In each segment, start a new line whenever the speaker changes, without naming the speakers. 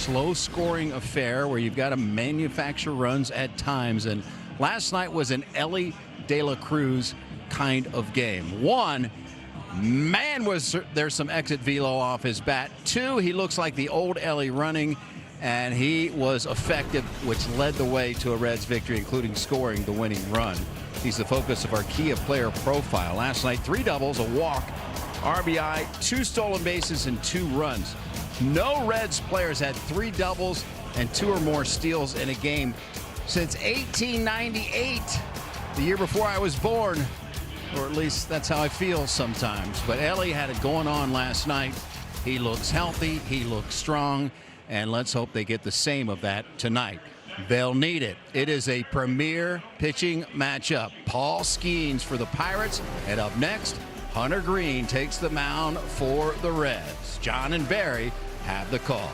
low-scoring affair where you've got to manufacture runs at times, and last night was an Elly De La Cruz kind of game. One, man, was there some exit velo off his bat. Two, he looks like the old Elly running, and he was effective, which led the way to a Reds victory, including scoring the winning run. He's the focus of our Kia player profile. Last night, 3 doubles, a walk, RBI, 2 stolen bases, and 2 runs. No Reds players had 3 doubles and 2 or more steals in a game since 1898, the year before I was born, or at least that's how I feel sometimes. But Elly had it going on last night. He looks healthy, he looks strong, and let's hope they get the same of that tonight. They'll need it. It is a premier pitching matchup. Paul Skeens for the Pirates, and up next, Hunter Greene takes the mound for the Reds. John and Barry have the call.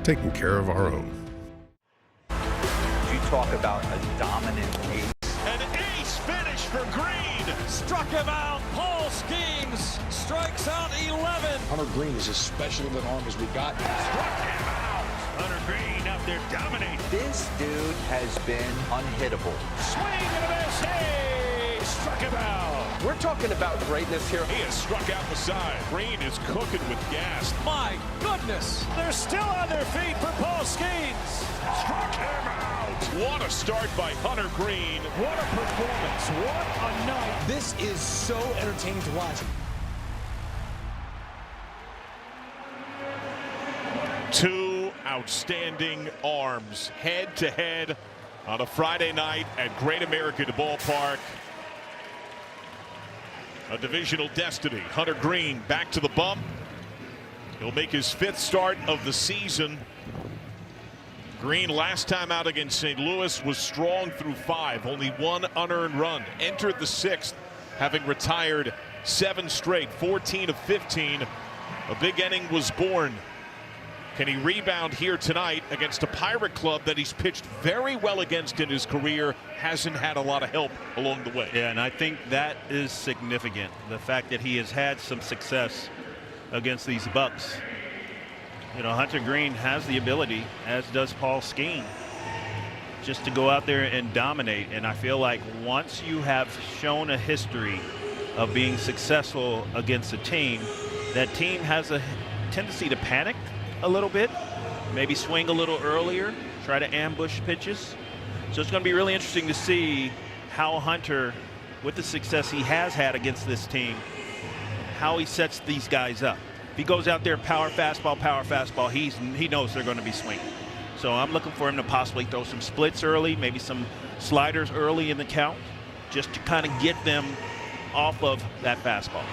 Taking care of our own.
You talk about a dominant ace.
An ace finish for Greene. Struck him out. Paul Skeens strikes out 11.
Hunter Greene is as special of an arm as we got.
Struck him out. Hunter Greene out there dominating.
This dude has been unhittable.
Swing and a miss. Hey, struck him out.
We're talking about greatness here.
He has struck out the side. Greene is cooking with gas. My goodness. They're still on their feet for Paul Skeens. Struck him out. What a start by Hunter Greene. What a performance. What a night.
This is so entertaining to watch.
Two outstanding arms head to head on a Friday night at Great American Ballpark. A divisional destiny. Hunter Greene back to the bump. He'll make his 5th start of the season. Greene last time out against St. Louis was strong through 5, only 1 unearned run. Entered the 6th, having retired 7 straight, 14 of 15. A big inning was born. Can he rebound here tonight against a Pirate club that he's pitched very well against in his career? Hasn't had a lot of help along the way.
Yeah, and I think that is significant. The fact that he has had some success against these Bucks. You know, Hunter Greene has the ability, as does Paul Skeens, just to go out there and dominate. And I feel like once you have shown a history of being successful against a team, that team has a tendency to panic a little bit, maybe swing a little earlier, try to ambush pitches. So it's going to be really interesting to see how Hunter, with the success he has had against this team, how he sets these guys up. If he goes out there power fastball, he knows they're going to be swinging. So I'm looking for him to possibly throw some splits early, maybe some sliders early in the count, just to kind of get them off of that fastball.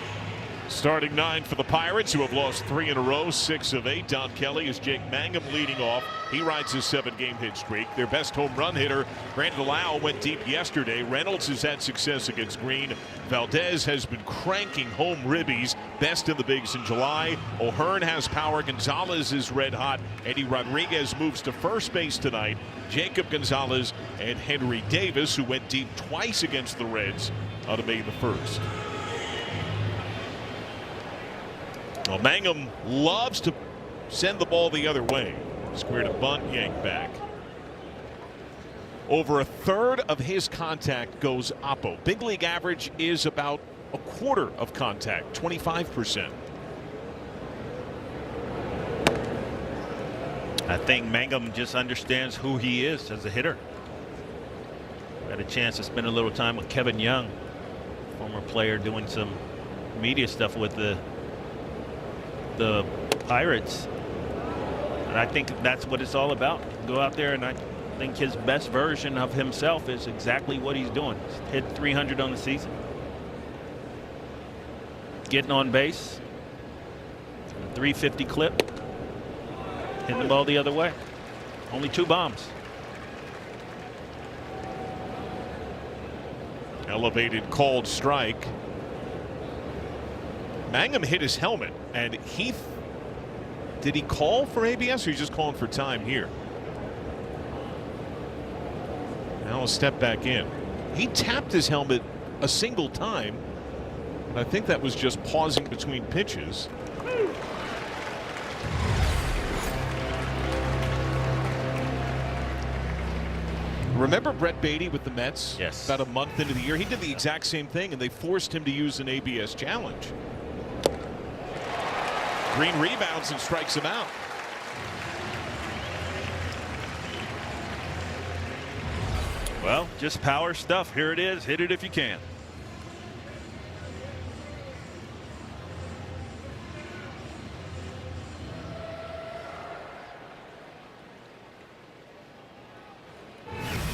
Starting 9 for the Pirates, who have lost 3 in a row, 6 of 8. Don Kelly is Jake Mangum leading off. He rides his 7-game hit streak. Their best home run hitter, Brandon Lau, went deep yesterday. Reynolds has had success against Greene. Valdez has been cranking home ribbies, best in the bigs in July. O'Hearn has power. Gonzalez is red hot. Eddie Rodriguez moves to first base tonight. Jacob Gonzalez and Henry Davis, who went deep twice against the Reds on May the 1st. Well, Mangum loves to send the ball the other way. Squared a bunt, yanked back. Over a third of his contact goes oppo. Big league average is about a quarter of contact, 25%.
I think Mangum just understands who he is as a hitter. Had a chance to spend a little time with Kevin Young, former player, doing some media stuff with the Pirates, and I think that's what it's all about. Go out there, and I think his best version of himself is exactly what he's doing. He's hit 300 on the season, getting on base, 350 clip, hitting the ball the other way. Only 2 bombs.
Elevated called strike. Mangum hit his helmet, and did he call for ABS, or he's just calling for time here? Now a step back in. He tapped his helmet a single time, I think that was just pausing between pitches. Remember Brett Beatty with the Mets?
Yes.
About a month into the year, he did the exact same thing, and they forced him to use an ABS challenge. Green rebounds and strikes him out.
Well, just power stuff. Here it is. Hit it if you can.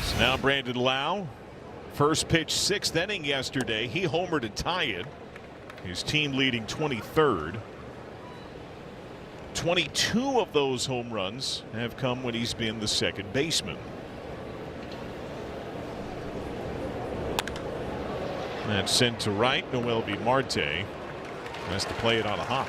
So now Brandon Lau, first pitch, 6th inning yesterday. He homered to tie it. His team leading 23rd. 22 of those home runs have come when he's been the second baseman. That's sent to right. Noelvi Marte has to play it on a hop.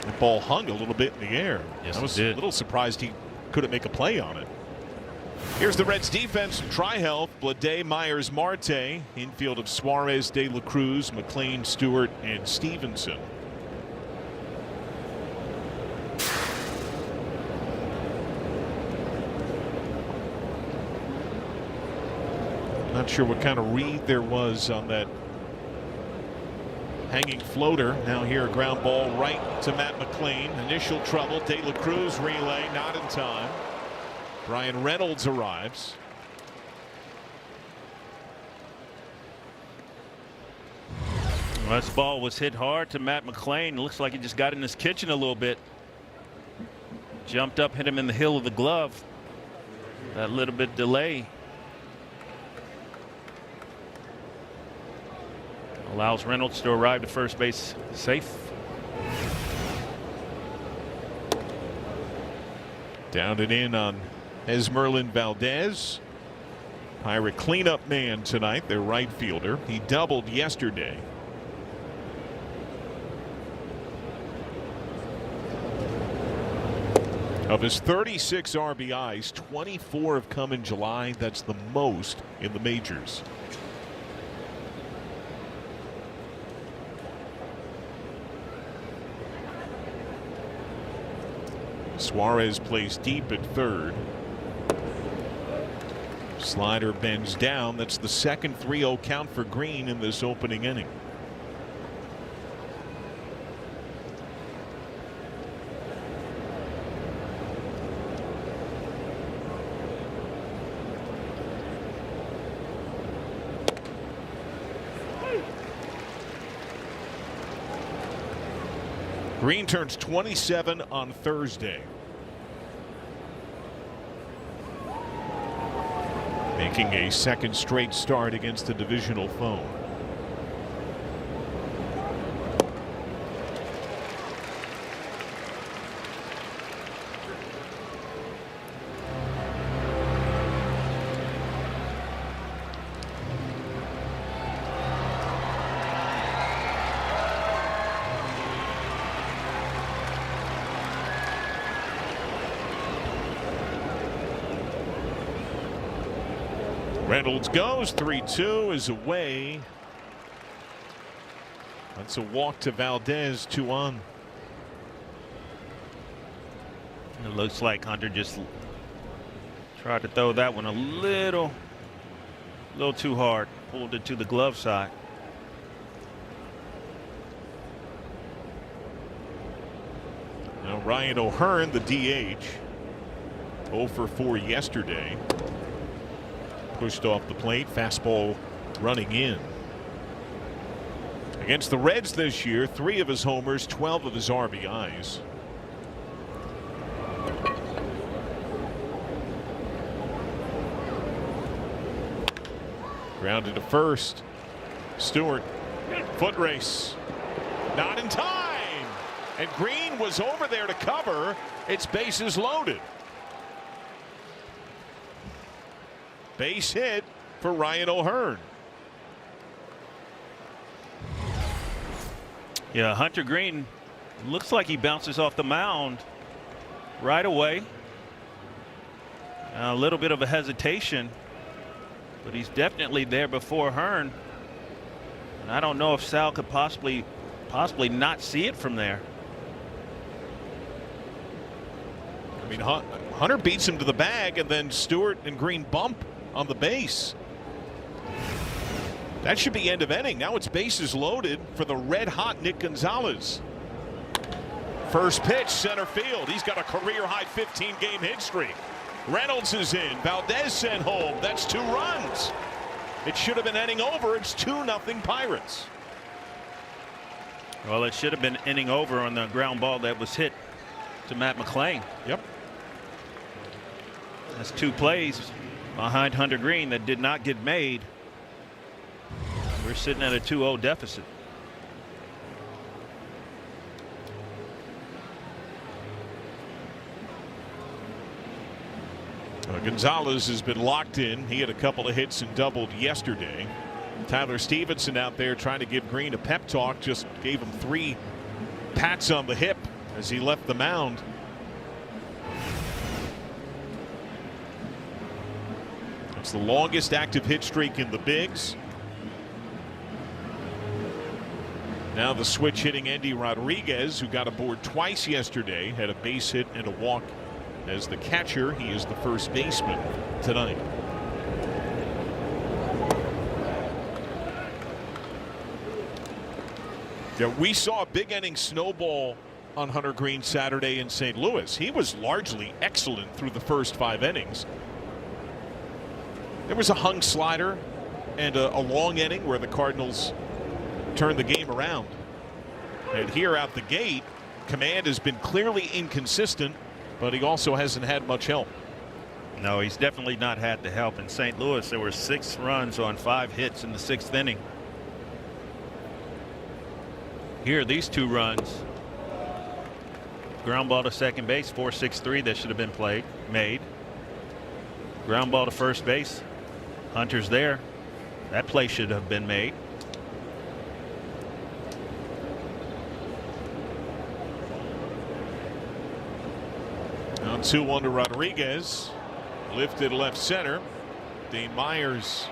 The ball hung a little bit in the air.
Yes,
I was
it did.
a little surprised he couldn't make a play on it. Here's the Reds defense from Tri-Health. Blade, Myers, Marte. Infield of Suarez, De La Cruz, McLean, Stewart, and Stevenson. Not sure what kind of read there was on that hanging floater. Now here a ground ball right to Matt McLean. Initial trouble. De La Cruz relay not in time. Brian Reynolds arrives.
Well, this ball was hit hard to Matt McLean. It looks like he just got in his kitchen a little bit. Jumped up, hit him in the heel of the glove. That little bit delay allows Reynolds to arrive to first base safe.
Down and in on Esmerlin Valdez. Pirate cleanup man tonight, their right fielder. He doubled yesterday. Of his 36 RBIs, 24 have come in July. That's the most in the majors. Suarez plays deep at third. Slider bends down. That's the second 3-0 count for Green in this opening inning. Green turns 27 on Thursday. Making a second straight start against a divisional foe. Reynolds goes 3-2 is away. That's a walk to Valdez, 2 on.
It looks like Hunter just tried to throw that one a little too hard. Pulled it to the glove side.
Now Ryan O'Hearn, the DH, 0 for 4 yesterday. Pushed off the plate, fastball running in. Against the Reds this year, 3 of his homers, 12 of his RBIs. Grounded to first. Stewart, foot race, not in time, and Green was over there to cover. It's bases loaded. Base hit for Ryan O'Hearn.
Yeah, Hunter Green looks like he bounces off the mound right away. A little bit of a hesitation, but he's definitely there before Hearn. And I don't know if Sal could possibly not see it from there.
I mean, Hunter beats him to the bag, and then Stewart and Green bump on the base. That should be end of inning. Now it's bases loaded for the red-hot Nick Gonzalez. First pitch, center field. He's got a career-high 15-game hit streak. Reynolds is in. Valdez sent home. That's 2 runs. It should have been inning over. It's 2-0 Pirates.
Well, it should have been inning over on the ground ball that was hit to Matt McClain.
Yep.
That's 2 plays behind Hunter Green that did not get made. We're sitting at a 2-0 deficit.
Gonzalez has been locked in. He had a couple of hits and doubled yesterday. Tyler Stevenson out there trying to give Green a pep talk. Just gave him 3 pats on the hip as he left the mound. It's the longest active hit streak in the bigs. Now the switch hitting Andy Rodriguez, who got aboard twice yesterday, had a base hit and a walk as the catcher. He is the first baseman tonight. Yeah, we saw a big inning snowball on Hunter Green Saturday in St. Louis. He was largely excellent through the first 5 innings. There was a hung slider and a long inning where the Cardinals turned the game around. And here out the gate, command has been clearly inconsistent, but he also hasn't had much help.
No, he's definitely not had the help. In St. Louis, there were 6 runs on 5 hits in the 6th inning. Here, these 2 runs. Ground ball to second base, 4-6-3 that should have been made. Ground ball to first base. Hunter's there. That play should have been made.
Now 2-1 to Rodriguez. Lifted left center. Dane Myers.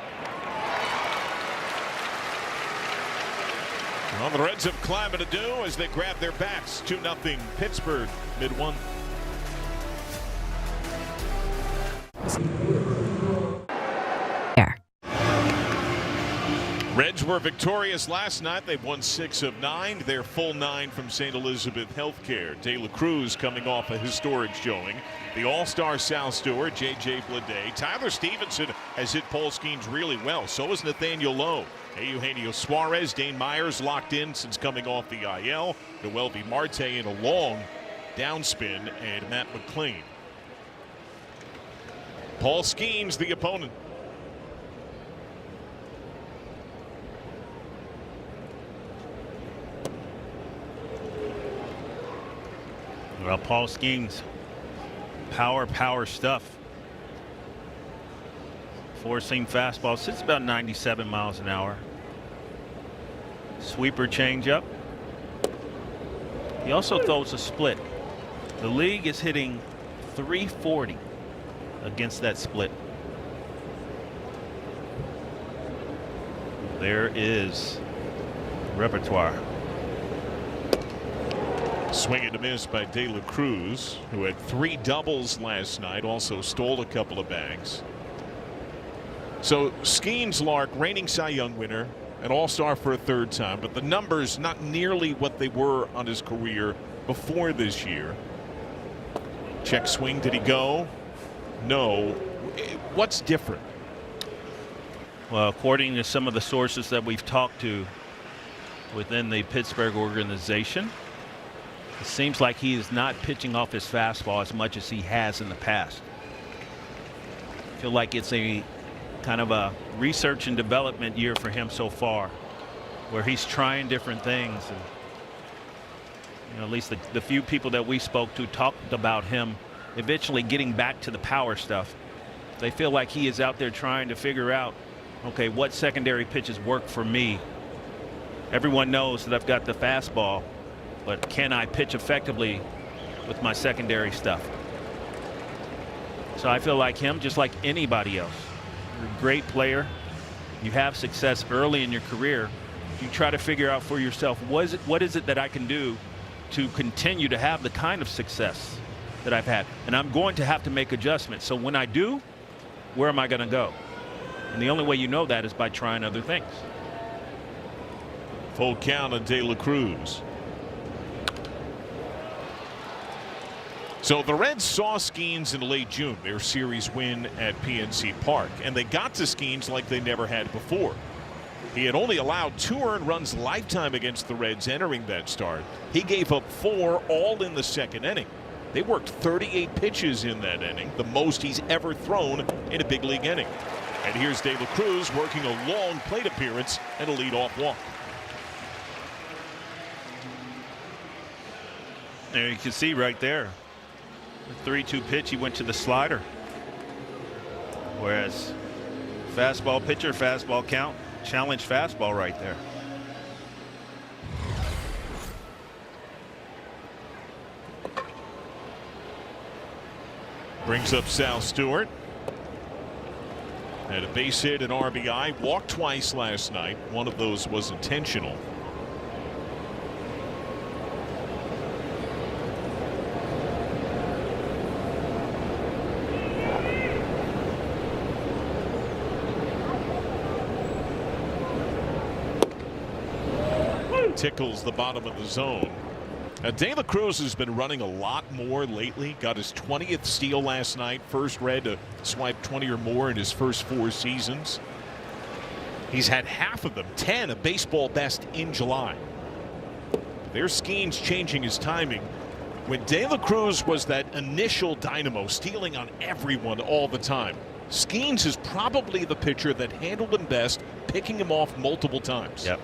Well, the Reds have climbing to do as they grab their bats. 2-0 Pittsburgh mid-1. Reds were victorious last night. They've won 6 of 9. They're full 9 from St. Elizabeth Healthcare. De La Cruz coming off a historic showing. The all-star Sal Stewart, J.J. Bleday. Tyler Stevenson has hit Paul Skeens really well. So is Nathaniel Lowe. Eugenio Suarez, Dane Myers locked in since coming off the IL. Noelvi Marte in a long downspin, and Matt McClain. Paul Skeens, the opponent.
Well, Paul Skeens, power stuff. 4-seam fastball, sits about 97 miles an hour. Sweeper changeup. He also throws a split. The league is hitting .340 against that split. There is repertoire.
Swing and a miss by De La Cruz, who had 3 doubles last night, also stole a couple of bags. So Skeens, Lark, reigning Cy Young winner, an all-star for a 3rd time, but the numbers not nearly what they were on his career before this year. Check swing, did he go? No. What's different?
Well, according to some of the sources that we've talked to within the Pittsburgh organization, it seems like he is not pitching off his fastball as much as he has in the past. I feel like it's a kind of a research and development year for him so far, where he's trying different things. And, you know, at least the few people that we spoke to talked about him eventually getting back to the power stuff. They feel like he is out there trying to figure out, okay, what secondary pitches work for me. Everyone knows that I've got the fastball, but can I pitch effectively with my secondary stuff? So I feel like him, just like anybody else. You're a great player. You have success early in your career. you try to figure out for yourself, what is it that I can do to continue to have the kind of success that I've had? And I'm going to have to make adjustments. So when I do, where am I going to go? And the only way you know that is by trying other things.
Full count on De La Cruz. So the Reds saw Skeens in late June, their series win at PNC Park, and they got to Skeens like they never had before. He had only allowed 2 earned runs lifetime against the Reds entering that start. He gave up 4, all in the second inning. They worked 38 pitches in that inning, the most he's ever thrown in a big league inning. And here's De La Cruz working a long plate appearance and a leadoff walk.
There you can see right there. The 3-2 pitch, he went to the slider. Whereas fastball pitcher, fastball count, challenge fastball right there.
Brings up Sal Stewart. Had a base hit, an RBI, walked twice last night. One of those was intentional. Tickles the bottom of the zone. Now, De La Cruz has been running a lot more lately. Got his 20th steal last night. First Red to swipe 20 or more in his first 4 seasons. He's had half of them, 10, a baseball best in July. There's Skeens changing his timing. When De La Cruz was that initial dynamo, stealing on everyone all the time, Skeens is probably the pitcher that handled him best, picking him off multiple times.
Yep.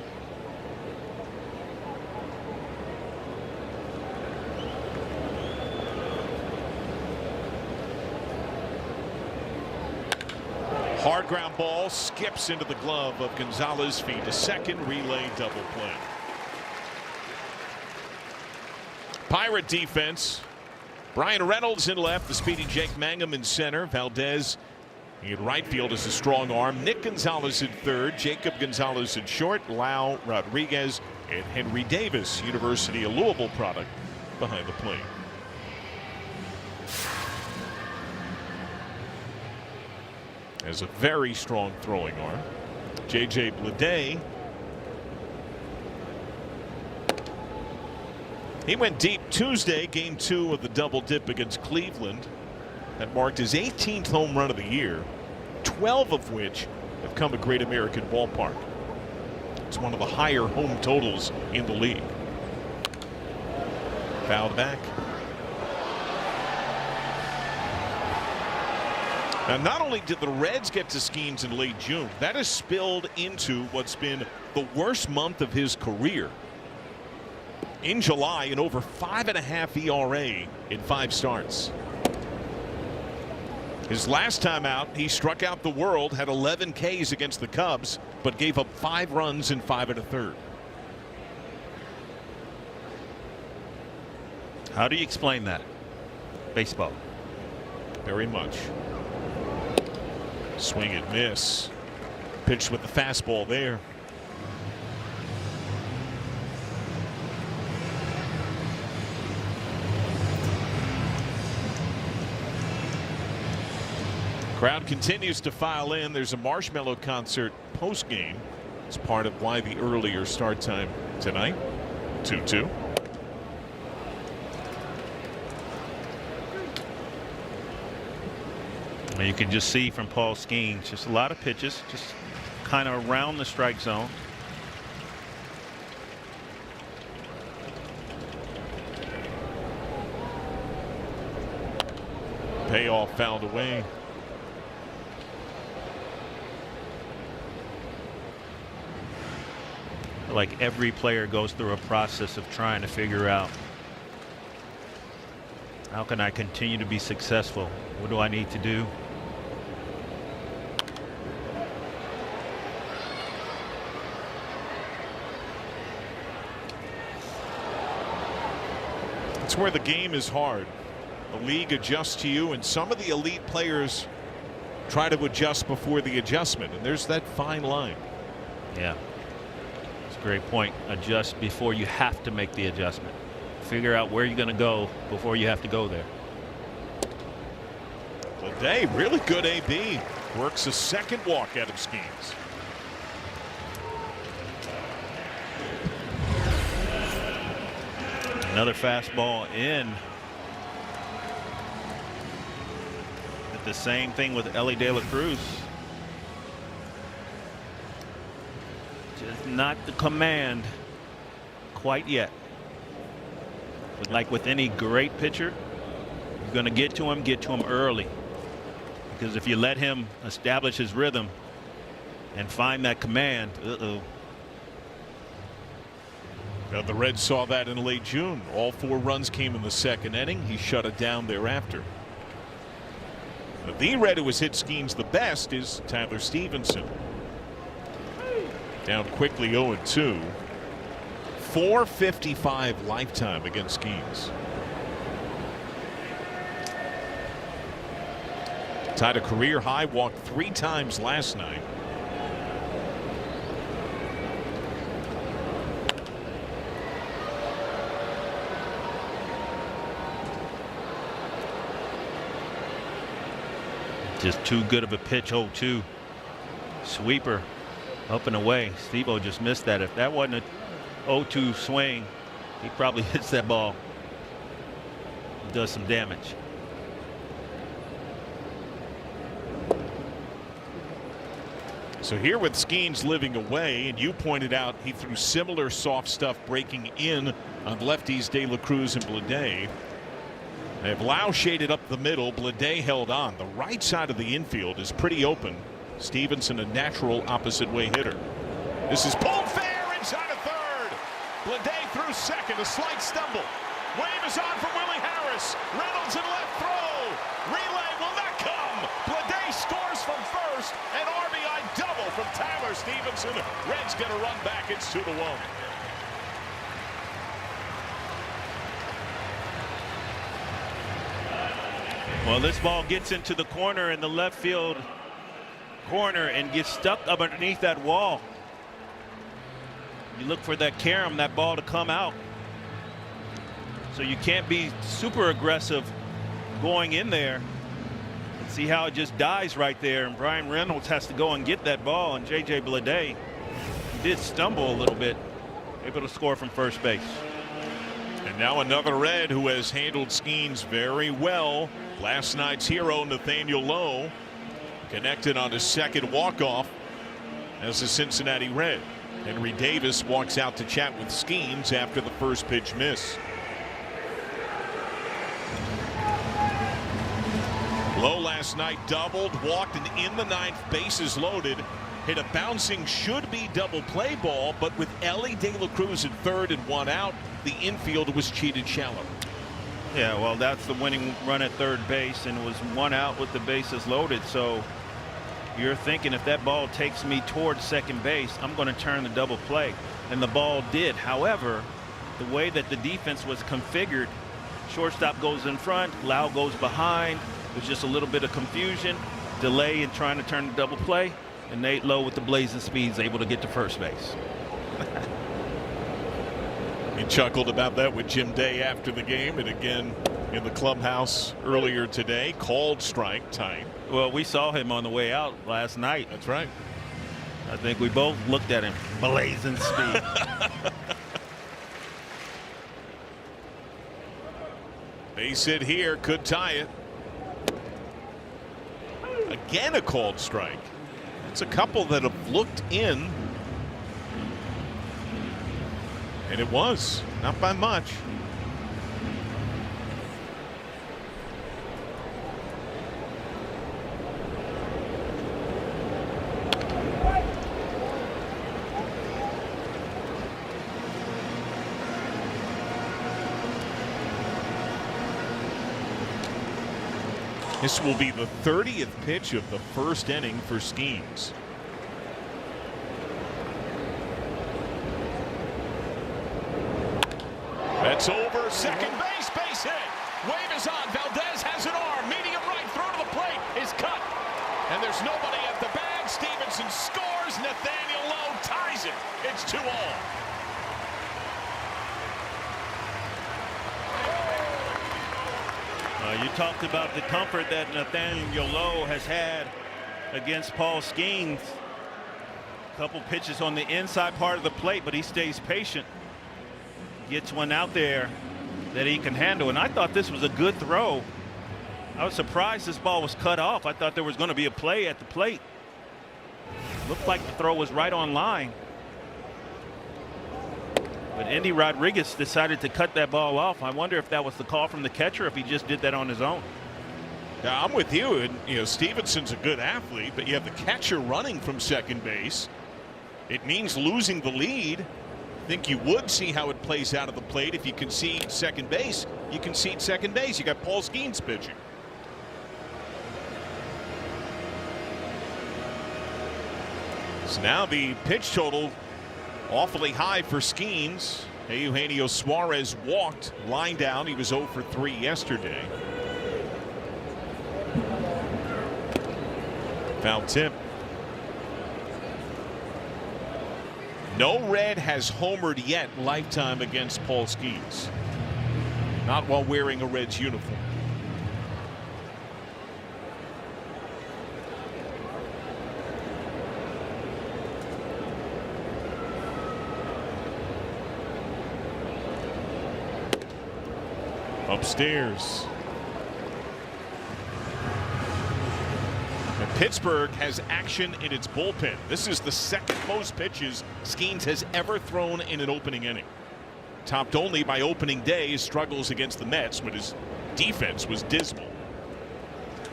Hard ground ball, skips into the glove of Gonzalez, feed to second, relay double play. Pirate defense. Brian Reynolds in left, the speedy Jake Mangum in center. Valdez in right field is a strong arm. Nick Gonzalez in third, Jacob Gonzalez in short, Lau Rodriguez and Henry Davis, University of Louisville product, behind the plate. Has a very strong throwing arm. J.J. Bleday. He went deep Tuesday, game 2 of the double dip against Cleveland. That marked his 18th home run of the year, 12 of which have come at Great American Ballpark. It's one of the higher home totals in the league. Fouled back. Now, not only did the Reds get to Skeens in late June, that has spilled into what's been the worst month of his career. In July, an over 5.5 ERA in 5 starts. His last time out, he struck out the world, had 11 Ks against the Cubs, but gave up 5 runs in 5 1/3.
How do you explain that? Baseball.
Very much. Swing and miss. Pitched with the fastball there. Crowd continues to file in. There's a Marshmallow concert post-game. It's part of why the earlier start time tonight. 2-2.
You can just see from Paul Skeens, just a lot of pitches, just kind of around the strike zone.
Payoff fouled away.
Like every player goes through a process of trying to figure out, how can I continue to be successful? What do I need to do?
It's where the game is hard. The league adjusts to you, and some of the elite players try to adjust before the adjustment, and there's that fine line.
Yeah. It's great point. Adjust before you have to make the adjustment. Figure out where you're going to go before you have to go there.
Today, really good AB. Works a second walk out of Skeens.
Another fastball in. Did the same thing with Ellie De La Cruz. Just not the command quite yet. But like with any great pitcher, you're going to get to him early. Because if you let him establish his rhythm and find that command,
Now, the Reds saw that in late June. All 4 runs came in the second inning. He shut it down thereafter. Now, the Red who has hit Skeens the best is Tyler Stevenson. Down quickly 0-2. 455 lifetime against Skeens. Tied a career high, walked 3 times last night.
Just too good of a pitch. 0-2. Sweeper up and away. Steve-O just missed that. If that wasn't a 0-2 swing, he probably hits that ball. Does some damage.
So here with Skeens living away, and you pointed out he threw similar soft stuff breaking in on lefties De La Cruz and Bleday. They have Lau shaded up the middle. Bleday held on. The right side of the infield is pretty open. Stevenson, a natural opposite way hitter. This is pulled fair inside of third. Bleday through second. A slight stumble. Wave is on from Willie Harris. Reynolds in left throw. Relay will not come. Bleday scores from first. An RBI double from Tyler Stevenson. Reds get a run back. It's 2-1.
Well, this ball gets into the corner in the left field corner and gets stuck up underneath that wall. You look for that carom, that ball to come out. So you can't be super aggressive going in there. And see how it just dies right there. And Brian Reynolds has to go and get that ball. And J.J. Bleday did stumble a little bit, able to score from first base.
And now another Red who has handled Skeens very well. Last night's hero, Nathaniel Lowe, connected on his second walk-off as a Cincinnati Red. Henry Davis walks out to chat with Skeens after the first pitch miss. Lowe last night doubled, walked, and in the ninth, bases loaded. Hit a bouncing should-be double play ball, but with Ellie De La Cruz at third and 1 out, the infield was cheated shallow.
Yeah, well, that's the winning run at third base, and it was 1 out with the bases loaded. So you're thinking if that ball takes me towards second base, I'm going to turn the double play. And the ball did. However, the way that the defense was configured, shortstop goes in front, Lau goes behind. There's just a little bit of confusion, delay in trying to turn the double play, and Nate Lowe with the blazing speed is able to get to first base.
He chuckled about that with Jim Day after the game, and again in the clubhouse earlier today. Called strike, tight.
Well, we saw him on the way out last night.
That's right.
I think we both looked at him. Blazing speed.
Base hit here, could tie it. Again a called strike. It's a couple that have looked in. And it was not by much. This will be the 30th pitch of the first inning for Skeens. That's over. Second base, base hit. Wave is on. Valdez has an arm. Medium right. Throw to the plate is cut. And there's nobody at the bag. Stevenson scores. Nathaniel Lowe ties sees it. It's 2-all.
You talked about the comfort that Nathaniel Lowe has had against Paul Skeens. A couple pitches on the inside part of the plate, but he stays patient. Gets one out there that he can handle, and I thought this was a good throw. I was surprised this ball was cut off. I thought there was going to be a play at the plate. Looked like the throw was right on line. But Andy Rodriguez decided to cut that ball off. I wonder if that was the call from the catcher, if he just did that on his own.
Yeah, I'm with you. And, Stevenson's a good athlete, but you have the catcher running from second base. It means losing the lead. I think you would see how it plays out of the plate. If you concede second base, you concede second base. You got Paul Skeens pitching. So now the pitch total awfully high for Skeens. Eugenio Suarez walked, line down. He was 0 for 3 yesterday. Foul tip. No Red has homered yet lifetime against Paul Skeens. Not while wearing a Reds uniform. Upstairs. And Pittsburgh has action in its bullpen. This is the second most pitches Skeens has ever thrown in an opening inning. Topped only by opening day struggles against the Mets when his defense was dismal.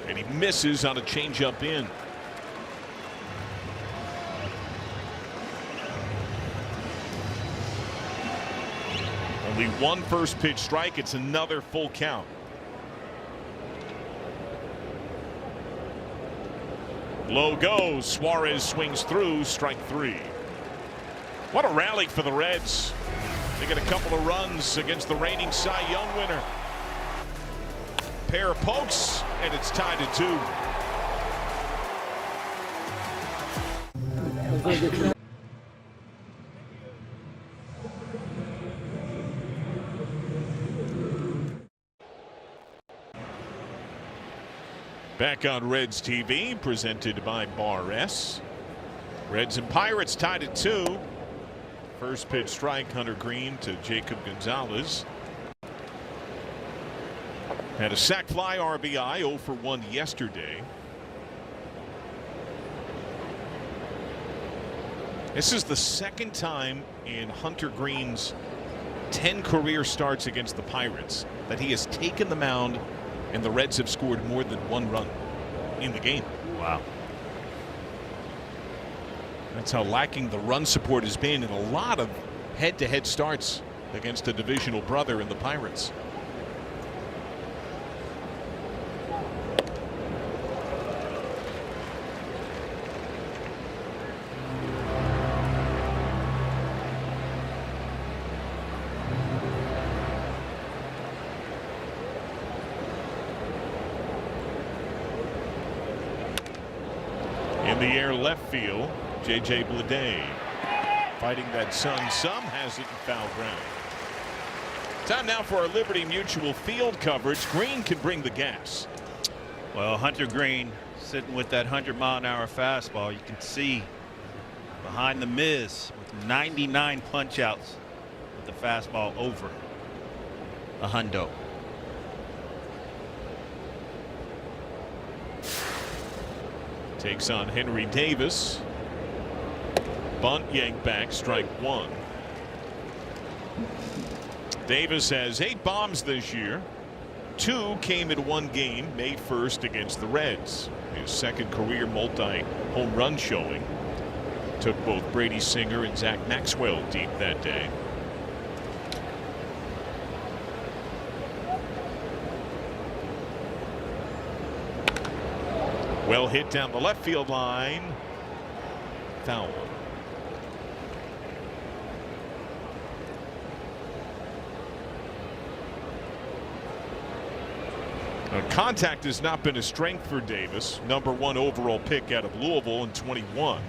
And he misses on a changeup in. Only one first pitch strike. It's another full count. Low goes. Suarez swings through. Strike 3. What a rally for the Reds. They get a couple of runs against the reigning Cy Young winner. Pair of pokes, and it's tied at 2. Back on Reds TV, presented by Bar S. Reds and Pirates tied at 2. First pitch strike, Hunter Green to Jacob Gonzalez. Had a sac fly RBI, 0 for 1 yesterday. This is the second time in Hunter Green's 10 career starts against the Pirates that he has taken the mound and the Reds have scored more than 1 run in the game.
Wow.
That's how lacking the run support has been in a lot of head-to-head starts against a divisional brother in the Pirates. In the air left field, J.J. Bleday fighting that sun. Some has it in foul ground. Time now for our Liberty Mutual field coverage. Green can bring the gas.
Well, Hunter Green sitting with that 100-mile-an-hour fastball. You can see behind the Miz with 99 punch outs with the fastball over a hundo.
Takes on Henry Davis. Bunt yanked back, strike 1. Davis has 8 bombs this year. 2 came in 1 game, May 1st against the Reds. His second career multi-home run showing. Took both Brady Singer and Zach Maxwell deep that day. Well hit down the left field line. Foul. Now, contact has not been a strength for Davis. #1 overall pick out of Louisville in 21.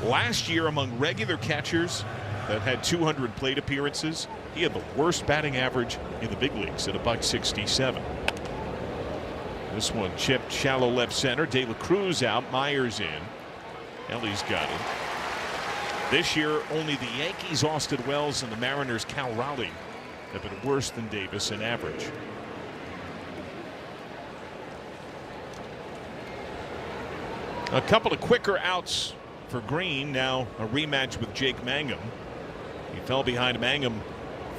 Last year, among regular catchers that had 200 plate appearances, he had the worst batting average in the big leagues at .167. This one chipped shallow left center. De La Cruz out. Myers in. Ellie's got it. This year, only the Yankees' Austin Wells and the Mariners' Cal Raleigh have been worse than Davis in average. A couple of quicker outs for Green. Now a rematch with Jake Mangum. He fell behind Mangum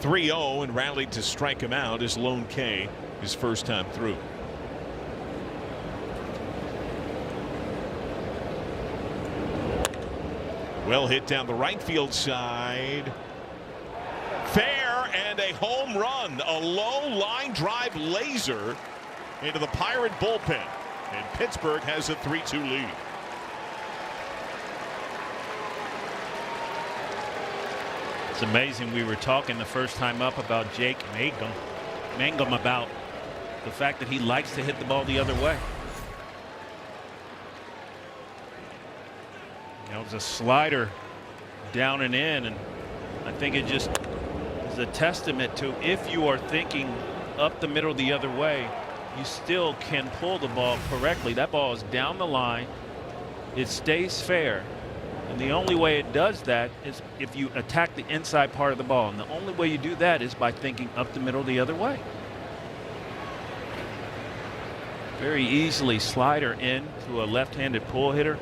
3-0 and rallied to strike him out. His lone K, his first time through. Well hit down the right field side. Fair, and a home run. A low line drive laser into the Pirate bullpen. And Pittsburgh has a 3-2 lead.
It's amazing. We were talking the first time up about Jake Mangum about the fact that he likes to hit the ball the other way. That was a slider down and in, and I think it just is a testament to, if you are thinking up the middle the other way, you still can pull the ball correctly. That ball is down the line. It stays fair. And the only way it does that is if you attack the inside part of the ball. And the only way you do that is by thinking up the middle the other way. Very easily slider in to a left-handed pull hitter.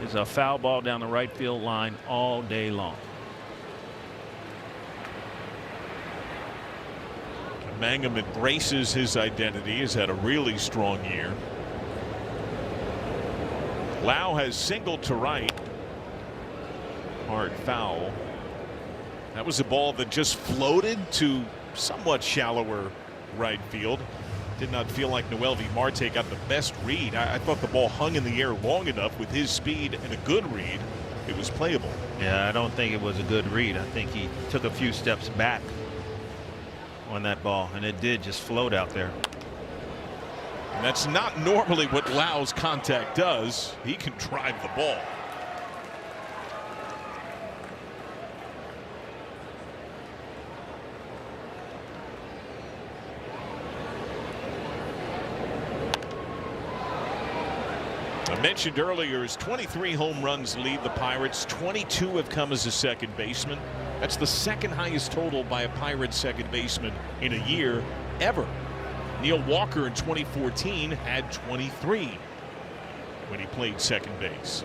Is a foul ball down the right field line all day long.
Mangum embraces his identity. Has had a really strong year. Lau has singled to right. Hard foul. That was a ball that just floated to somewhat shallower right field. Did not feel like Noelvi Marte got the best read. I thought the ball hung in the air long enough with his speed and a good read. It was playable.
Yeah, I don't think it was a good read. I think he took a few steps back on that ball, and it did just float out there.
And that's not normally what Lau's contact does. He can drive the ball. I mentioned earlier, his 23 home runs lead the Pirates. 22 have come as a second baseman. That's the second highest total by a Pirates second baseman in a year ever. Neil Walker in 2014 had 23 when he played second base.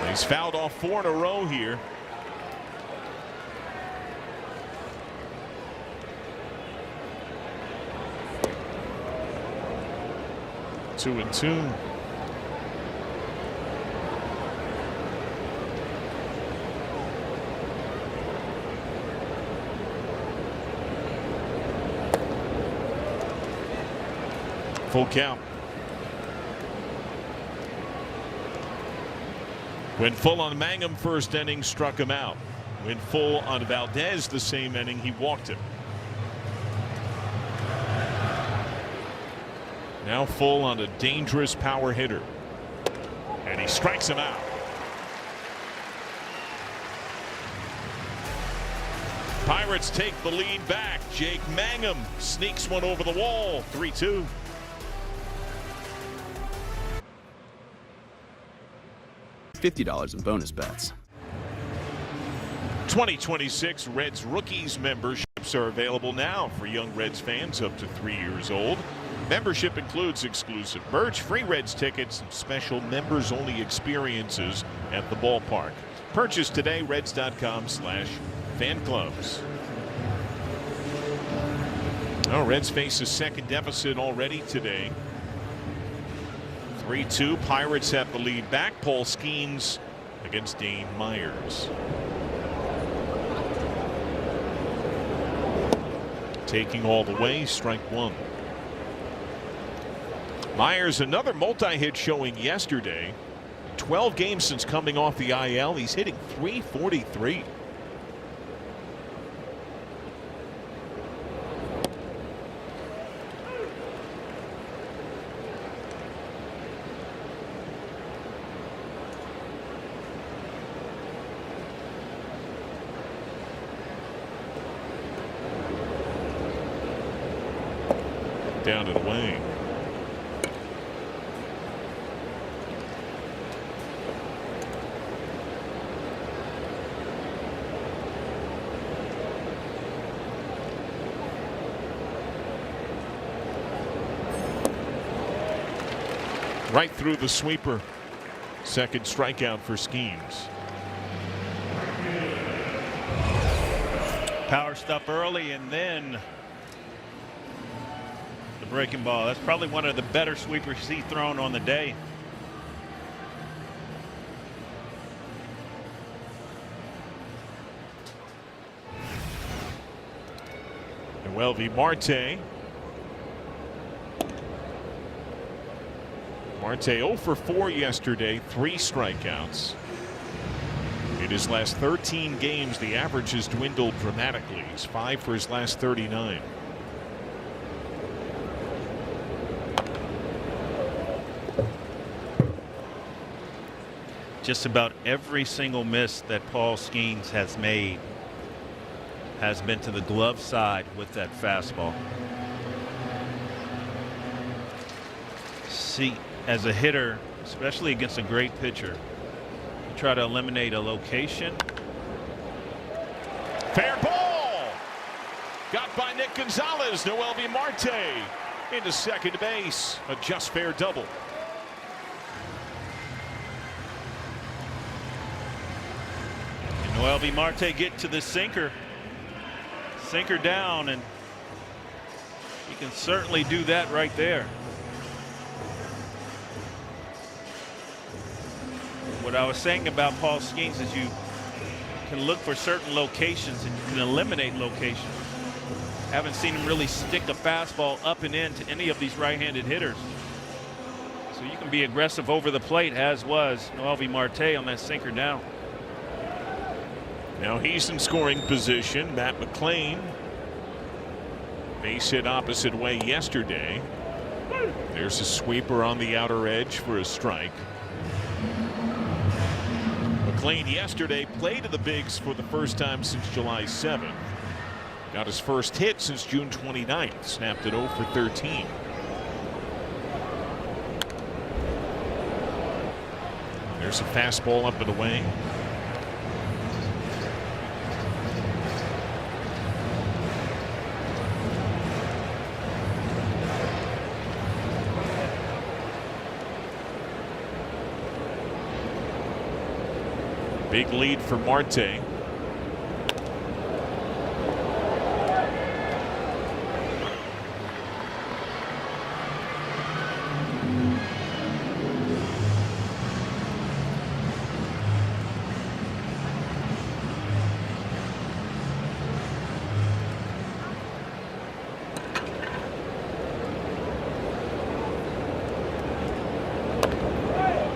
He's fouled off 4 in a row here. Two and two. Full count. When full on Mangum first inning, struck him out. When full on Valdez the same inning, he walked him. Now full on a dangerous power hitter. And he strikes him out. Pirates take the lead back. Jake Mangum sneaks one over the wall. 3-2.
$50 in bonus bets.
2026 Reds Rookies memberships are available now for young Reds fans up to 3 years old. Membership includes exclusive merch, free Reds tickets, and special members-only experiences at the ballpark. Purchase today, Reds.com/fanclubs. Oh, Reds face a second deficit already today. 3-2. Pirates have the lead back. Paul Skeens against Dane Myers. Taking all the way, strike one. Myers, another multi-hit showing yesterday. 12 games since coming off the IL. He's hitting .343. down and away. Right through the sweeper. Second strikeout for Skeens.
Power stuff early and then the breaking ball. That's probably one of the better sweepers he's thrown on the day.
Noelvi Marte. Marte 0 for 4 yesterday, 3 strikeouts. In his last 13 games, the average has dwindled dramatically. He's 5 for his last 39.
Just about every single miss that Paul Skeens has made has been to the glove side with that fastball. See, as a hitter, especially against a great pitcher, you try to eliminate a location.
Fair ball. Got by Nick Gonzalez. Noelvi Marte into second base. A just fair double.
And Noelvi Marte get to the sinker. Sinker down, and he can certainly do that right there. What I was saying about Paul Skeens is you can look for certain locations and you can eliminate locations. Haven't seen him really stick a fastball up and in to any of these right-handed hitters. So you can be aggressive over the plate, as was Noelvi Marte on that sinker down.
Now he's in scoring position. Matt McLean. Base hit opposite way yesterday. There's a sweeper on the outer edge for a strike. McLean yesterday played to the bigs for the first time since July 7th. Got his first hit since June 29th. Snapped it 0 for 13. There's a fastball up and away. Big lead for Marte.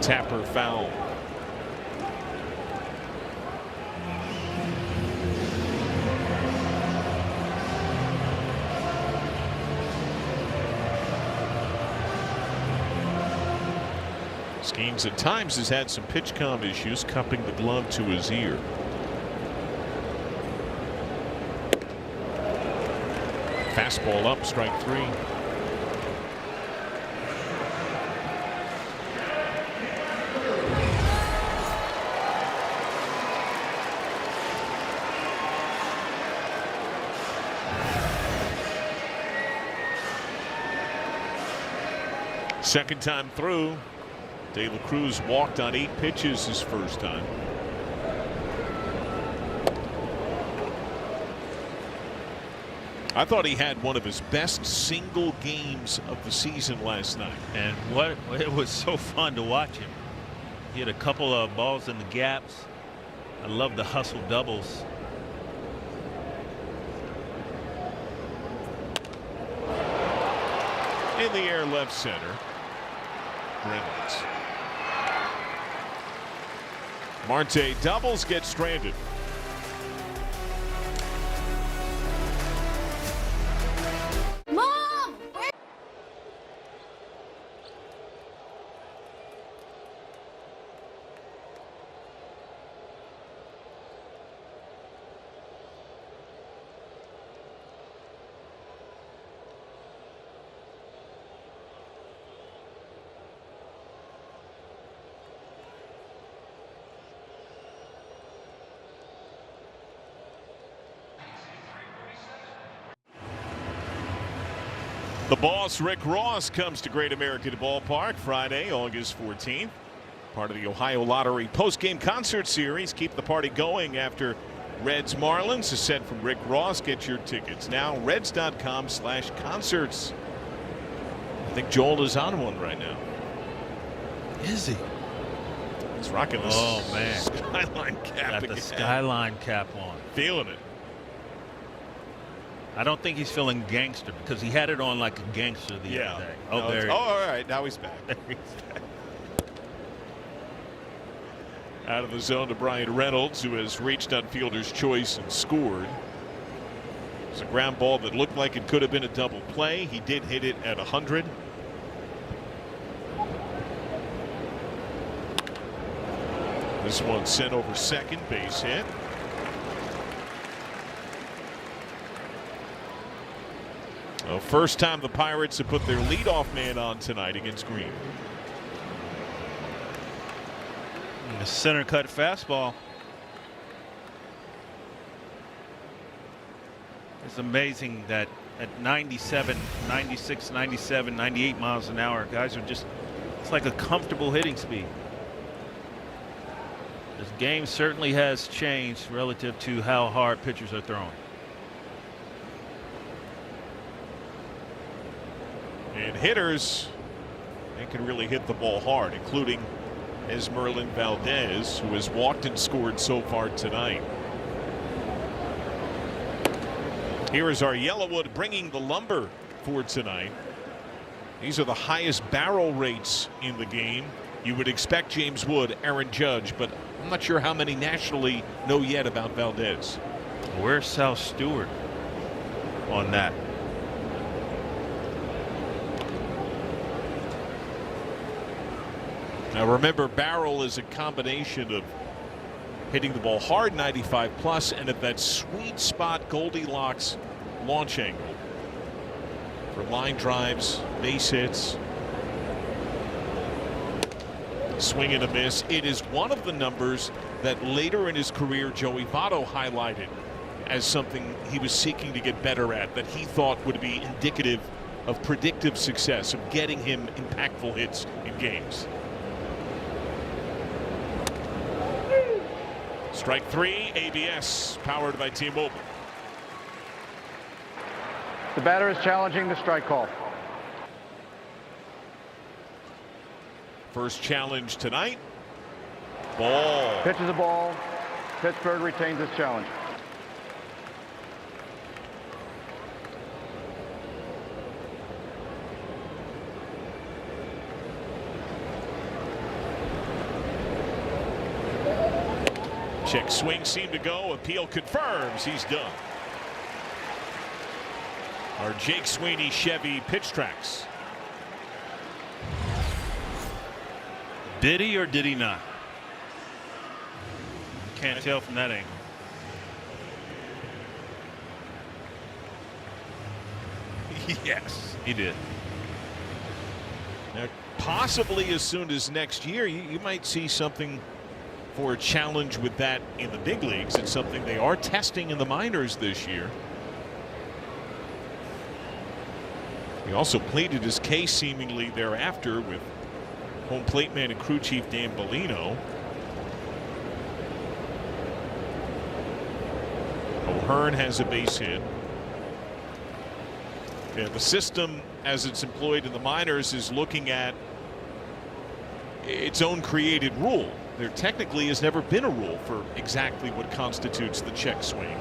Tapper foul. Skeens at times has had some pitch count issues, cupping the glove to his ear. Fastball up, strike 3. Second time through. De La Cruz walked on 8 pitches his first time. I thought he had one of his best single games of the season last night.
And it was so fun to watch him. He had a couple of balls in the gaps. I love the hustle doubles.
In the air, left center. Reynolds. Marte doubles, gets stranded.
Mom!
The boss, Rick Ross, comes to Great American Ballpark Friday, August 14th. Part of the Ohio Lottery post-game concert series. Keep the party going after Reds Marlins. A set from Rick Ross. Get your tickets now. Reds.com/concerts. I think Joel is on one right now.
Is he?
He's rocking the Skyline cap.
Got the Skyline cap on.
Feeling it.
I don't think he's feeling gangster because he had it on like a gangster the other day. Oh, there he is.
All right. Now he's back. Out of the zone to Brian Reynolds, who has reached on fielder's choice and scored. It's a ground ball that looked like it could have been a double play. He did hit it at 100. This one sent over second, base hit. Well, first time the Pirates have put their leadoff man on tonight against Green.
A center cut fastball. It's amazing that at 97, 96, 97, 98 miles an hour, guys are just, it's like a comfortable hitting speed. This game certainly has changed relative to how hard pitchers are throwing.
And hitters, they can really hit the ball hard, including Esmerlin Valdez, who has walked and scored so far tonight. Here is our Yellowwood bringing the lumber for tonight. These are the highest barrel rates in the game. You would expect James Wood, Aaron Judge, but I'm not sure how many nationally know yet about Valdez.
Where's Sal Stewart on that?
Now remember, barrel is a combination of hitting the ball hard 95 plus and at that sweet spot Goldilocks launch angle for line drives, base hits. Swing and a miss. It is one of the numbers that later in his career Joey Votto highlighted as something he was seeking to get better at, that he thought would be indicative of predictive success, of getting him impactful hits in games. Strike three, ABS, powered by T-Mobile.
The batter is challenging the strike call.
First challenge tonight. Ball.
Pitch is a ball. Pittsburgh retains its challenge.
Check swing seemed to go. Appeal confirms he's done. Our Jake Sweeney Chevy pitch tracks.
Did he or did he not? Can't tell from that angle.
Yes,
he did.
Now, possibly as soon as next year, you might see something for a challenge with that in the big leagues. It's something they are testing in the minors this year. He also pleaded his case seemingly thereafter with home plate man and crew chief Dan Bellino. O'Hearn has a base hit. Yeah, the system as it's employed in the minors is looking at its own created rule. There technically has never been a rule for exactly what constitutes the check swing.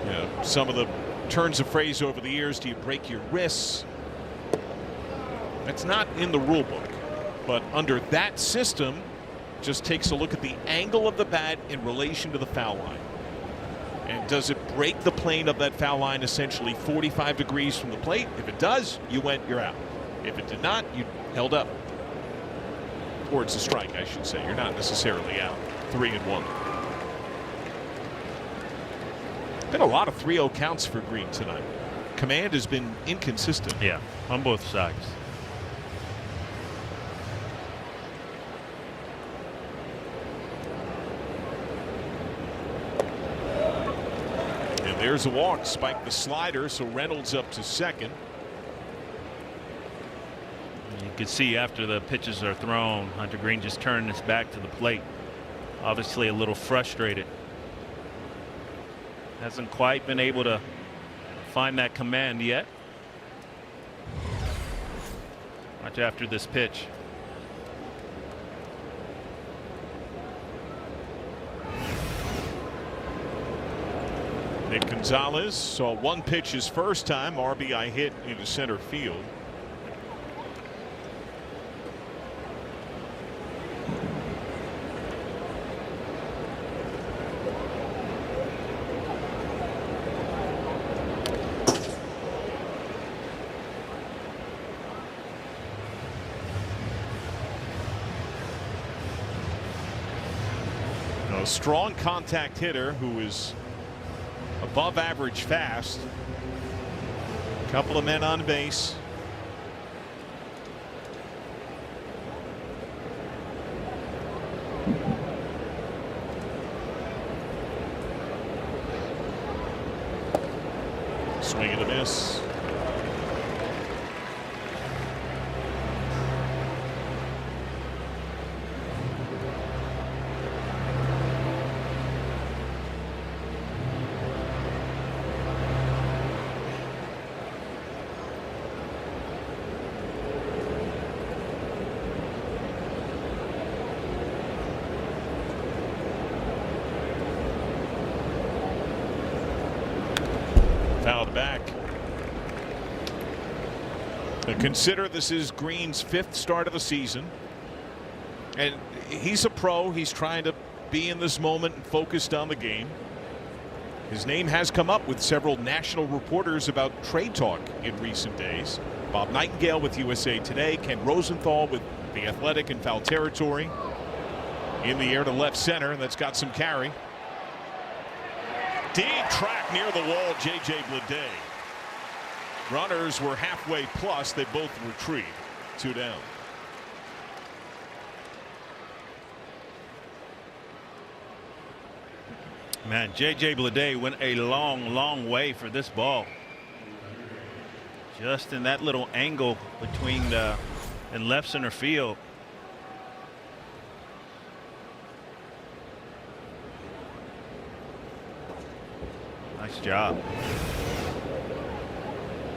You know, some of the turns of phrase over the years, do you break your wrists? That's not in the rule book. But under that system, just takes a look at the angle of the bat in relation to the foul line. And does it break the plane of that foul line essentially 45 degrees from the plate? If it does, you went, you're out. If it did not, you held up. Or it's a strike, I should say. You're not necessarily out. 3-1. Been a lot of 3-0 counts for Green tonight. Command has been inconsistent.
Yeah, on both sides.
And there's a walk. Spiked the slider, so Reynolds up to second.
could see after the pitches are thrown, Hunter Green just turned his back to the plate, obviously a little frustrated. Hasn't quite been able to find that command yet. Watch after this pitch.
Nick Gonzalez saw one pitch his first time, RBI hit into center field. A strong contact hitter who is above average fast. A couple of men on base. Swing and a miss. Fouled back. But consider this is Green's 5th start of the season. And he's a pro. He's trying to be in this moment and focused on the game. His name has come up with several national reporters about trade talk in recent days. Bob Nightingale with USA Today. Ken Rosenthal with The Athletic in foul territory. In the air to left center. That's got some carry. Deep track near the wall, J.J. Bleday. Runners were halfway plus. They both retrieved. 2 down.
Man, J.J. Bleday went a long way for this ball. Just in that little angle between the and left center field. Nice job.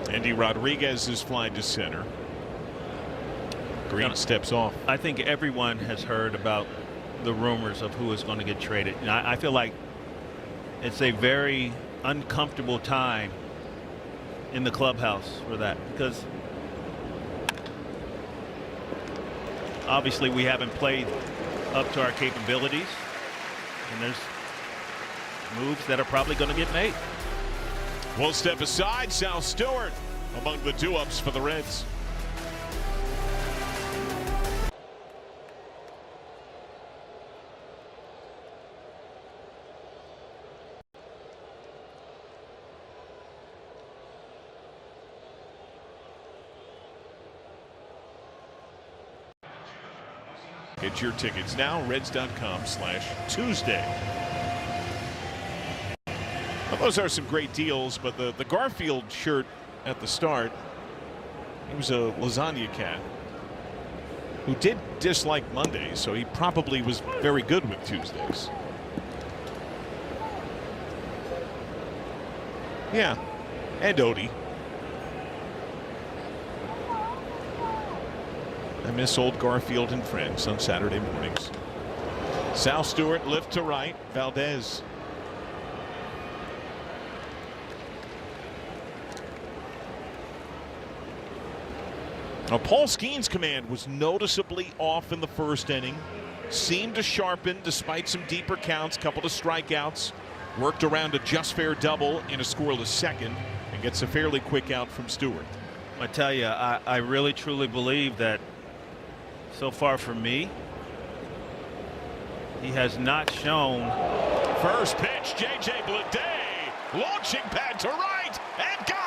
Andy Rodriguez is flying to center. Green steps off.
I think everyone has heard about the rumors of who is going to get traded. And I feel like it's a very uncomfortable time in the clubhouse for that, because obviously we haven't played up to our capabilities, and there's moves that are probably going to get made.
We'll step aside. Sal Stewart among the do-ups for the Reds. Get your tickets now, Reds.com/Tuesday. Well, those are some great deals, but the Garfield shirt at the start, he was a lasagna cat who did dislike Mondays, so he probably was very good with Tuesdays. Yeah, and Odie. I miss old Garfield and friends on Saturday mornings. Sal Stewart lift to right. Valdez. Now, Paul Skeen's command was noticeably off in the first inning. Seemed to sharpen despite some deeper counts, couple of strikeouts. Worked around a just fair double in a scoreless second and gets a fairly quick out from Stewart.
I tell you, I really truly believe that so far for me, he has not shown.
First pitch, J.J. Bleday, launching pad to right and gone.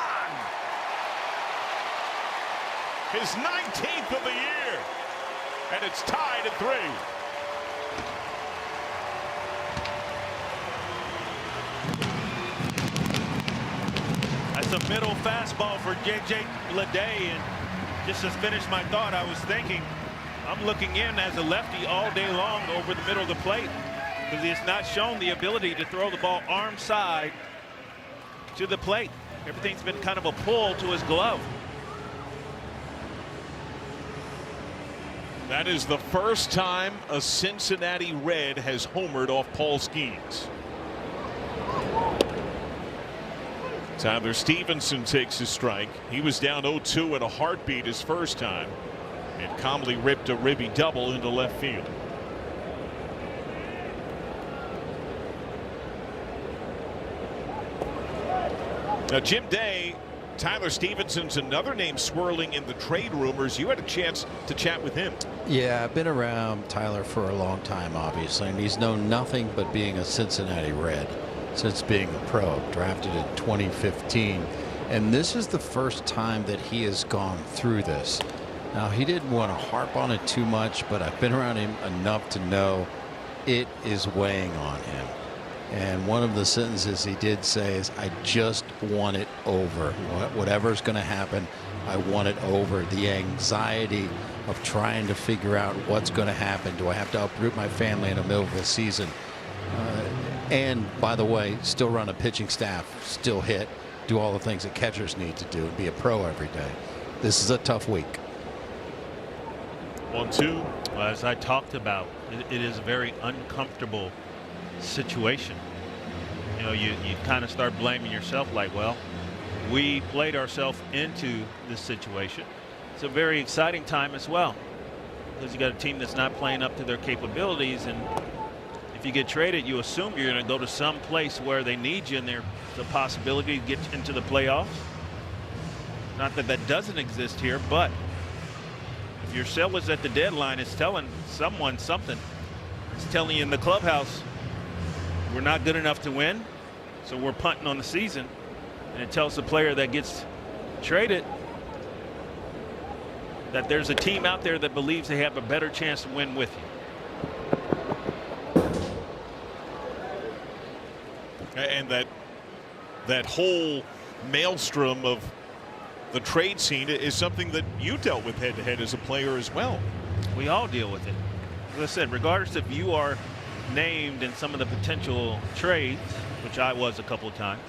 His 19th of the year, and it's tied at 3.
That's a middle fastball for J.J. Bleday, and Just to finish my thought, I was thinking, I'm looking in as a lefty all day long over the middle of the plate because he has not shown the ability to throw the ball arm side to the plate. Everything's been kind of a pull to his glove.
That is the first time a Cincinnati Red has homered off Paul Skeens. Tyler Stevenson takes his strike. He was down 0-2 in a heartbeat his first time and calmly ripped a ribby double into left field. Now, Jim Day, Tyler Stevenson's another name swirling in the trade rumors. You had a chance to chat with him.
Yeah, I've been around Tyler for a long time, obviously, and he's known nothing but being a Cincinnati Red since being a pro, drafted in 2015. And this is the first time that he has gone through this. Now, he didn't want to harp on it too much, but I've been around him enough to know it is weighing on him. And one of the sentences he did say is, I just want it over. Whatever's going to happen, I want it over. The anxiety of trying to figure out what's going to happen. Do I have to uproot my family in the middle of the season? And by the way, still run a pitching staff, still hit, do all the things that catchers need to do, and be a pro every day. This is a tough week.
1-2.
Well, as I talked about, it is a very uncomfortable situation. You know, you kind of start blaming yourself, like, well, we played ourselves into this situation. It's a very exciting time as well because you got a team that's not playing up to their capabilities, and if you get traded, you assume you're going to go to some place where they need you and there's a possibility to get into the playoffs. Not that that doesn't exist here, but if your sale is at the deadline, it's telling someone something. It's telling you in the clubhouse, we're not good enough to win, so we're punting on the season. And it tells the player that gets traded that there's a team out there that believes they have a better chance to win with you.
And that whole maelstrom of the trade scene is something that you dealt with head to head as a player as well.
We all deal with it. As I said, regardless if you are named in some of the potential trades, which I was a couple of times,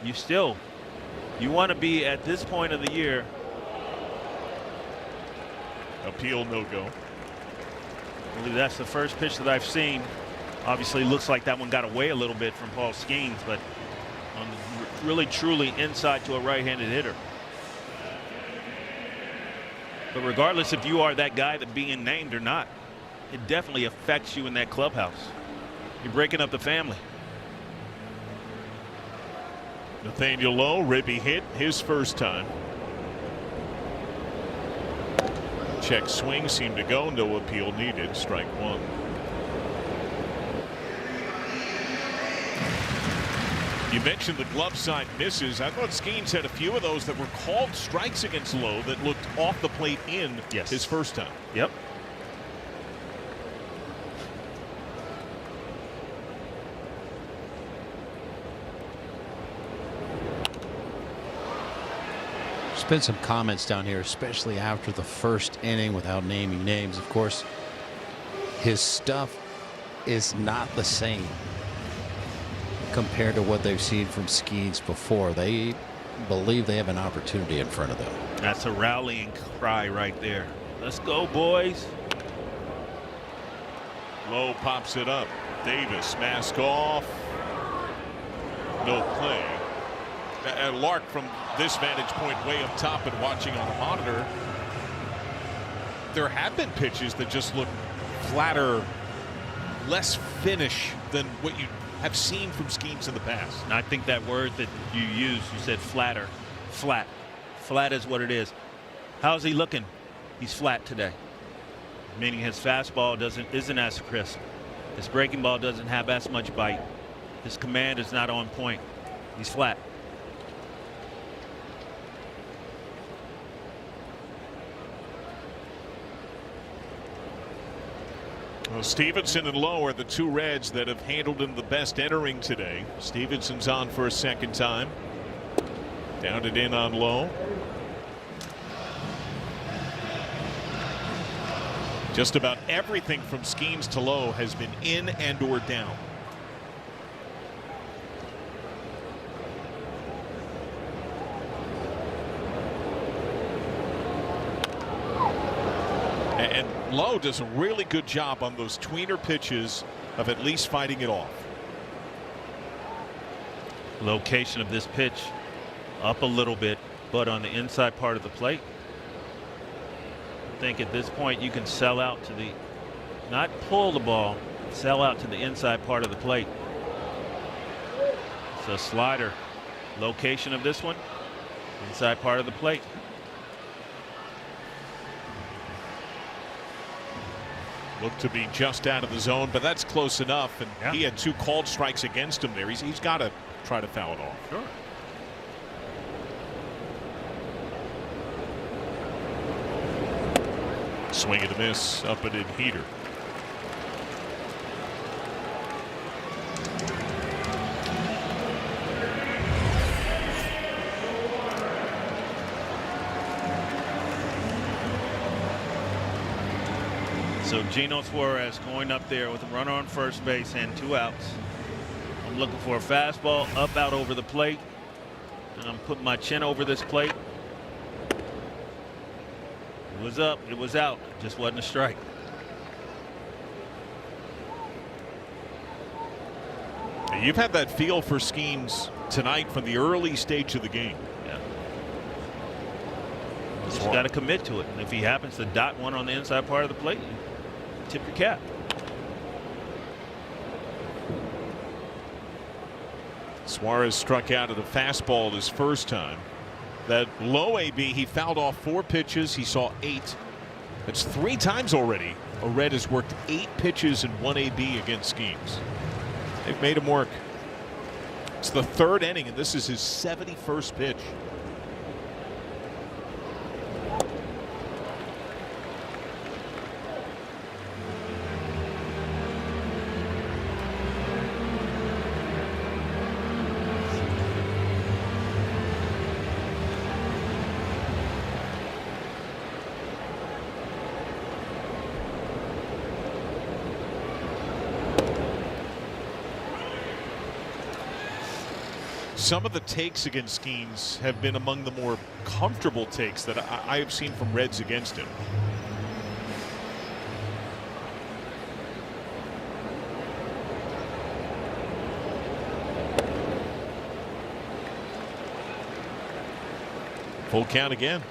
you want to be at this point of the year.
Appeal no go.
I believe that's the first pitch that I've seen. Obviously looks like that one got away a little bit from Paul Skeens, but on really truly inside to a right-handed hitter. But regardless if you are that guy that being named or not, it definitely affects you in that clubhouse. You're breaking up the family.
Nathaniel Lowe, ribby hit his first time. Check swing seemed to go, no appeal needed, strike one. You mentioned the glove side misses. I thought Skeens had a few of those that were called strikes against Lowe that looked off the plate in his first time.
Yep.
There's been some comments down here, especially after the first inning, without naming names. Of course, his stuff is not the same compared to what they've seen from Skeens before. They believe they have an opportunity in front of them.
That's a rallying cry right there. Let's go, boys.
Lowe pops it up. Davis, mask off. No play. Lark, from this vantage point way up top and watching on a monitor, there have been pitches that just look flatter, less finish than what you have seen from Skeens in the past.
And I think that word that you used, you said flatter. Flat. Flat is what it is. How's he looking? He's flat today. Meaning his fastball isn't as crisp. His breaking ball doesn't have as much bite. His command is not on point. He's flat.
Well, Stevenson and Lowe are the two Reds that have handled him the best entering today. Stevenson's on for a second time. Down it in on Lowe. Just about everything from Skeens to Lowe has been in and or down. And Lowe does a really good job on those tweener pitches of at least fighting it off.
Location of this pitch up a little bit, but on the inside part of the plate. I think at this point you can sell out to the, not pull the ball, sell out to the inside part of the plate. It's a slider. Location of this one, inside part of the plate.
Looked to be just out of the zone, but that's close enough. And
yeah,
he had 2 called strikes against him there. He's got to try to foul it off.
Sure.
Swing and a miss, up and in heater.
So Gino Suarez going up there with a runner on first base and 2 outs. I'm looking for a fastball up out over the plate, and I'm putting my chin over this plate. It was up, it was out, just wasn't a strike.
You've had that feel for Skeens tonight from the early stage of the game.
Yeah. Just got to commit to it, and if he happens to dot one on the inside part of the plate, tip your cap.
Suarez struck out at a fastball his first time. That low AB, he fouled off 4 pitches. He saw 8. That's 3 times already. A Red has worked 8 pitches and 1 AB against Skeens. They've made him work. It's the 3rd inning, and this is his 71st pitch. Some of the takes against Skeens have been among the more comfortable takes that I have seen from Reds against him. Full count again.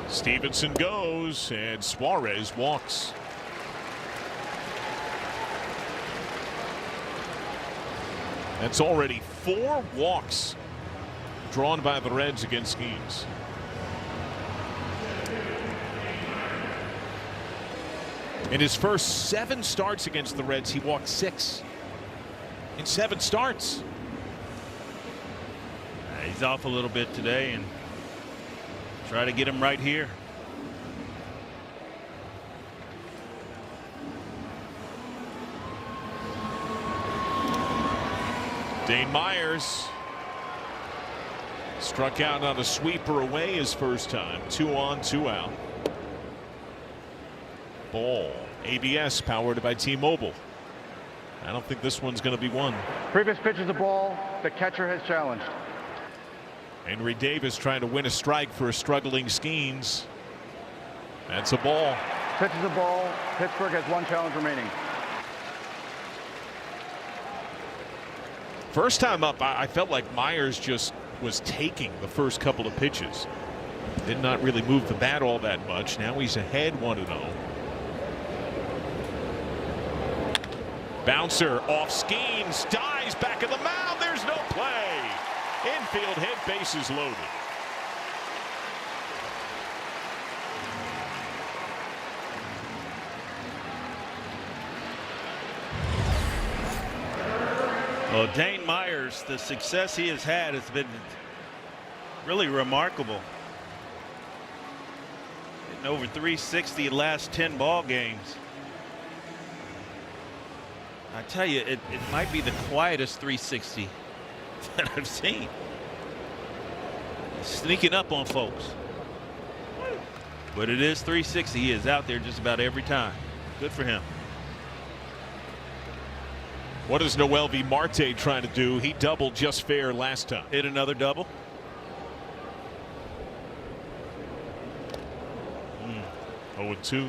Stevenson goes, and Suarez walks. That's already 4 walks drawn by the Reds against Skeens. In his first 7 starts against the Reds, he walked 6 in 7 starts.
He's off a little bit today, and try to get him right here.
Dane Myers struck out on a sweeper away his first time. 2 on, 2 out. Ball. ABS powered by T-Mobile. I don't think this one's going to be one.
Previous pitch is a ball. The catcher has challenged.
Henry Davis trying to win a strike for a struggling Skeens. That's a ball.
Pitch is a ball. Pittsburgh has 1 challenge remaining.
First time up, I felt like Myers just was taking the first couple of pitches. Did not really move the bat all that much. Now he's ahead 1-0. Bouncer off Skeens, dives back of the mound. There's no play. Infield hit, bases loaded.
Well, Dane Myers, the success he has had has been really remarkable. gotten over 360 last 10 ball games. I tell you, it might be the quietest 360 that I've seen. Sneaking up on folks. But it is 360. He is out there just about every time. Good for him.
What is Noelvi Marte trying to do? He doubled just fair last time.
Hit another double.
0-2.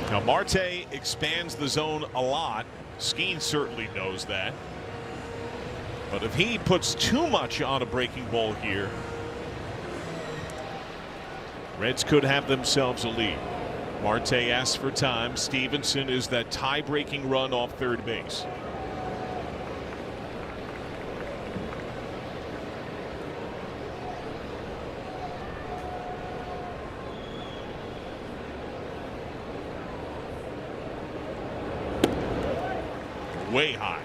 Now Marte expands the zone a lot. Skeen certainly knows that. But if he puts too much on a breaking ball here, Reds could have themselves a lead. Marte asks for time. Stevenson is that tie-breaking run off third base. Way high.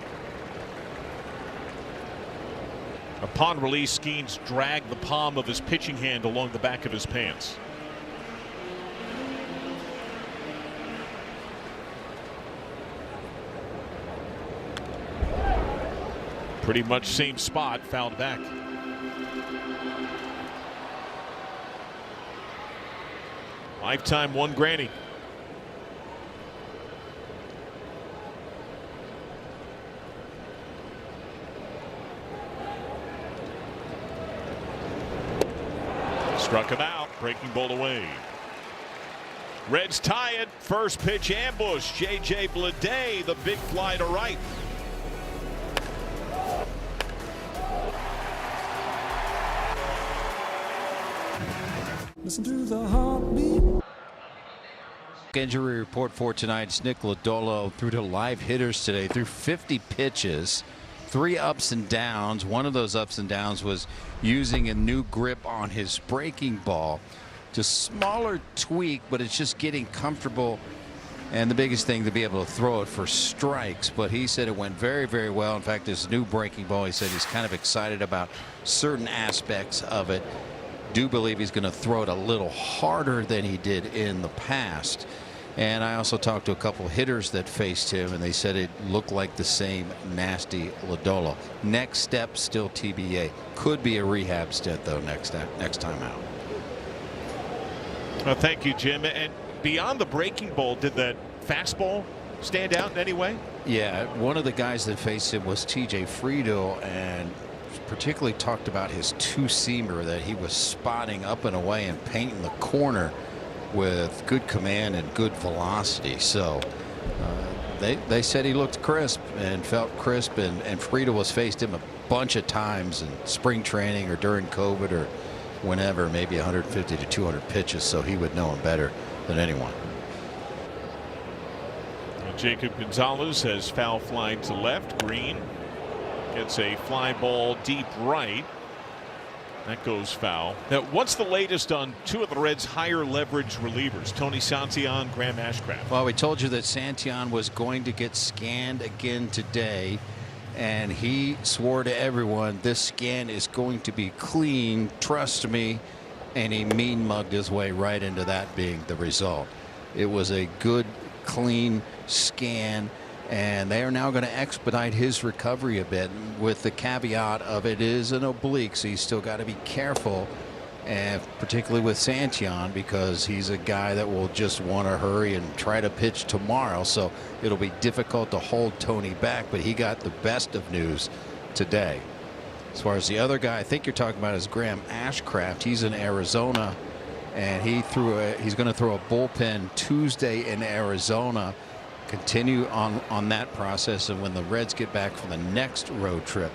Upon release, Skeens dragged the palm of his pitching hand along the back of his pants. Pretty much same spot, fouled back. Lifetime one granny. Struck him out, breaking ball away. Reds tie it. First pitch ambush. J.J. Bleday, the big fly to right.
Listen to the heartbeat.
Injury report for tonight's Nick Lodolo threw to live hitters today, threw 50 pitches, 3 ups and downs. One of those ups and downs was using a new grip on his breaking ball. Just smaller tweak, but it's just getting comfortable. And the biggest thing, to be able to throw it for strikes. But he said it went very, very well. In fact, his new breaking ball, he said he's kind of excited about certain aspects of it. Do believe he's going to throw it a little harder than he did in the past. And I also talked to a couple of hitters that faced him, and they said it looked like the same nasty Lodolo. Next step still TBA. Could be a rehab stint though next time out.
Well, thank you, Jim. And beyond the breaking ball, did that fastball stand out in any way?
Yeah, one of the guys that faced him was TJ Friedel, and particularly talked about his two-seamer that he was spotting up and away and painting the corner with good command and good velocity. So they said he looked crisp and felt crisp, and Friedel was faced him a bunch of times in spring training or during COVID or whenever, maybe 150 to 200 pitches, so he would know him better than anyone.
Jacob Gonzalez has foul flying to left. Green gets a fly ball deep right. That goes foul. Now, what's the latest on two of the Reds' higher leverage relievers, Tony Santillan, Graham Ashcraft?
Well, we told you that Santillan was going to get scanned again today, and he swore to everyone this scan is going to be clean, trust me, and he mean mugged his way right into that being the result. It was a good, clean scan, and they are now going to expedite his recovery a bit, with the caveat of it is an oblique, so he's still got to be careful, and particularly with Santillan, because he's a guy that will just want to hurry and try to pitch tomorrow. So it'll be difficult to hold Tony back, but he got the best of news today. As far as the other guy I think you're talking about is Graham Ashcraft. He's in Arizona, and he's going to throw a bullpen Tuesday in Arizona. Continue on that process, and when the Reds get back from the next road trip,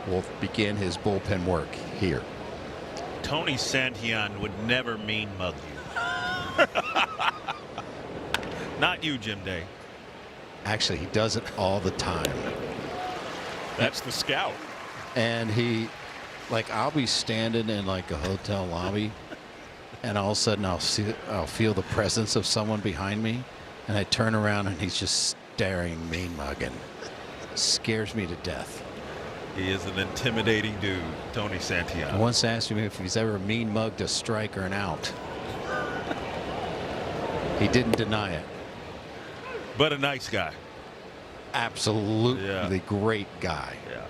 we'll begin his bullpen work here.
Tony Santillan would never mean mug you. Not you, Jim Day.
Actually, he does it all the time.
That's the scout.
And I'll be standing in like a hotel lobby, and all of a sudden I'll feel the presence of someone behind me, and I turn around and he's just staring, mean mugging. Scares me to death.
He is an intimidating dude, Tony Santiago.
I once asked him if he's ever mean mugged a strike or an out. He didn't deny it.
But a nice guy.
Absolutely great guy.
Yeah.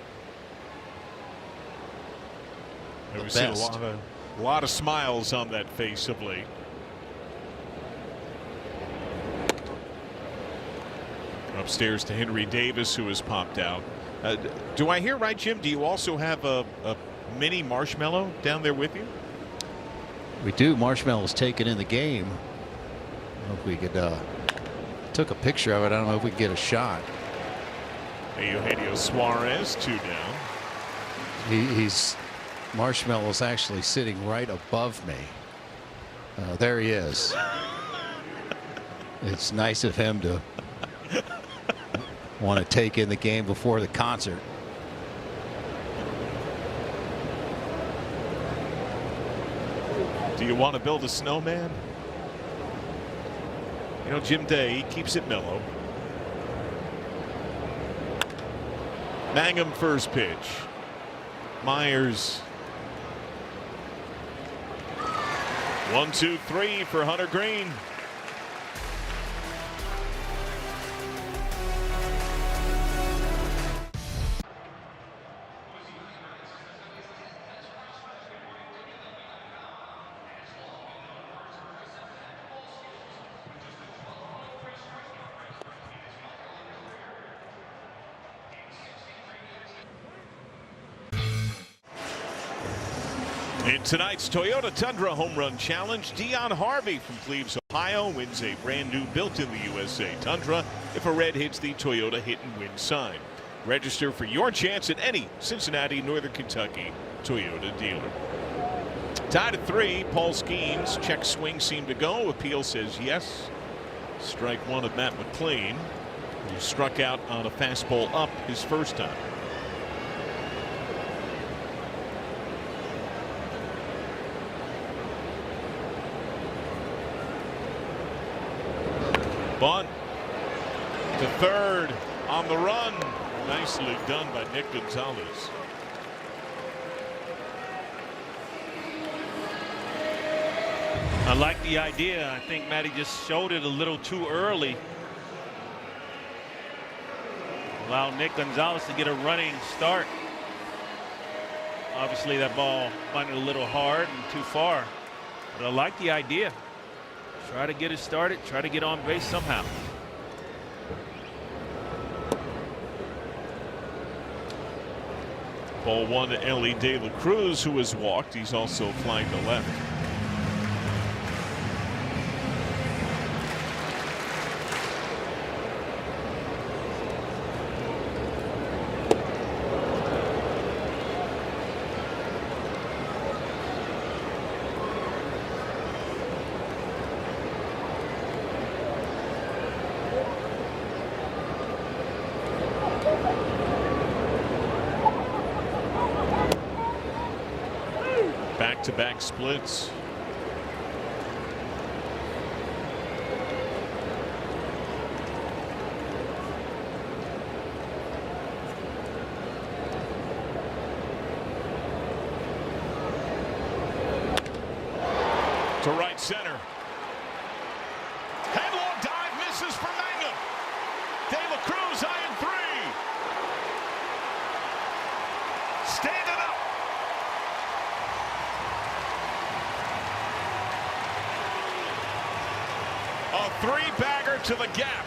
We've seen a lot of smiles on that face of late. Upstairs to Henry Davis, who has popped out. Do I hear right, Jim? Do you also have a mini Marshmallow down there with you?
We do. Marshmallow's taken in the game. I don't know if we could took a picture of it. I don't know if we could get a shot.
Eugenio Suarez 2 down.
He's Marshmallow's actually sitting right above me. There he is. It's nice of him to want to take in the game before the concert.
Do you want to build a snowman? You know, Jim Day, he keeps it mellow. Mangum first pitch. Myers. 1, 2, 3 for Hunter Green. In tonight's Toyota Tundra Home Run Challenge, Dion Harvey from Cleves, Ohio wins a brand new built in the USA Tundra if a red hits the Toyota hit and win sign. Register for your chance at any Cincinnati, Northern Kentucky Toyota dealer. Tied at 3, Paul Skeens. Check swing seemed to go. Appeal says yes. Strike 1 of Matt McLean, who struck out on a fastball up his first time. Bunt to third on the run. Nicely done by Nick Gonzalez.
I like the idea. I think Matty just showed it a little too early. Allow Nick Gonzalez to get a running start. Obviously that ball bunted a little hard and too far. But I like the idea. Try to get it started, try to get on base somehow.
Ball 1 to Ellie De La Cruz, who has walked. He's also flying to left. Back-to-back splits. To right center. Headlong dive misses for Mangum. De La Cruz high and 3. Standing up. A 3-bagger to the gap.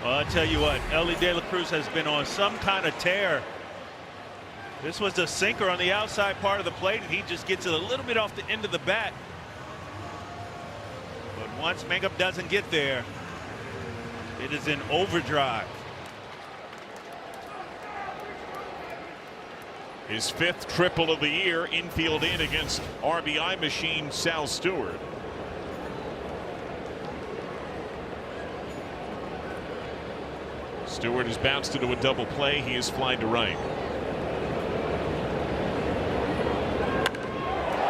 Well, I'll tell you what, Ellie De La Cruz has been on some kind of tear. This was a sinker on the outside part of the plate, and he just gets it a little bit off the end of the bat. But once Mangum doesn't get there, it is in overdrive.
His 5th triple of the year, infield in against RBI machine Sal Stewart. Stewart has bounced into a double play. He is flying to right.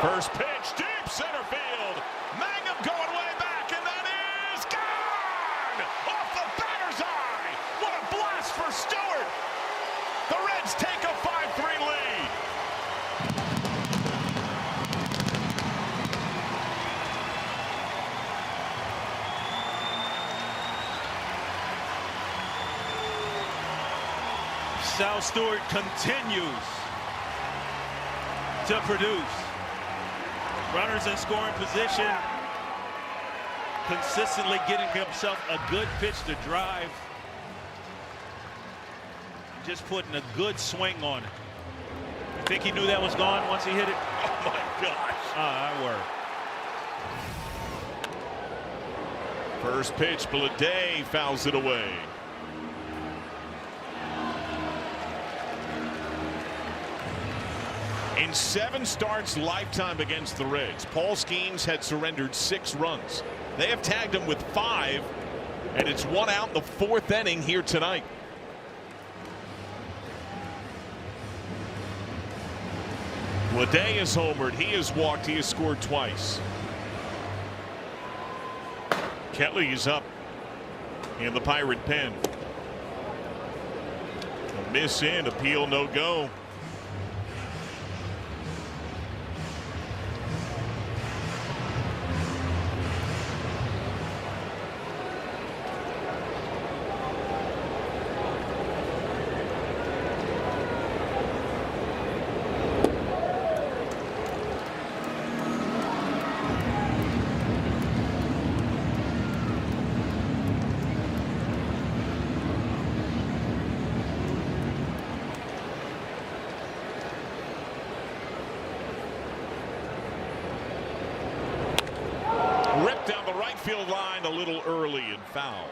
First pitch, deep center field. Mangum going way back, and that is gone! Off the batter's eye! What a blast!
Sal Stewart continues to produce. Runners in scoring position, consistently getting himself a good pitch to drive. Just putting a good swing on it. You think he knew that was gone once he hit it?
Oh my gosh.
I work.
First pitch, Bleday fouls it away. In 7 starts lifetime against the Reds, Paul Skeens had surrendered 6 runs. They have tagged him with 5, and it's 1 out in the 4th inning here tonight. Bleday is homered. He has walked. He has scored twice. Kelly is up in the Pirate pen. A miss in, appeal no go. Down the right field line a little early and foul.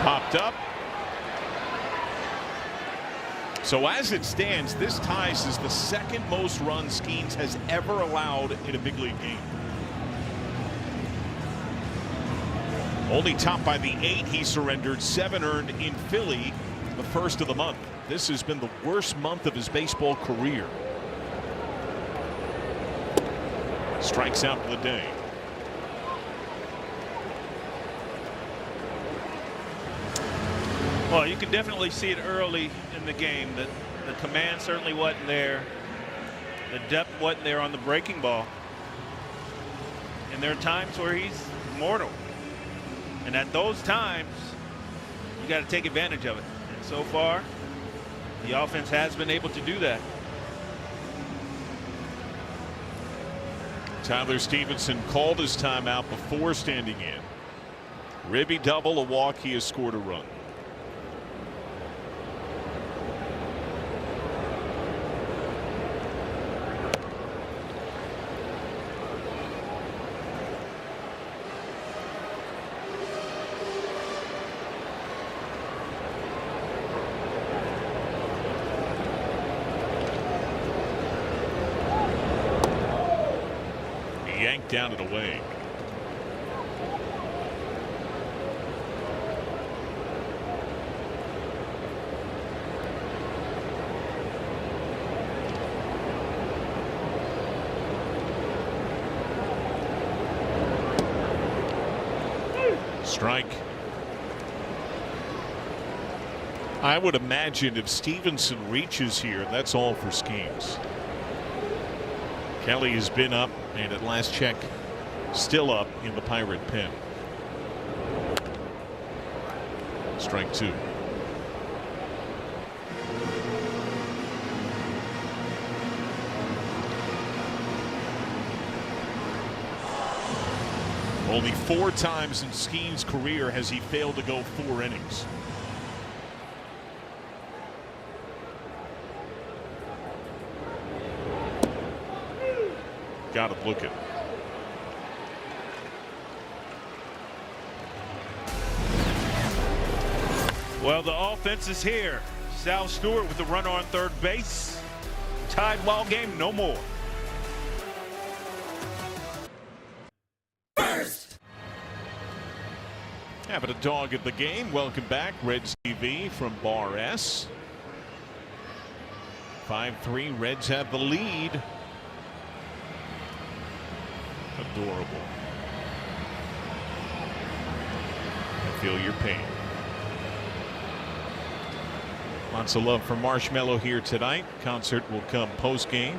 Popped up. So as it stands, this ties as the 2nd most runs Skeens has ever allowed in a big league game. Only topped by the 8 he surrendered, 7 earned in Philly the 1st of the month. This has been the worst month of his baseball career. Strikes out Bleday.
Well, you can definitely see it early in the game that the command certainly wasn't there. The depth wasn't there on the breaking ball. And there are times where he's mortal. And at those times, you got to take advantage of it. And so far, the offense has been able to do that.
Tyler Stevenson called his timeout before standing in. Ribby double, a walk, he has scored a run. Yanked down and away. Strike. I would imagine if Stevenson reaches here, that's all for Skeens. Kelly has been up, and at last check, still up in the Pirate pen. Strike 2. Only 4 times in Skeens' career has he failed to go 4 innings. Got him looking.
Well, the offense is here. Sal Stewart with the runner on third base. Tied ball game, no more.
Having a dog at the game. Welcome back, Reds TV from Bar S. 5-3. Reds have the lead. Adorable. I feel your pain. Lots of love for Marshmello here tonight. Concert will come post game.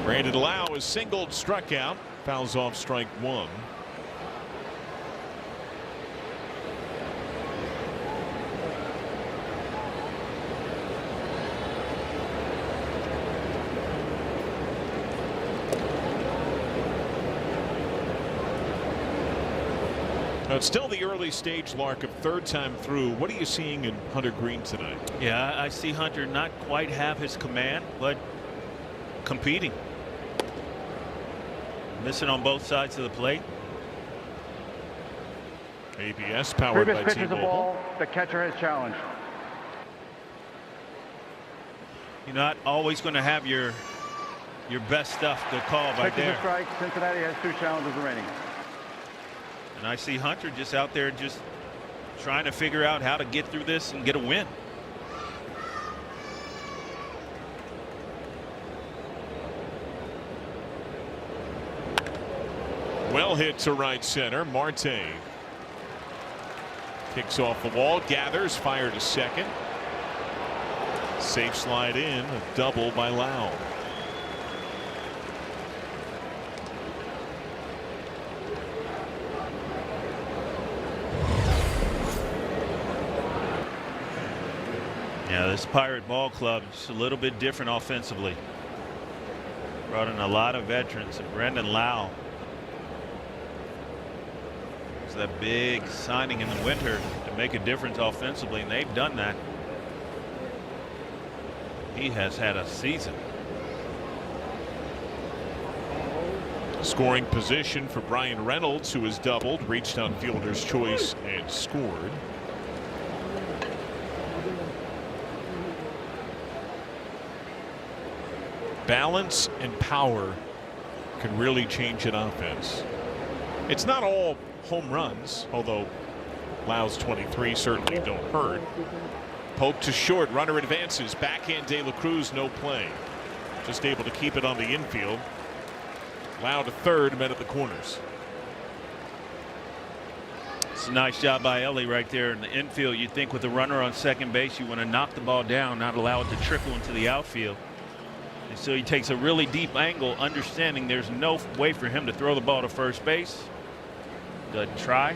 Brandon Lau is singled, struck out, fouls off strike one. Now it's still the early stage, Lark, of third time through. What are you seeing in Hunter Green tonight?
Yeah, I see Hunter not quite have his command, but competing. Missing on both sides of the plate.
ABS powered by
Previous pitch is a
T-Mobile.
ball. The catcher has challenged.
You're not always going to have your best stuff to call right
Pitch is a
there.
strike. Cincinnati has 2 challenges remaining.
And I see Hunter just out there just trying to figure out how to get through this and get a win.
Well hit to right center. Marte kicks off the wall, gathers, fire to second. Safe slide in, a double by Lau.
Yeah, this Pirate ball club is a little bit different offensively. Brought in a lot of veterans, and Brandon Lau was that big signing in the winter to make a difference offensively, and they've done that. He has had a season.
Scoring position for Brian Reynolds, who has doubled, reached on fielder's choice and scored. Balance and power can really change an offense. It's not all home runs, although Lau's 23 certainly don't hurt. Poke to short, runner advances, backhand De La Cruz, no play. Just able to keep it on the infield. Lau to third, met at the corners.
It's a nice job by Ellie right there in the infield. You'd think with a runner on second base, you want to knock the ball down, not allow it to trickle into the outfield. And so he takes a really deep angle, understanding there's no way for him to throw the ball to first base. Doesn't try.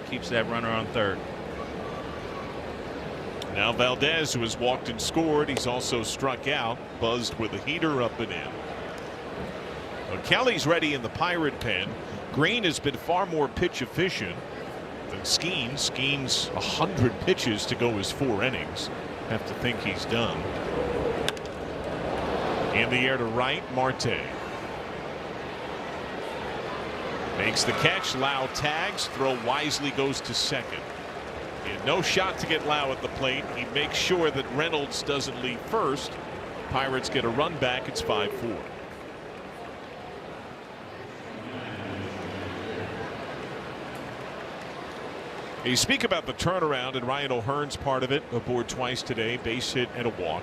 Keeps that runner on third.
Now Valdez, who has walked and scored, he's also struck out, buzzed with a heater up and in. But Kelly's ready in the Pirate pen. Green has been far more pitch efficient than Skeens. Skeens 100 pitches to go his 4 innings. Have to think he's done. In the air to right, Marte. Makes the catch. Lau tags. Throw wisely goes to second. He had no shot to get Lau at the plate. He makes sure that Reynolds doesn't leave first. Pirates get a run back. It's 5-4. You speak about the turnaround, and Ryan O'Hearn's part of it, aboard twice today, base hit and a walk.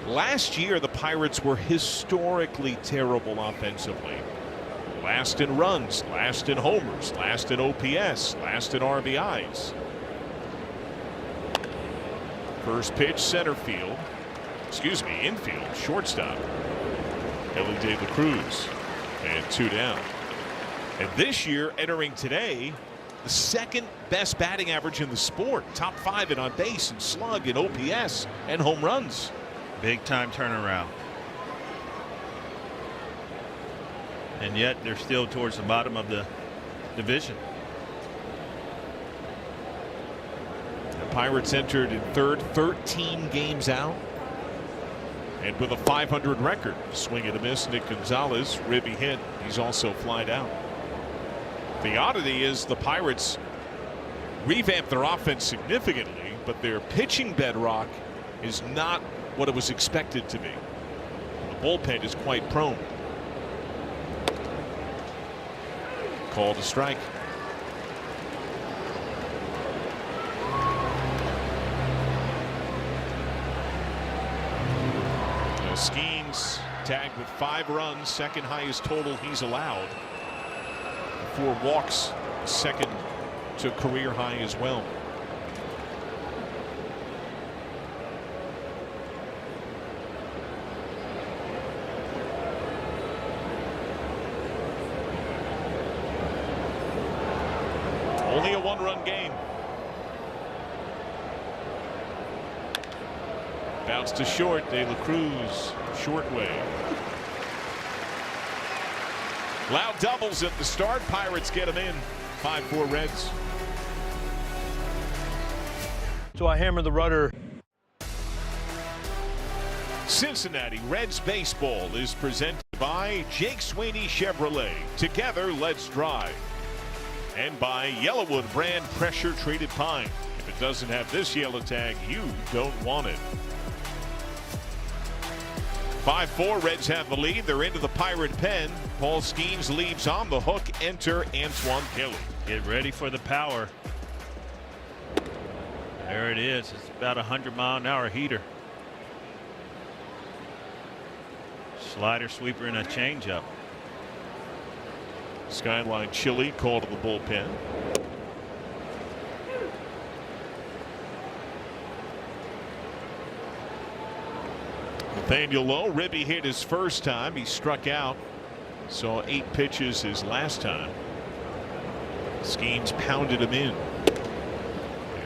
Last year, the Pirates were historically terrible offensively. Last in runs, last in homers, last in OPS, last in RBIs. First pitch, center field. Excuse me, infield, shortstop. Ellie De La Cruz. And 2 down. And this year, entering today, the second best batting average in the sport. Top 5 in on base and slug and OPS and home runs.
Big time turnaround. And yet they're still towards the bottom of the division.
The Pirates entered in third, 13 games out. And with a .500 record. Swing and a miss. Nick Gonzalez, ribby hit. He's also flied out. The oddity is the Pirates revamped their offense significantly, but their pitching bedrock is not what it was expected to be. The bullpen is quite prone. Called a strike. Skeens tagged with 5 runs, second highest total he's allowed. 4 walks, second to career high as well. Only a 1-run game. Bounce to short. De La Cruz, short way. Loud doubles at the start. Pirates get him in. 5-4 Reds.
So I hammer the rudder.
Cincinnati Reds baseball is presented by Jake Sweeney Chevrolet. Together, let's drive. And by Yellowwood brand pressure treated pine. If it doesn't have this yellow tag, you don't want it. 5-4 Reds have the lead. They're into the Pirate pen. Paul Skeens leaves on the hook. Enter Antoine Kelly.
Get ready for the power. There it is. It's about a 100-mile-an-hour heater. Slider, sweeper, and a changeup.
Skyline Chili called to the bullpen. Nathaniel Lowe, ribby hit his first time. He struck out. Saw 8 pitches his last time. Skeens pounded him in.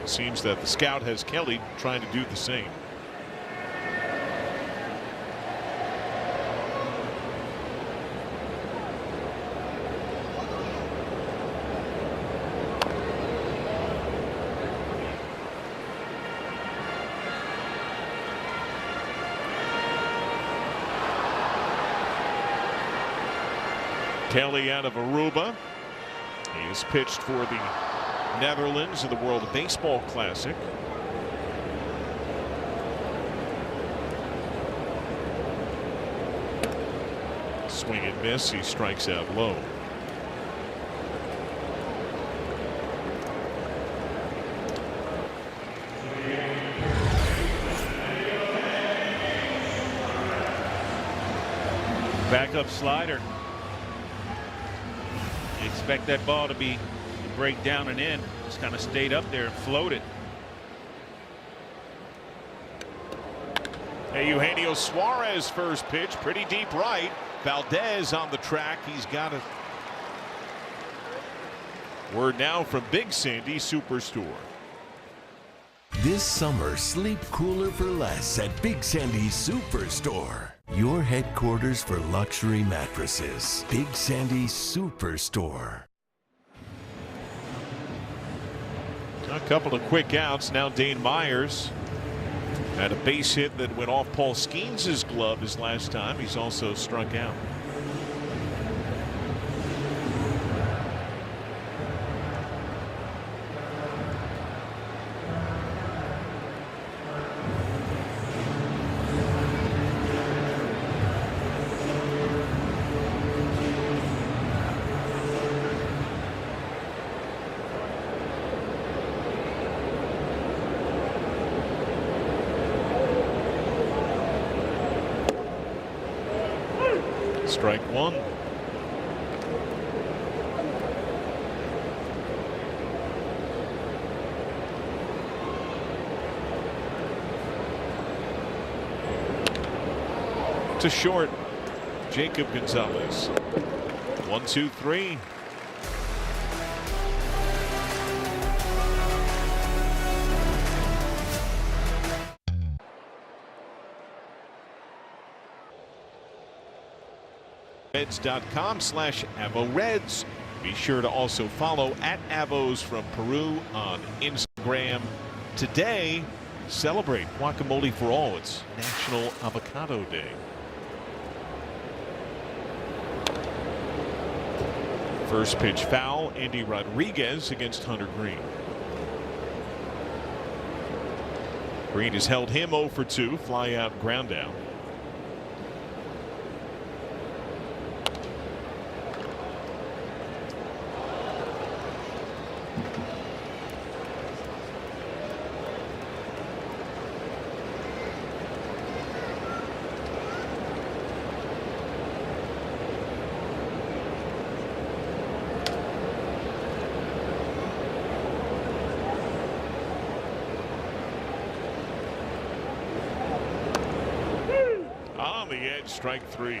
It seems that the scout has Kelly trying to do the same. Kelly out of Aruba. He has pitched for the Netherlands in the World Baseball Classic. Swing and miss. He strikes out low.
Backup slider. You expect that ball to break down and in. Just kind of stayed up there and floated.
Hey, Eugenio Suarez first pitch, pretty deep right. Valdez on the track. He's got a word now from Big Sandy Superstore.
This summer, sleep cooler for less at Big Sandy Superstore. Your headquarters for luxury mattresses. Big Sandy Superstore.
A couple of quick outs. Now Dane Myers had a base hit that went off Paul Skeens' glove his last time. He's also struck out. Strike one. To short, Jacob Gonzalez. 1-2-3. Reds.com/AvoReds. Be sure to also follow @Avos from Peru on Instagram. Today, celebrate guacamole for all. It's National Avocado Day. First pitch foul, Andy Rodriguez against Hunter Green. Green has held him 0 for 2, fly out, ground out. the edge, strike 3.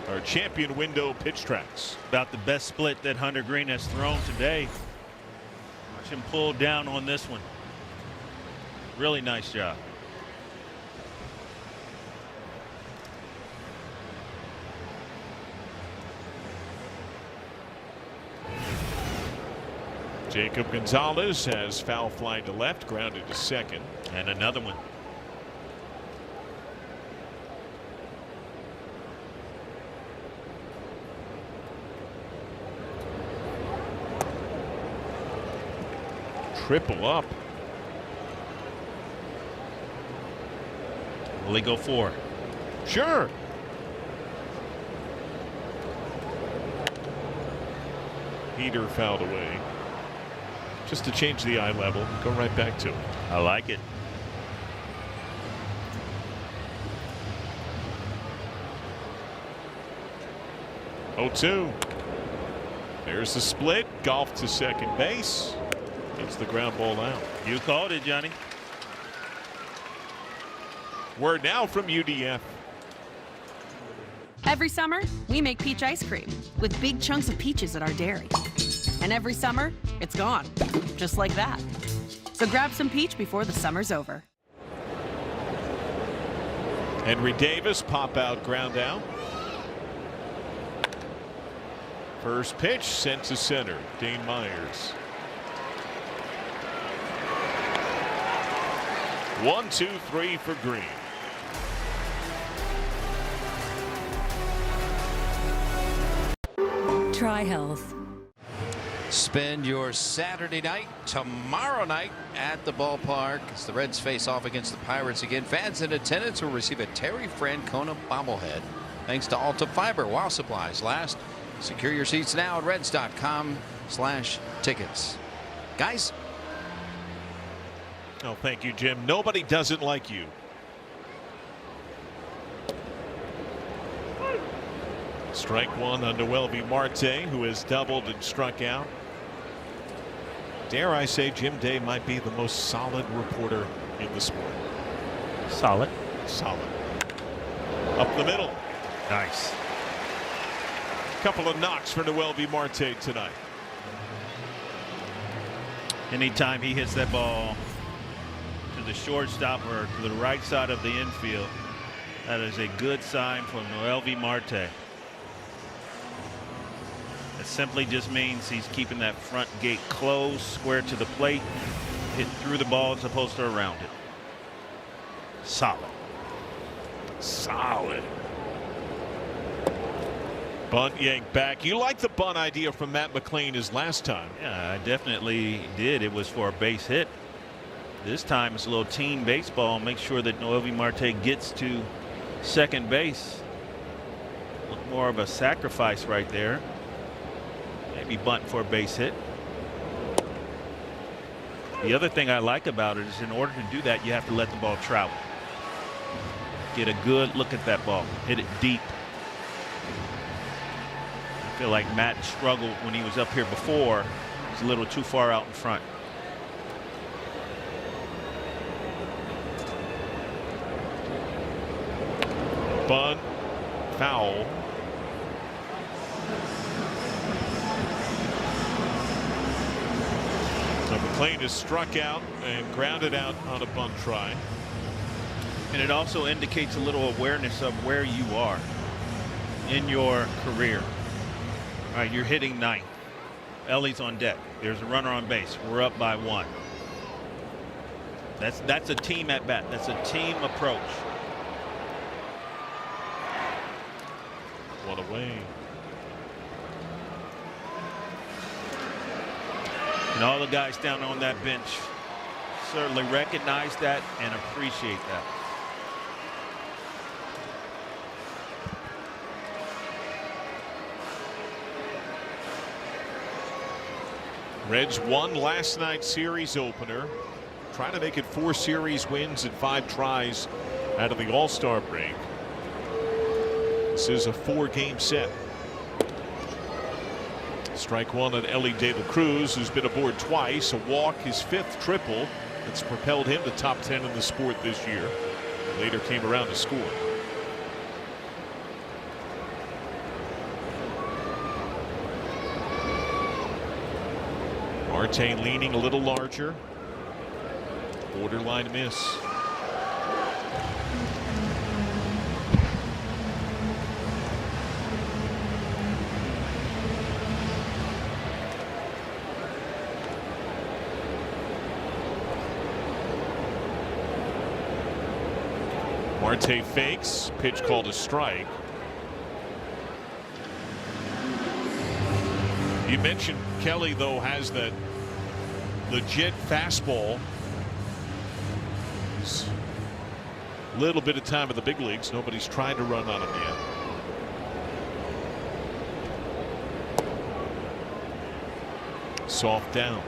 Our champion window pitch tracks.
About the best split that Hunter Green has thrown today. Watch him pull down on this one. Really nice job.
Jacob Gonzalez has foul fly to left, grounded to second.
And another one.
Triple up.
Will he go 4?
Sure. Heater fouled away. Just to change the eye level. Go right back to it.
I like it.
Oh, 2. There's the split. Golf to second base. Gets the ground ball out.
You called it, Johnny.
Word now from UDF.
Every summer, we make peach ice cream with big chunks of peaches at our dairy. And every summer, it's gone, just like that. So grab some peach before the summer's over.
Henry Davis, pop out, ground out. First pitch sent to center. Dane Myers. 1, 2, 3 for Green.
Tri-Health.
Spend your Saturday night tomorrow night at the ballpark as the Reds face off against the Pirates again. Fans in attendance will receive a Terry Francona bobblehead thanks to Alta Fiber while supplies last. Secure your seats now at reds.com/tickets. Guys.
Oh, thank you, Jim. Nobody doesn't like you. Strike 1 on Noelvi Marte, who has doubled and struck out. Dare I say Jim Day might be the most solid reporter in the sport.
Solid.
Solid. Up the middle.
Nice.
Couple of knocks for Noelvi Marte tonight.
Anytime he hits that ball to the shortstop or to the right side of the infield, that is a good sign for Noelvi Marte. It simply just means he's keeping that front gate closed, square to the plate, hit through the ball as opposed to around it. Solid.
Solid. Bunt yank back. You like the bunt idea from Matt McLean as last time.
Yeah, I definitely did. It was for a base hit. This time it's a little team baseball. Make sure that Noelvi Marte gets to second base. Look more of a sacrifice right there. Maybe bunt for a base hit. The other thing I like about it is in order to do that, you have to let the ball travel. Get a good look at that ball. Hit it deep. I feel like Matt struggled when he was up here before. He's a little too far out in front.
Bunt. Foul. So McLean is struck out and grounded out on a bunt try.
And it also indicates a little awareness of where you are in your career. All right, you're hitting 9th. Ellie's on deck. There's a runner on base. We're up by 1. That's a team at bat. That's a team approach.
One away.
And all the guys down on that bench certainly recognize that and appreciate that.
Reds won last night's series opener. Trying to make it 4 series wins and 5 tries out of the All-Star break. This is a 4-game set. Strike 1 on Ellie De La Cruz, who's been aboard twice. A walk, his 5th triple that's propelled him to top 10 in the sport this year. Later came around to score. Marte leaning a little larger. Borderline miss. Marte fakes, pitch called a strike. You mentioned Kelly, though, has that legit fastball. A little bit of time in the big leagues. Nobody's tried to run on him yet. Soft down.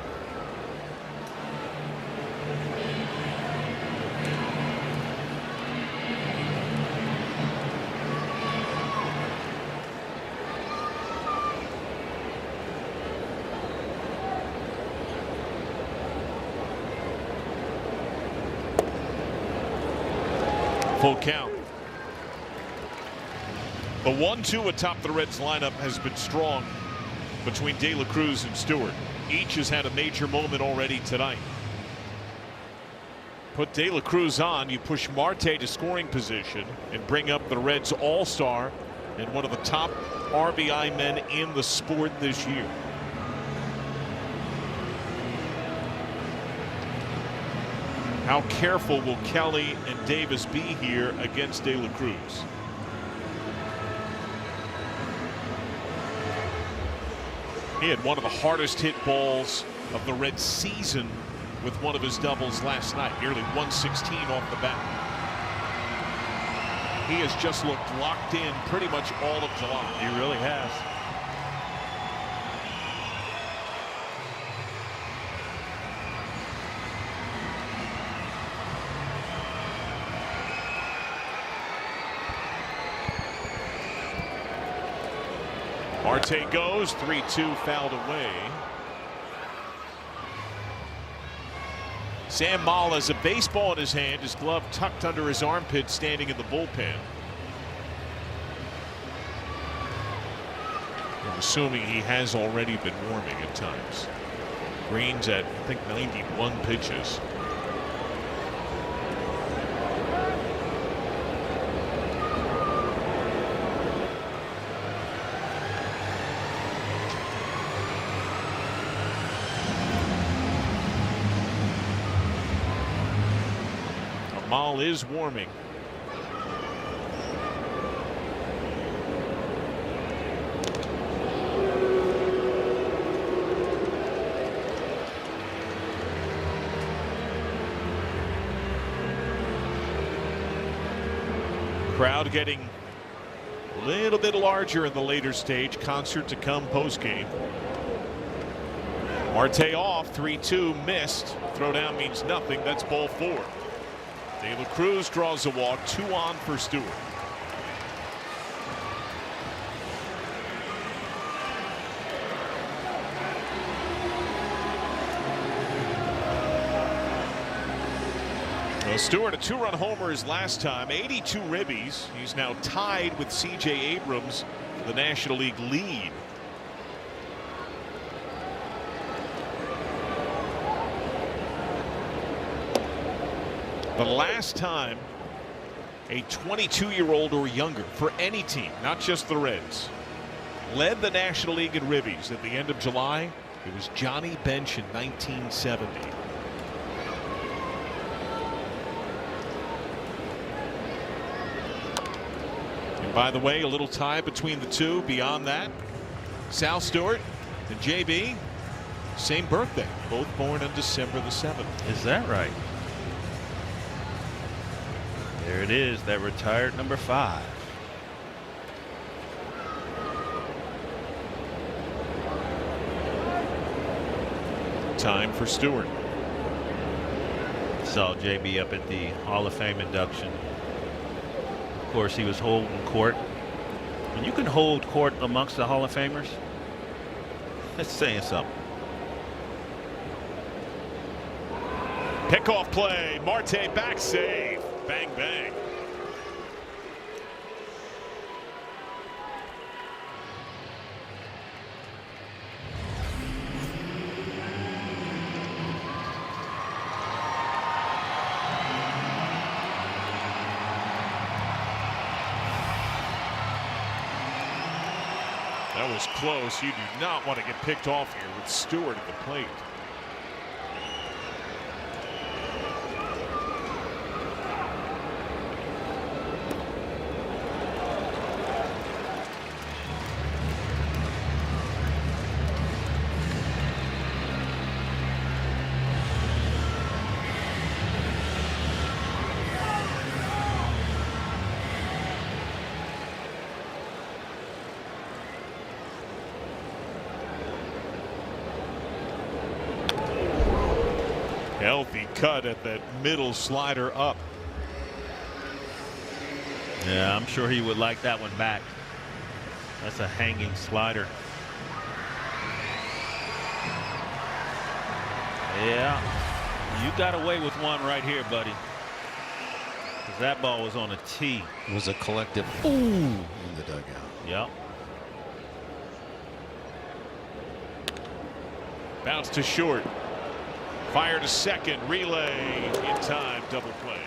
Full count. The 1-2 atop the Reds lineup has been strong between De La Cruz and Stewart. Each has had a major moment already tonight. Put De La Cruz on, you push Marte to scoring position and bring up the Reds all-star and one of the top RBI men in the sport this year. How careful will Kelly and Davis be here against De La Cruz? He had one of the hardest hit balls of the Reds season with one of his doubles last night, nearly 116 off the bat. He has just looked locked in pretty much all of July.
He really has.
Marte goes 3-2, fouled away. Sam Moll has a baseball in his hand, his glove tucked under his armpit, standing in the bullpen. I'm assuming he has already been warming at times. Green's at, I think, 91 pitches. Moll is warming. Crowd getting a little bit larger in the later stage. Concert to come postgame. Marte off, 3-2, missed. Throwdown means nothing. That's ball 4. De La Cruz draws a walk, 2 on for Stewart. Well, Stewart, a 2-run homer his last time, 82 ribbies. He's now tied with C.J. Abrams for the National League lead. The last time a 22-year-old or younger for any team, not just the Reds, led the National League in ribbies at the end of July, it was Johnny Bench in 1970. And by the way, a little tie between the two. Beyond that, Sal Stewart and JB, same birthday, both born on December the 7th.
Is that right? There it is, that retired number 5.
Time for Stewart.
Saw JB up at the Hall of Fame induction. Of course, he was holding court. When you can hold court amongst the Hall of Famers, that's saying something.
Pickoff play, Marte back save. Bang, bang. That was close. You do not want to get picked off here with Stewart at the plate. Healthy cut at that middle slider up.
Yeah, I'm sure he would like that one back. That's a hanging slider. Yeah, you got away with one right here, buddy. Because that ball was on a tee.
It was a collective ooh in the dugout.
Yep.
Bounce to short. Fire to second. Relay in time. Double play.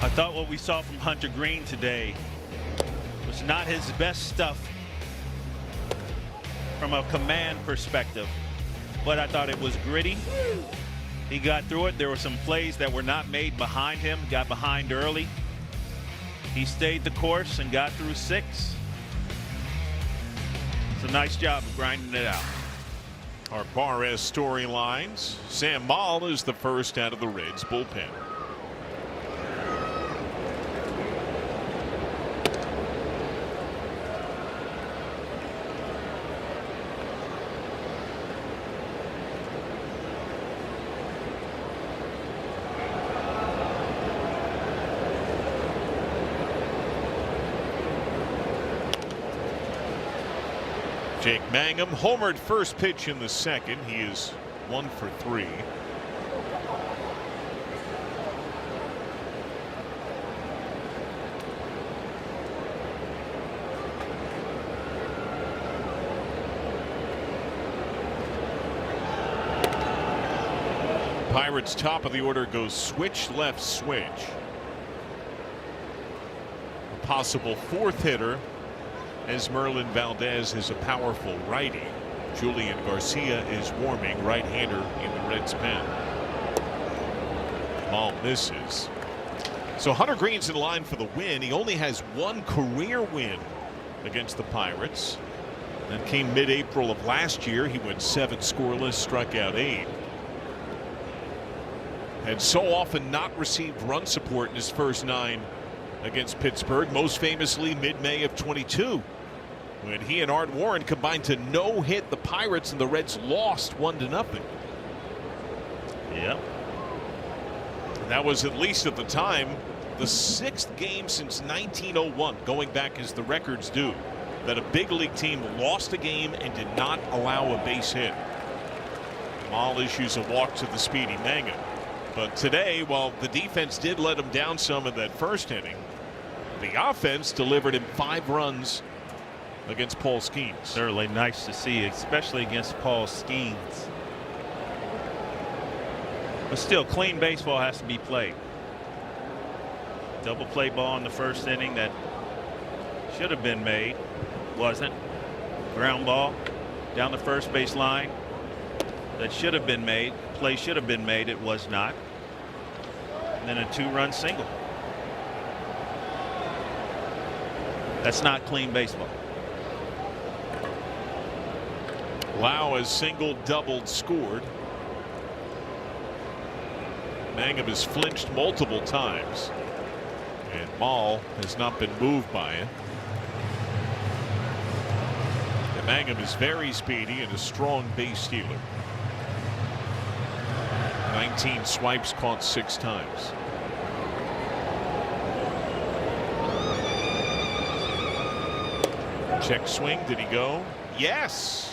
I thought what we saw from Hunter Green today was not his best stuff from a command perspective, but I thought it was gritty. He got through it. There were some plays that were not made behind him, got behind early. He stayed the course and got through 6. It's a nice job of grinding it out.
Our Bar S storylines. Sam Maul is the first out of the Reds bullpen. Jake Mangum homered first pitch in the second. He is 1 for 3. Pirates top of the order goes switch left switch. A possible 4th hitter, as Merlin Valdez is a powerful righty. Julian Garcia is warming, right-hander in the Reds pen. Ball misses. So Hunter Green's in line for the win. He only has 1 career win against the Pirates. That came mid-April of last year. He went 7 scoreless, struck out 8. Had so often not received run support in his first 9 against Pittsburgh, most famously mid-May of 22, when he and Art Warren combined to no-hit the Pirates and the Reds lost 1-0.
Yep.
That was, at least at the time, the 6th game since 1901, going back as the records do, that a big league team lost a game and did not allow a base hit. Maul issues a walk to the speedy Mangum. But today, while the defense did let him down some in that first inning, the offense delivered him 5 runs against Paul Skeens.
Certainly nice to see, especially against Paul Skeens. But still, clean baseball has to be played. Double play ball in the first inning that should have been made, wasn't. Ground ball down the first base line that should have been made. Play should have been made, it was not. And then a 2-run single. That's not clean baseball.
Lau has single, doubled, scored. Mangum has flinched multiple times, and Maul has not been moved by it. And Mangum is very speedy and a strong base stealer. 19 swipes, caught 6 times. Check swing. Did he go? Yes.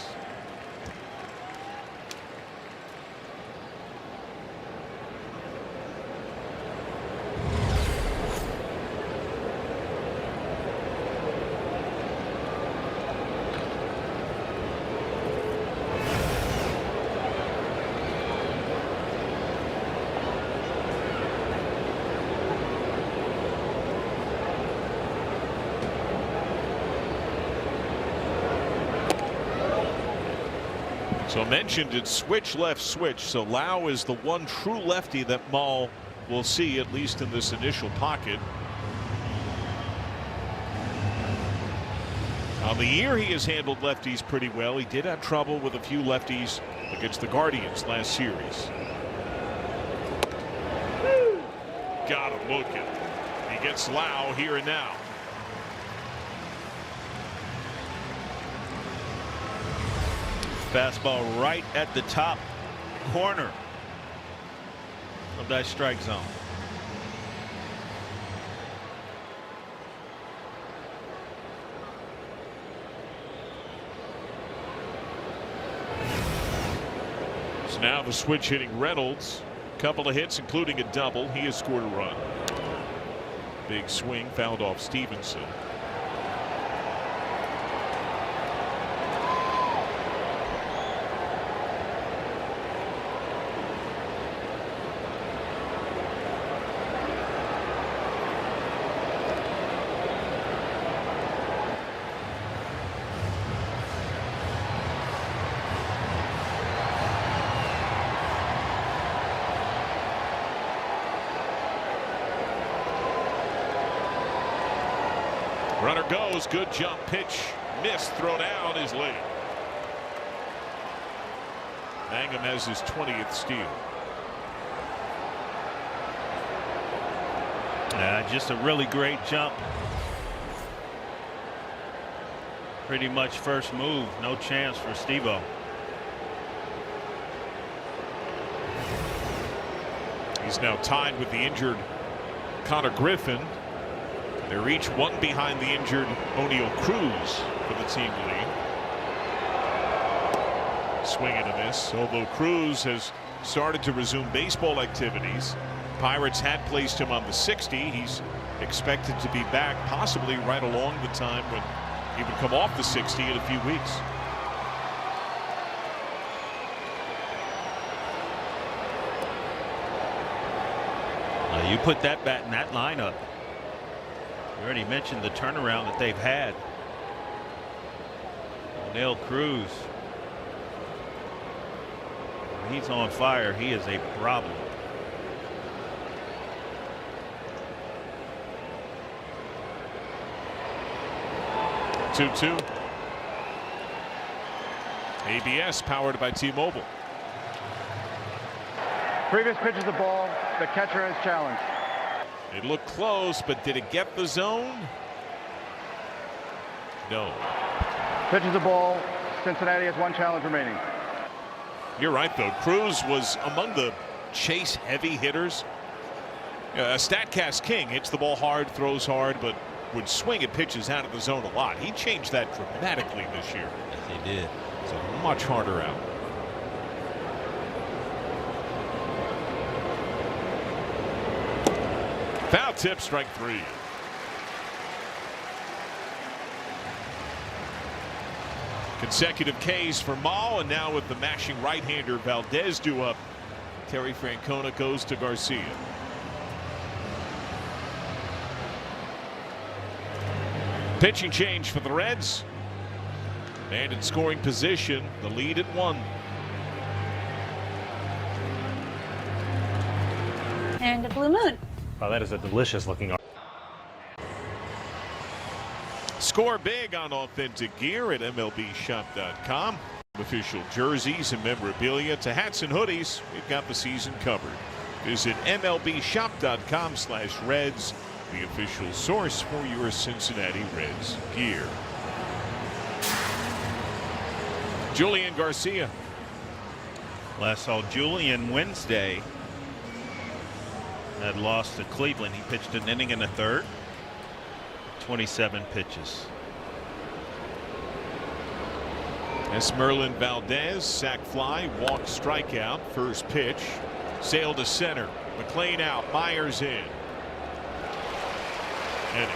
So mentioned it's switch left switch. So Lau is the one true lefty that Maul will see, at least in this initial pocket. On the year, he has handled lefties pretty well. He did have trouble with a few lefties against the Guardians last series. Got him looking. He gets Lau here and now.
Fastball right at the top corner of that strike zone.
So now the switch hitting Reynolds. Couple of hits, including a double. He has scored a run. Big swing fouled off Stevenson. Runner goes, good jump pitch, missed, throw down is late. Mangum has his 20th steal.
Just a really great jump. Pretty much first move, no chance for Steve-O.
He's now tied with the injured Connor Griffin. They're each one behind the injured O'Neal Cruz for the team lead. Swing and a miss. Although Cruz has started to resume baseball activities, Pirates had placed him on the 60. He's expected to be back possibly right along the time when he would come off the 60 in a few weeks.
You put that bat in that lineup. We already mentioned the turnaround that they've had. O'Neal Cruz. When he's on fire, he is a problem.
Two. ABS powered by T-Mobile.
Previous pitch is a ball. The catcher has challenged.
It looked close, but did it get the zone? No.
Pitch is a ball. Cincinnati has one challenge remaining.
You're right, though. Cruz was among the chase-heavy hitters. Statcast King hits the ball hard, throws hard, but would swing at pitches out of the zone a lot. He changed that dramatically this year.
Yes, he did.
So much harder out. Foul tip, strike 3. Consecutive Ks for Maul, and now with the mashing right-hander Valdez due up, Terry Francona goes to Garcia. Pitching change for the Reds. And in scoring position, the lead at 1.
And a blue moon.
Wow, that is a delicious looking art.
Score big on authentic gear at MLBshop.com. Official jerseys and memorabilia to hats and hoodies. We've got the season covered. Visit MLBshop.com/Reds, the official source for your Cincinnati Reds gear. Julian Garcia.
Last saw Julian Wednesday. Had lost to Cleveland. He pitched an inning and a third. 27 pitches.
Esmerlin Valdez, sac fly, walk, strikeout, first pitch. Sail to center. McLean out. Myers in. Inning.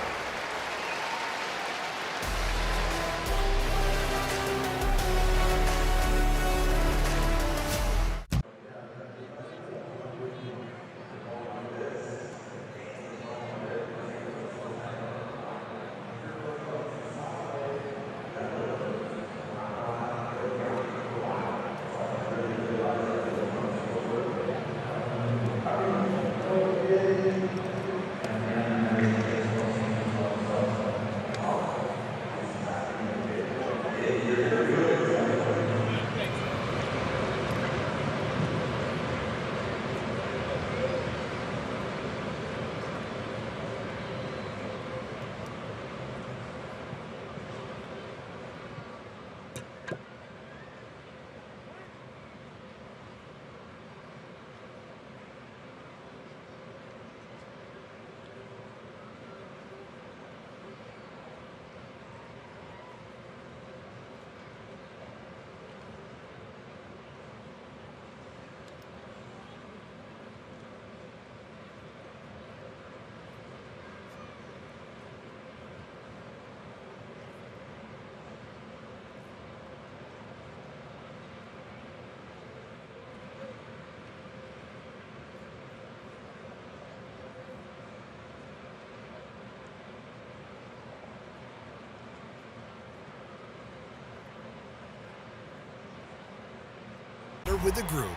With the group.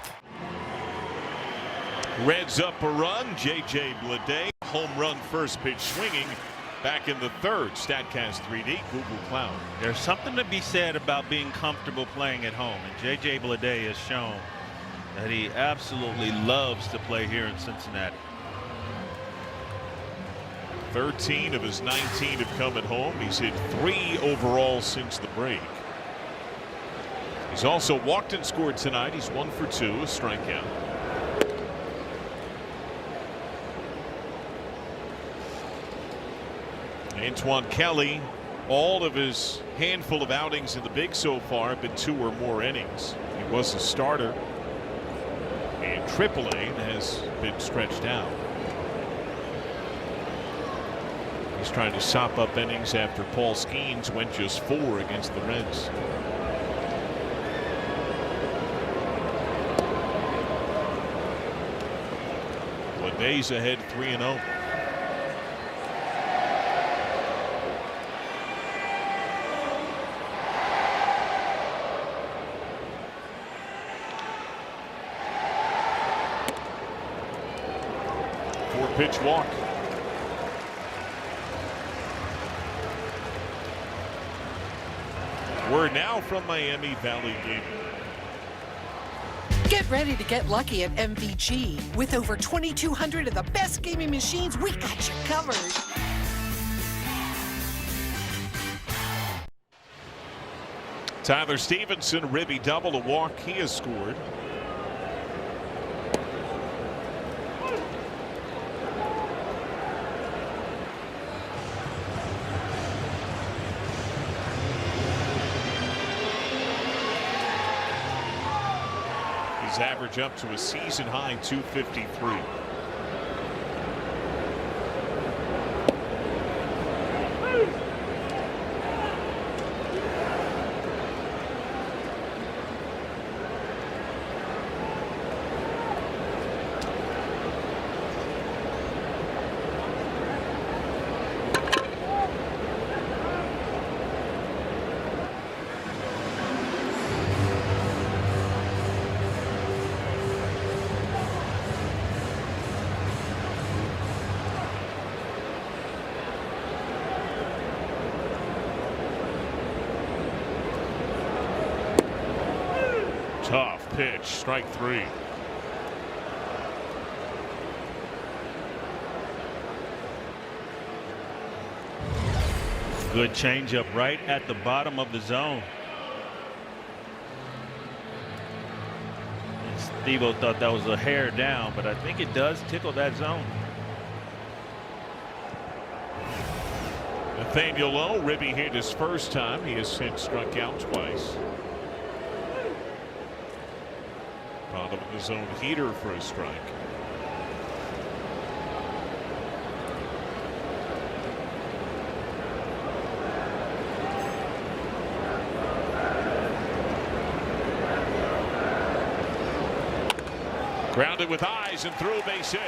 Reds up a run. J.J. Bleday, home run first pitch swinging back in the third. StatCast 3D, Google Cloud.
There's something to be said about being comfortable playing at home, and J.J. Bleday has shown that he absolutely loves to play here in Cincinnati.
13 of his 19 have come at home. He's hit 3 overall since the break. He's also walked and scored tonight. He's 1 for 2, a strikeout. Antoine Kelly, all of his handful of outings in the big so far have been 2 or more innings. He was a starter in AAA and has been stretched out. He's trying to sop up innings after Paul Skeens went just 4 against the Reds. Days ahead 3-0. Four-pitch walk. We're now from Miami Valley Gaming.
Get ready to get lucky at MVG. With over 2,200 of the best gaming machines, we got you covered.
Tyler Stevenson, ribby double, a walk. He has scored. His average up to a season high 253. Tough pitch, strike 3.
Good changeup right at the bottom of the zone. Steve-O thought that was a hair down, but I think it does tickle that zone.
Nathaniel Lowe, ribby hit his first time. He has since struck out twice. Bottom of the zone heater for a strike. Grounded with eyes and through, base hit.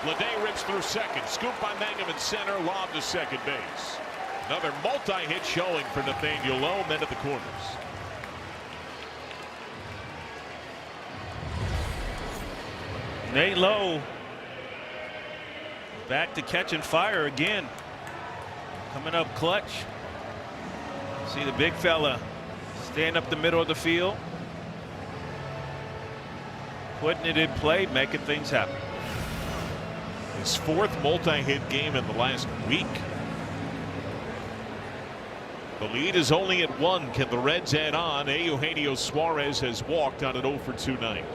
Bleday rips through second. Scoop by Mangum in center. Lob to second base. Another multi-hit showing for Nathaniel Lowe. Men at the corners.
Nate Lowe back to catching fire again. Coming up clutch. See the big fella Staying up the middle of the field. Putting it in play, making things happen.
His fourth multi-hit game in the last week. The lead is only at 1. Can the Reds add on? Eugenio Suarez has walked on an 0-for-2 night.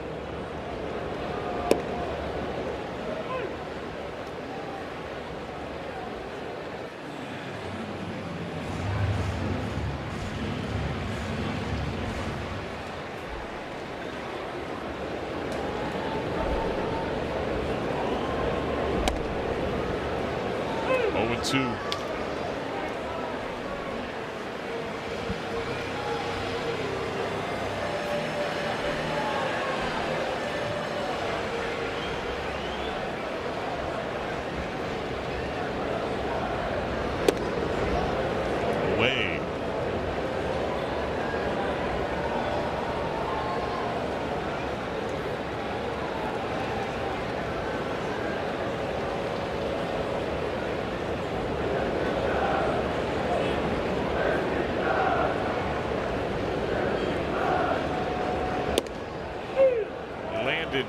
Two. Away.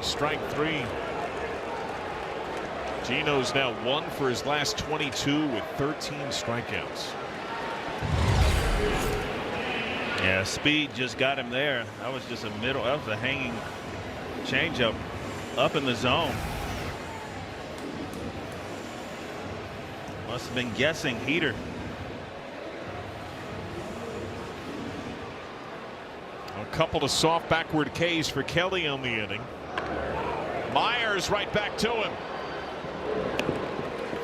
Strike 3. Gino's now 1 for his last 22 with 13 strikeouts.
Yeah, speed just got him there. That was just a middle. That was a hanging changeup up in the zone. Must have been guessing heater.
A couple of soft backward Ks for Kelly on the inning. Myers right back to him.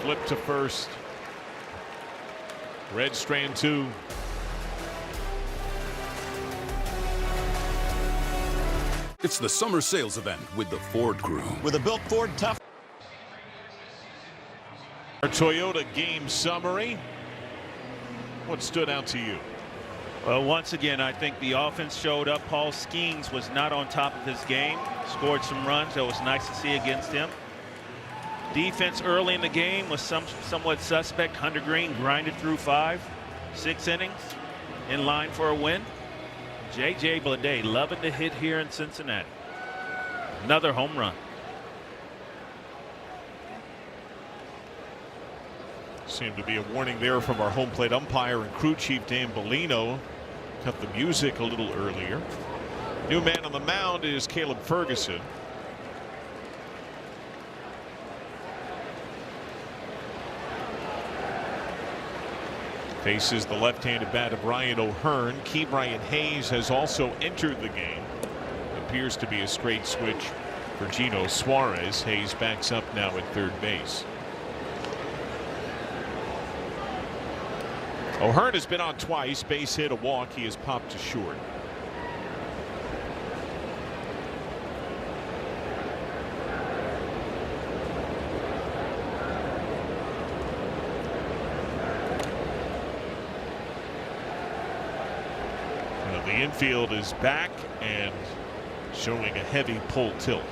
Flip to first. Red strand 2.
It's the summer sales event with the Ford crew.
With a built Ford tough.
Our Toyota game summary. What stood out to you?
Well, once again, I think the offense showed up. Paul Skeens was not on top of his game. Scored some runs. That was nice to see against him. Defense early in the game was somewhat suspect. Hunter Green grinded through 6 innings in line for a win. J.J. Bleday loving to hit here in Cincinnati. Another home run.
Seemed to be a warning there from our home plate umpire and crew chief Dan Bellino. Cut the music a little earlier. New man on the mound is Caleb Ferguson. Faces the left-handed bat of Ryan O'Hearn. Key Brian Hayes has also entered the game. Appears to be a straight switch for Gino Suarez. Hayes backs up now at third base. O'Hearn has been on twice. Base hit, a walk. He has popped to short. The infield is back and showing a heavy pull tilt.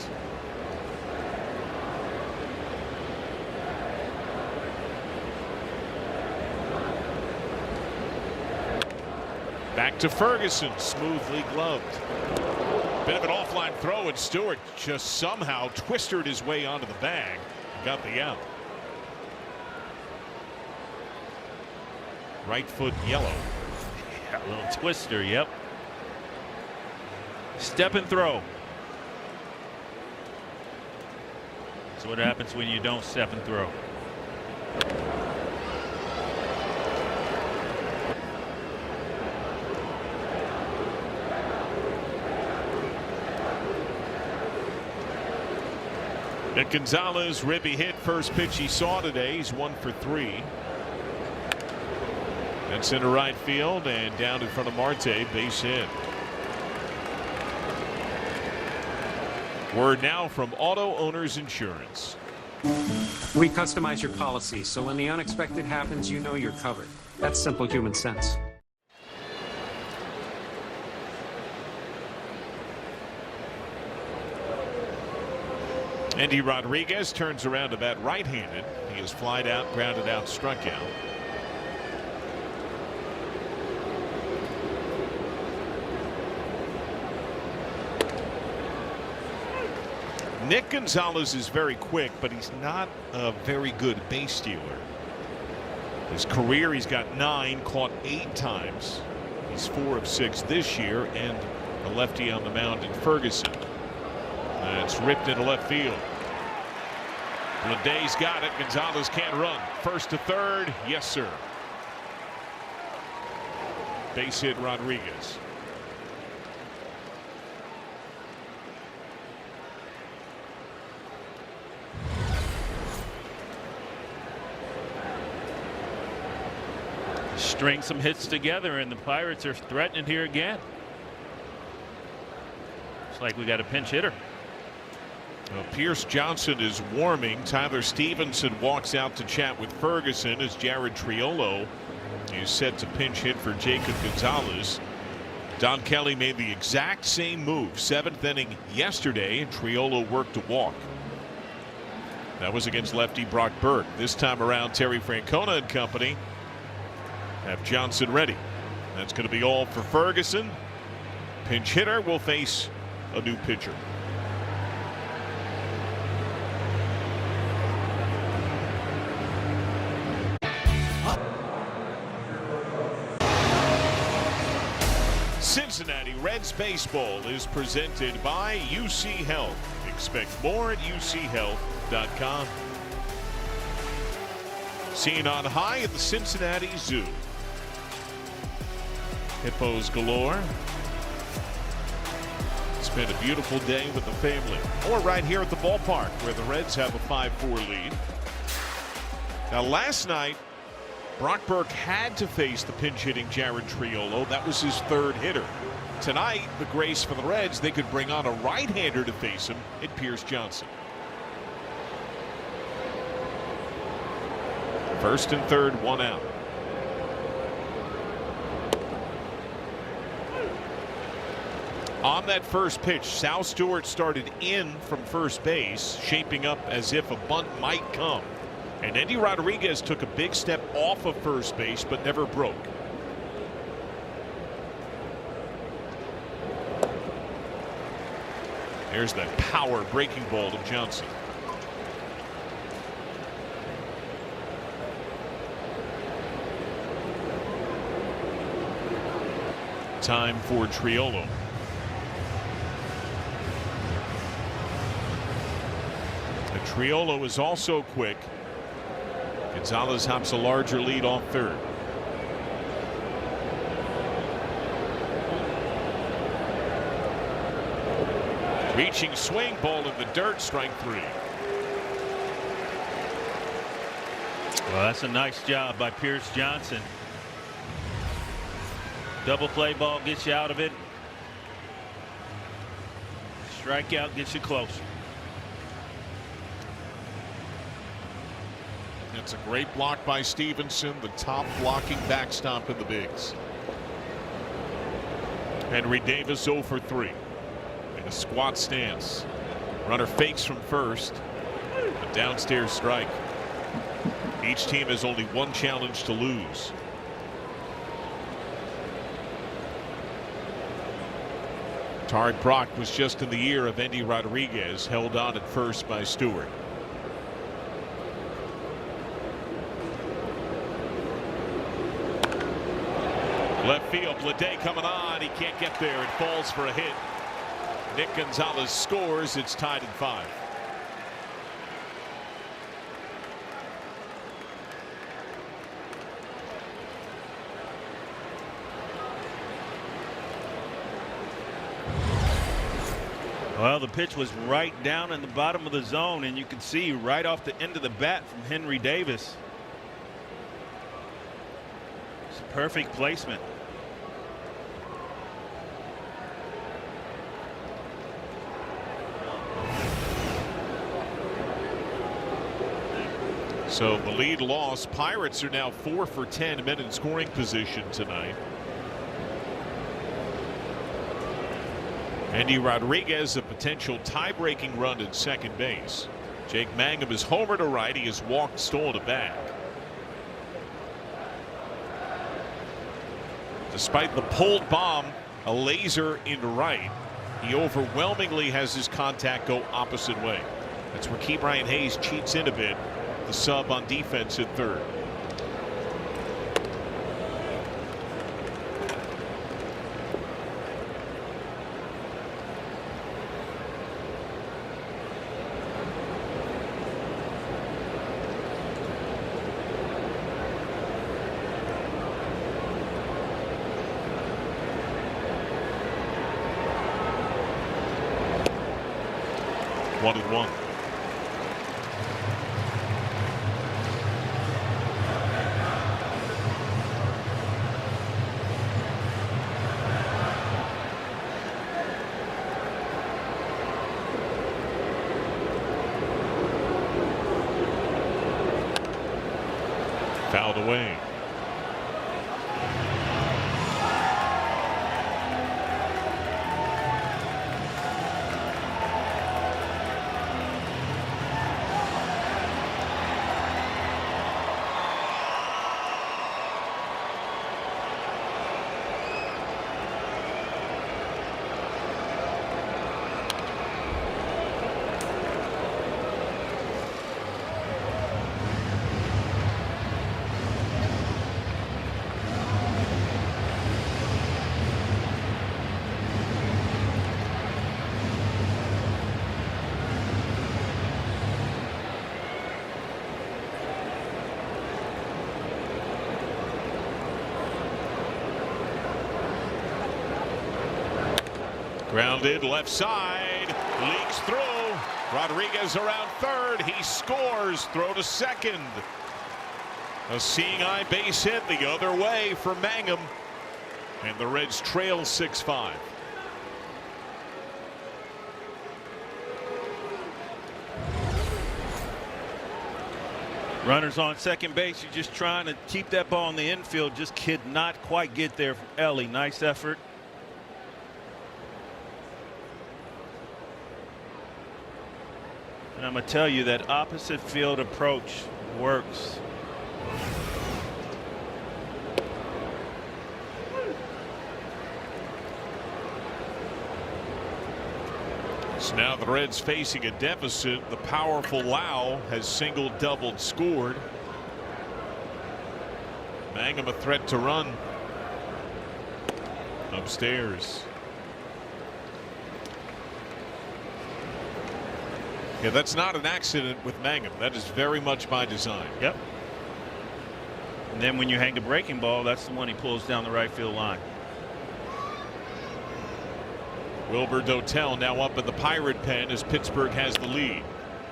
Back to Ferguson, smoothly gloved. Bit of an offline throw, and Stewart just somehow twisted his way onto the bag and got the out. Right foot yellow.
Yeah, a little twister, yep. Step and throw. That's what happens when you don't step and throw.
Nick Gonzalez, ribby hit, first pitch he saw today. He's 1 for 3. That's into right field and down in front of Marte, base hit. Word now from Auto Owners Insurance.
We customize your policy, so when the unexpected happens, you know you're covered. That's simple human sense.
Andy Rodriguez turns around to bat right-handed. He is flied out, grounded out, struck out. Nick Gonzalez is very quick, but he's not a very good base stealer. His career, he's got 9, caught 8 times. He's 4 of 6 this year, and a lefty on the mound in Ferguson. That's ripped into left field. Leday's got it. Gonzalez can't run. First to third. Yes, sir. Base hit Rodriguez.
String some hits together, and the Pirates are threatening here again. Looks like we got a pinch hitter.
Well, Pierce Johnson is warming. Tyler Stevenson walks out to chat with Ferguson as Jared Triolo is set to pinch hit for Jacob Gonzalez. Don Kelly made the exact same move. 7th inning yesterday, and Triolo worked to walk. That was against lefty Brock Burke. This time around, Terry Francona and company have Johnson ready. That's going to be all for Ferguson. Pinch hitter will face a new pitcher. Cincinnati Reds baseball is presented by UC Health. Expect more at uchealth.com. Seen on high at the Cincinnati Zoo. Hippos galore. It's been a beautiful day with the family. Or right here at the ballpark where the Reds have a 5-4 lead. Now last night, Brock Burke had to face the pinch hitting Jared Triolo. That was his 3rd hitter. Tonight, the grace for the Reds, they could bring on a right-hander to face him at Pierce Johnson. 1st and 3rd, 1 out. On that first pitch, Sal Stewart started in from first base, shaping up as if a bunt might come. And Endy Rodriguez took a big step off of first base, but never broke. There's that power breaking ball to Johnson. Time for Triolo. Triolo is also quick. Gonzalez hops a larger lead off 3rd. Reaching swing, ball in the dirt, strike 3.
Well, that's a nice job by Pierce Johnson. Double play ball gets you out of it. Strikeout gets you closer.
It's a great block by Stevenson, the top blocking backstop in the bigs. Henry Davis 0 for 3 in a squat stance. Runner fakes from first. A downstairs strike. Each team has only 1 challenge to lose. Tarek Brock was just in the ear of Endy Rodriguez, held on at first by Stewart. Left field, Leday coming on. He can't get there. It falls for a hit. Nick Gonzalez scores. It's tied at 5.
Well, the pitch was right down in the bottom of the zone, and you can see right off the end of the bat from Henry Davis. It's a perfect placement.
So the lead loss. Pirates are now 4 for 10 men in scoring position tonight. Endy Rodriguez, a potential tie-breaking run at second base. Jake Mangum is homer to right. He has walked, stolen a bag. Despite the pulled bomb, a laser into right. he overwhelmingly has his contact go opposite way. That's where Ke'Bryan Hayes cheats in a bit. The sub on defense at third. One and one. Fouled away. Grounded left side, leaks through. Rodriguez around third. He scores. Throw to second. A seeing eye base hit the other way for Mangum. And the Reds trail 6-5.
Runners on second base. You're just trying to keep that ball in the infield. Just could not quite get there from Ellie. Nice effort. And I'm going to tell you that opposite field approach works.
So now the Reds facing a deficit. The powerful Lau has single, doubled, scored. Mangum a threat to run. Upstairs. Yeah, that's not an accident with Mangum. That is very much by design.
Yep. And then when you hang a breaking ball, that's the one he pulls down the right field line.
Wilbur Dotel now up in the Pirate pen as Pittsburgh has the lead.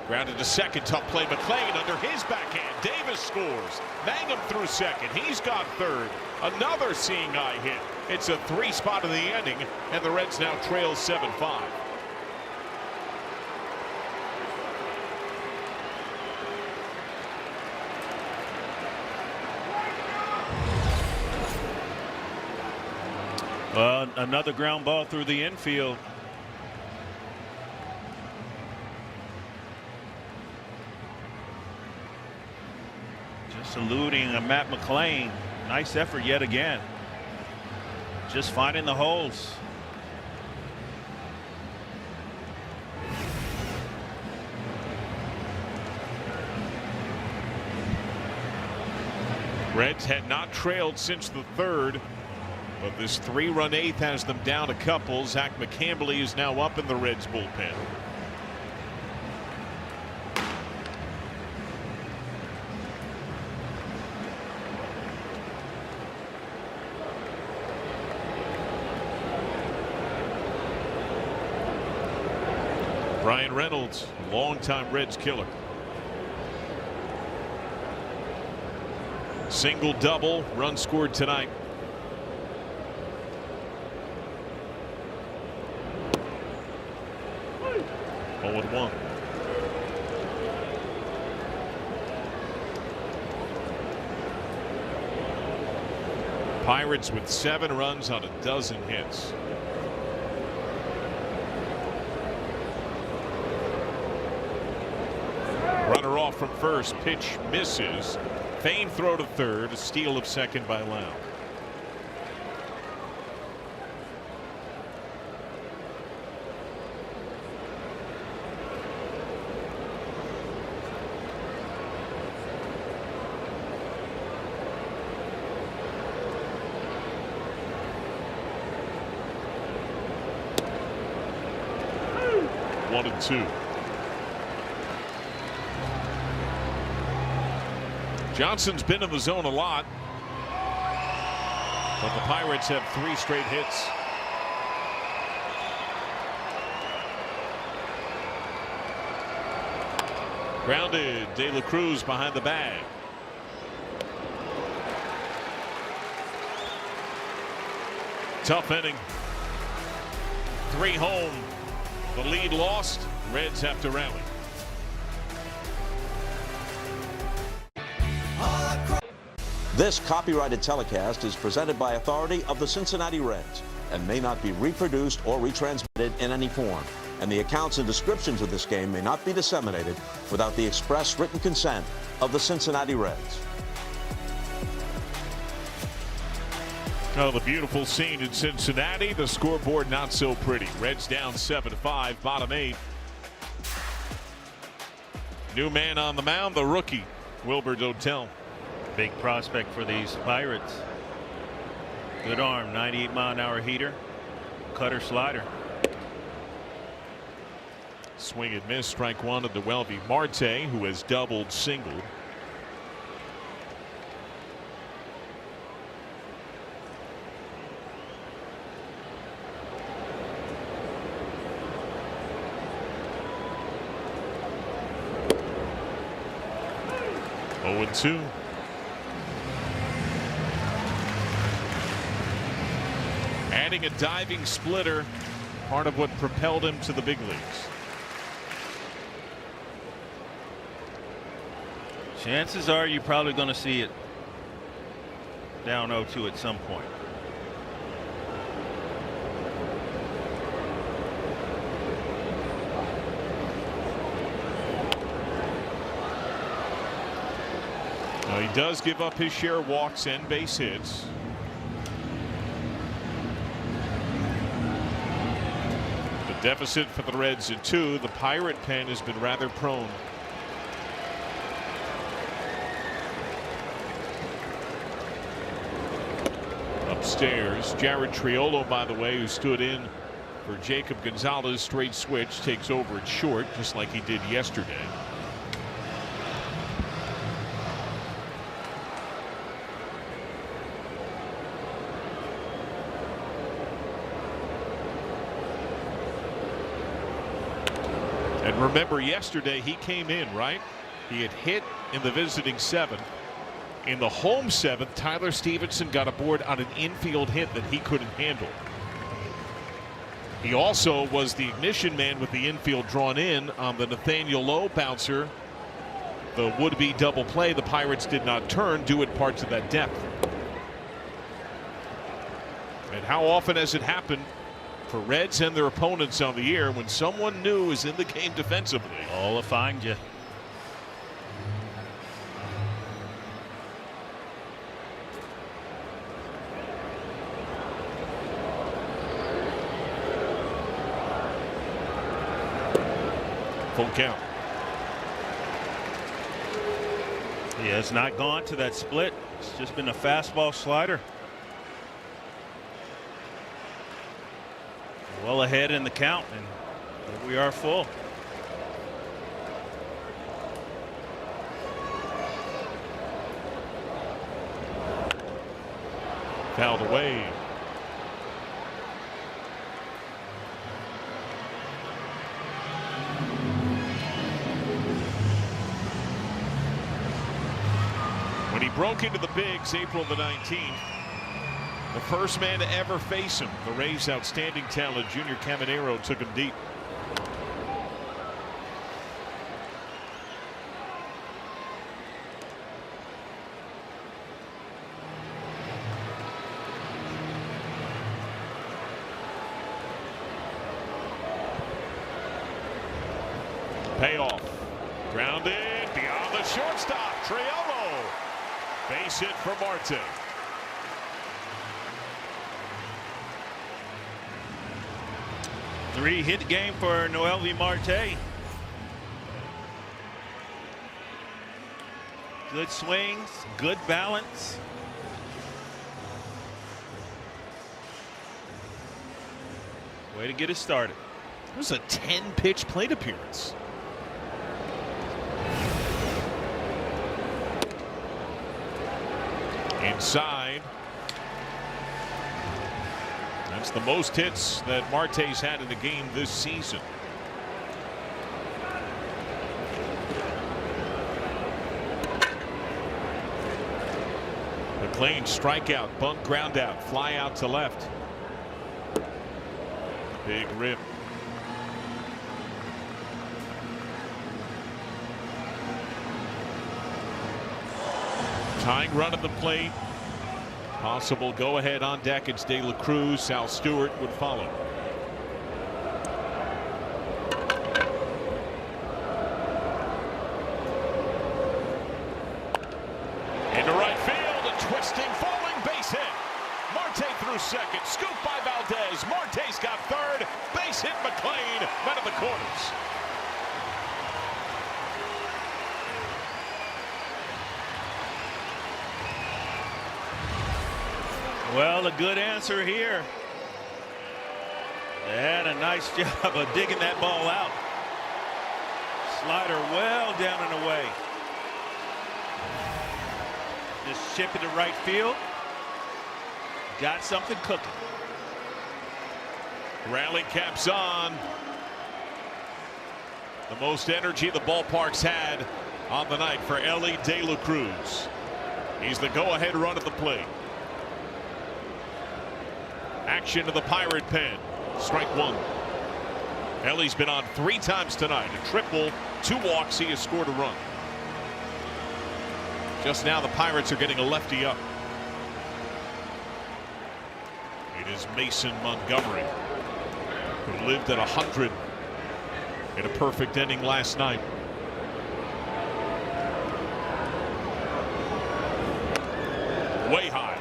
Grounded to second. Tough play. McClain under his backhand. Davis scores. Mangum through second. He's got third. Another seeing eye hit. It's a 3-spot of the inning, and the Reds now trail 7-5.
Another ground ball through the infield. Just eluding a Matt McClain. Nice effort yet again. Just finding the holes.
Reds had not trailed since the third. But this 3-run eighth has them down a couple. Zach McCambley is now up in the Reds bullpen. Brian Reynolds, longtime Reds killer. Single, double, run scored tonight. One. Pirates with 7 runs on a dozen hits. Runner off from first. Pitch misses. Feigned throw to third. A steal of second by Lau. 1-2. Johnson's been in the zone a lot, but the Pirates have 3 straight hits. Grounded. De La Cruz behind the bag. Tough inning. 3 home. The lead lost. Reds have to rally.
This copyrighted telecast is presented by authority of the Cincinnati Reds and may not be reproduced or retransmitted in any form. And the accounts and descriptions of this game may not be disseminated without the express written consent of the Cincinnati Reds.
Oh, the beautiful scene in Cincinnati. The scoreboard not so pretty. Reds down 7-5, bottom 8. New man on the mound, the rookie, Wilbur Dotel.
Big prospect for these Pirates. Good arm, 98-mile-an-hour heater, cutter, slider.
Swing and miss, strike 1 of Noelvi Marte, who has doubled, singled. Oh, 0-2. Adding a diving splitter, part of what propelled him to the big leagues.
Chances are you're probably going to see it down 0-2 at some point.
Now, he does give up his share of walks and base hits. The deficit for the Reds at 2. The Pirate pen has been rather prone. Upstairs, Jared Triolo, by the way, who stood in for Jacob Gonzalez, straight switch, takes over at short, just like he did yesterday. And remember, yesterday he came in, right? He had hit in the visiting 7th. In the home 7th, Tyler Stevenson got aboard on an infield hit that he couldn't handle. He also was the ignition man with the infield drawn in on the Nathaniel Lowe bouncer. The would-be double play the Pirates did not turn, due in part to that depth. And how often has it happened for Reds and their opponents on the year when someone new is in the game defensively?
All to find you.
Full count.
Yeah, it's not gone to that split. It's just been a fastball slider. Well ahead in the count, and here we are full.
Fouled away. When he broke into the bigs April the 19th, the first man to ever face him, the Rays' outstanding talent, Junior Caminero, took him deep. Payoff. Grounded beyond the shortstop. Triolo. Base hit for Marte.
Three-hit game for Noelvi Marte. Good swings, good balance. Way to get it started.
It was a 10-pitch plate appearance. Inside. That's the most hits that Marte's had in the game this season. McLean strikeout, bunt, ground out, fly out to left. Big rip. Tying run at the plate. Possible go ahead on deck. It's De La Cruz. Sal Stewart would follow. Into right field, a twisting, falling base hit. Marte through second, scoop by Valdez. Marte's got third, base hit McLean, out of the corners.
Well, a good answer here. They had a nice job of digging that ball out. Slider well down and away. Just chip it to right field. Got something cooking.
Rally caps on. The most energy the ballpark's had on the night for Elly De La Cruz. He's the go-ahead run at the plate. Action to the Pirate pen. Strike one. Elly's been on 3 times tonight. A triple, 2 walks. He has scored a run. Just now the Pirates are getting a lefty up. It is Mason Montgomery, who lived at 100 in a perfect inning last night. Way high.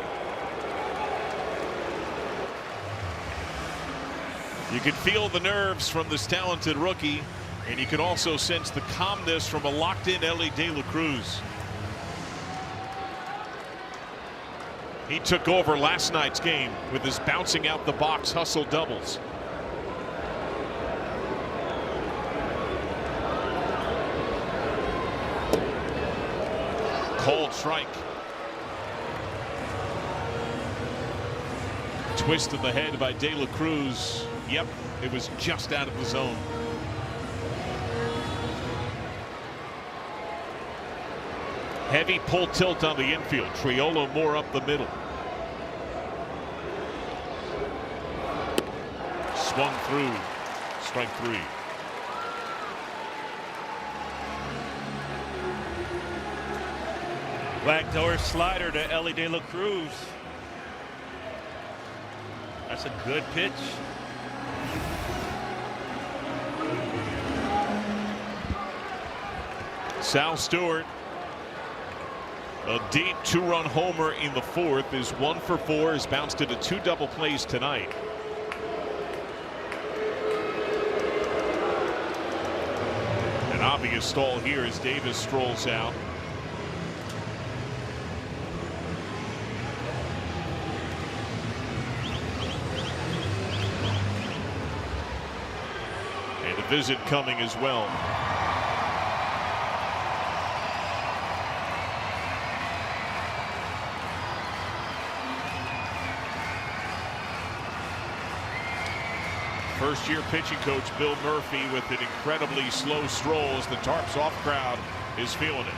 You can feel the nerves from this talented rookie, and you can also sense the calmness from a locked-in Elly De La Cruz. He took over last night's game with his bouncing out the box hustle doubles. Cold strike. Twist of the head by De La Cruz. Yep, it was just out of the zone. Heavy pull tilt on the infield. Triolo more up the middle. Swung through. Strike 3.
Backdoor slider to Elly De La Cruz. That's a good pitch.
Sal Stewart, a deep 2-run homer in the 4th, is 1 for 4, has bounced into 2 double plays tonight. An obvious stall here as Davis strolls out. And a visit coming as well. First-year pitching coach Bill Murphy with an incredibly slow stroll as the Tarps off crowd is feeling it.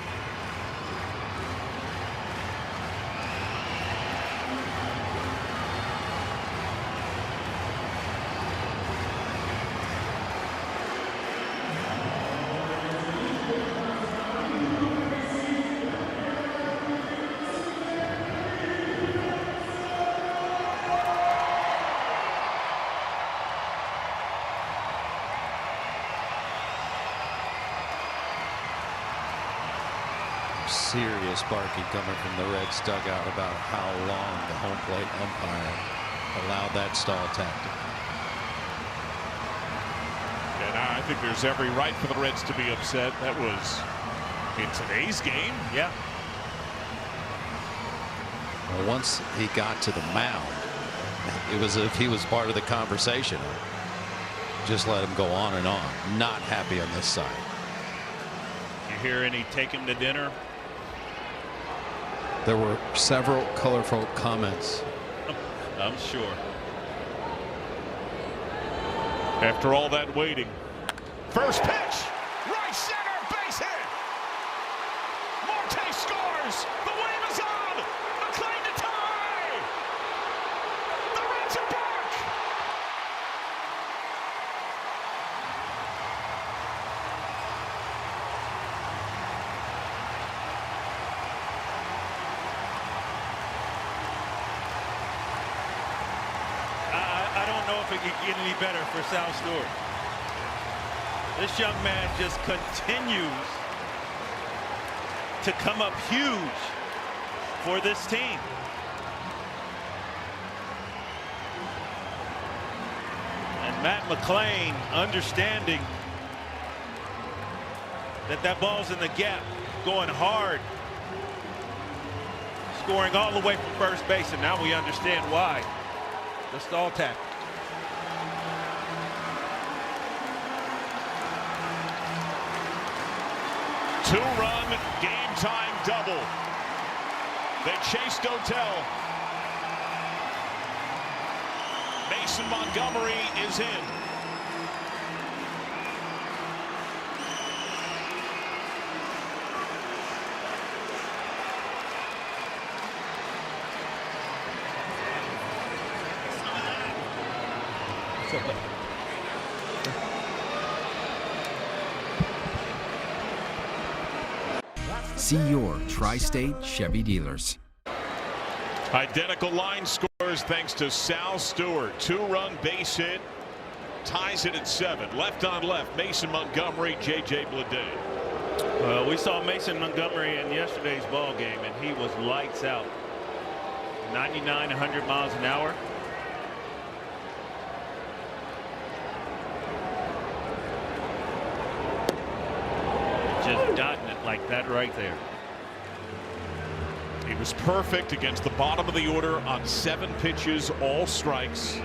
Serious barking coming from the Reds dugout about how long the home plate umpire allowed that stall tactic.
And I think there's every right for the Reds to be upset. That was in today's game. Yeah.
Well, once he got to the mound, it was as if he was part of the conversation. just let him go on and on. Not happy on this side.
You hear any take him to dinner?
There were several colorful comments.
I'm sure.
After all that waiting, first pitch, right center, base hit. Marte scores. The wave is on. McClain to tie. The Reds are back.
I don't know if it could get any better for Sal Stewart. This young man just continues to come up huge for this team. And Matt McClain understanding that that ball's in the gap, going hard, scoring all the way from first base, and now we understand why. The stall tap.
Two-run game-time double. They chased Odell. Mason Montgomery is in.
See your Tri-State Chevy dealers.
Identical line scores thanks to Sal Stewart. Two-run base hit. Ties it at 7. Left on left. Mason Montgomery, J.J. Bleday.
We saw Mason Montgomery in yesterday's ball game, and he was lights out. 99, 100 miles an hour. Just dotting it like that right there.
He was perfect against the bottom of the order on 7 pitches, all strikes.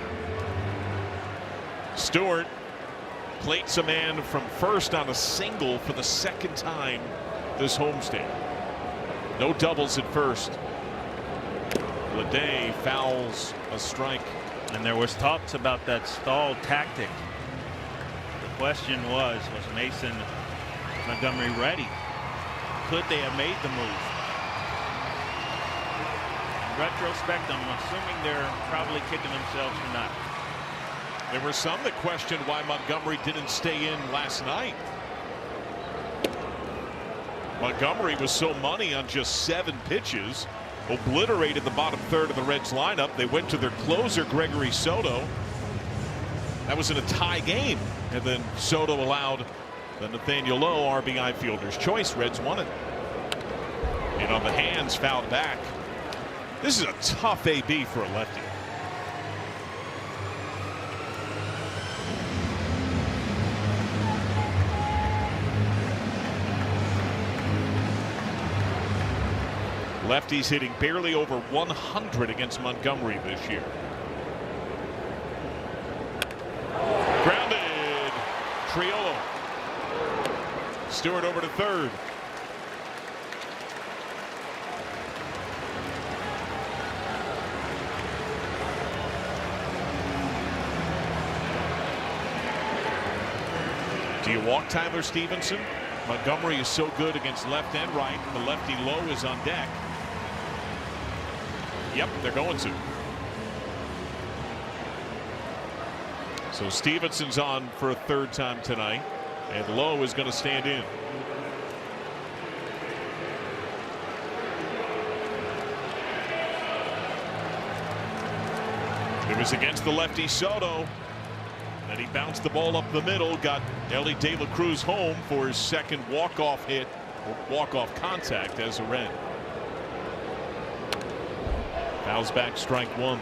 Stewart plates a man from first on a single for the second time this homestand. No doubles at first. Bleday fouls a strike.
And there was talks about that stall tactic. The question was Mason Montgomery ready? Could they have made the move? In retrospect, I'm assuming they're probably kicking themselves for not.
There were some that questioned why Montgomery didn't stay in last night. Montgomery was so money on just 7 pitches, obliterated the bottom third of the Reds lineup. They went to their closer, Gregory Soto. That was in a tie game, and then Soto allowed the Nathaniel Lowe RBI fielder's choice. Reds won it. And on the hands, fouled back. This is a tough AB for a lefty. Lefties hitting barely over 100 against Montgomery this year. Grounded. Triolo. Stewart over to third. Do you walk Tyler Stevenson? Montgomery is so good against left and right. The lefty Lowe is on deck. Yep, they're going to. So Stevenson's on for a third time tonight, and Lowe is going to stand in. It was against the lefty Soto, and he bounced the ball up the middle, got Ellie De La Cruz home for his second walk-off hit, or walk-off contact as a Red. Fouls back, strike 1.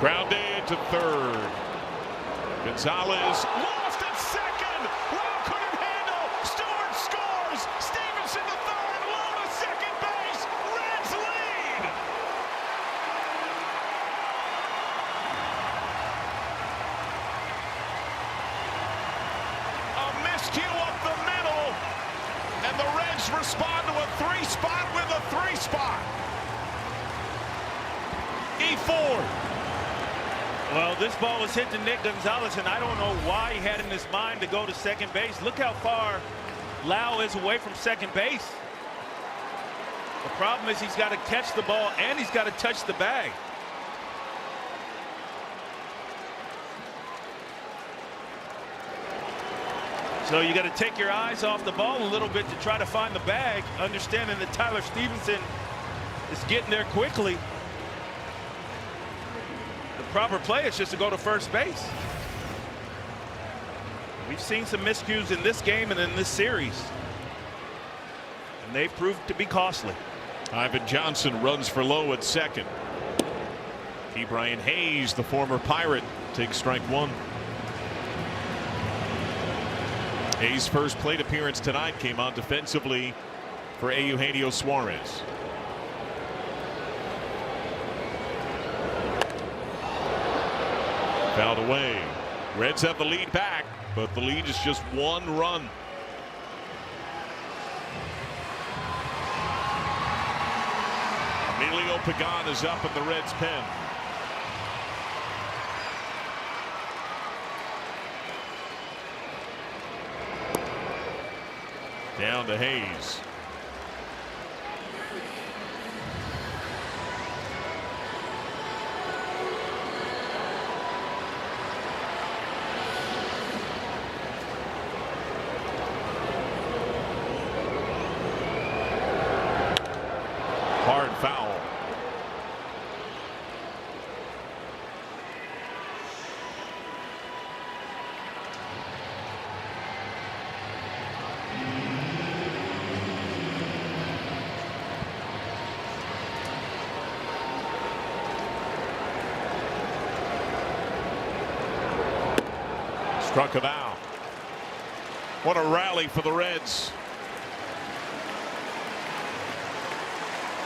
Grounded to third. Gonzalez lost at second. Lowe couldn't handle. Stewart scores. Stevenson to third. Lowe to second base. Reds lead. A miscue up the middle, and the Reds respond to a three-spot with a three-spot. E4.
Well, this ball was hit to Nick Gonzalez, and I don't know why he had in his mind to go to second base. Look how far Lowe is away from second base. The problem is he's got to catch the ball and he's got to touch the bag. So you got to take your eyes off the ball a little bit to try to find the bag, understanding that Tyler Stevenson is getting there quickly. The proper play is just to go to first base. We've seen some miscues in this game and in this series, and they've proved to be costly.
Ivan Johnson runs for Lowe at second. Brian Hayes, the former Pirate, takes strike one. Hayes' first plate appearance tonight came on defensively for Eugenio Suarez. Fouled away. Reds have the lead back, but the lead is just one run. Emilio Pagan is up in the Reds' pen. Down to Hayes. Hard foul. Struck him out. What a rally for the Reds.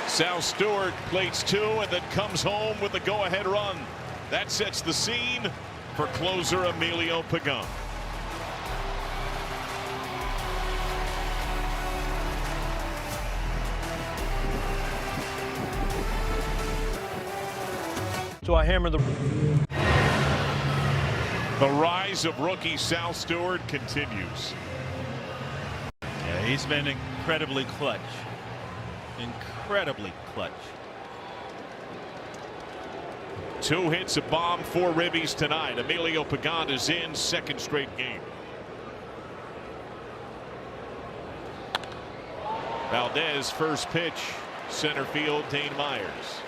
Sal Stewart plates two and then comes home with the go-ahead run. That sets the scene for closer Emilio Pagan.
So I hammer the
rise of rookie Sal Stewart continues.
Yeah, he's been incredibly clutch. Incredibly clutch.
2 hits, a bomb, 4 ribbies tonight. Emilio Pagan is in second straight game. Valdez first pitch, center field, Dane Myers.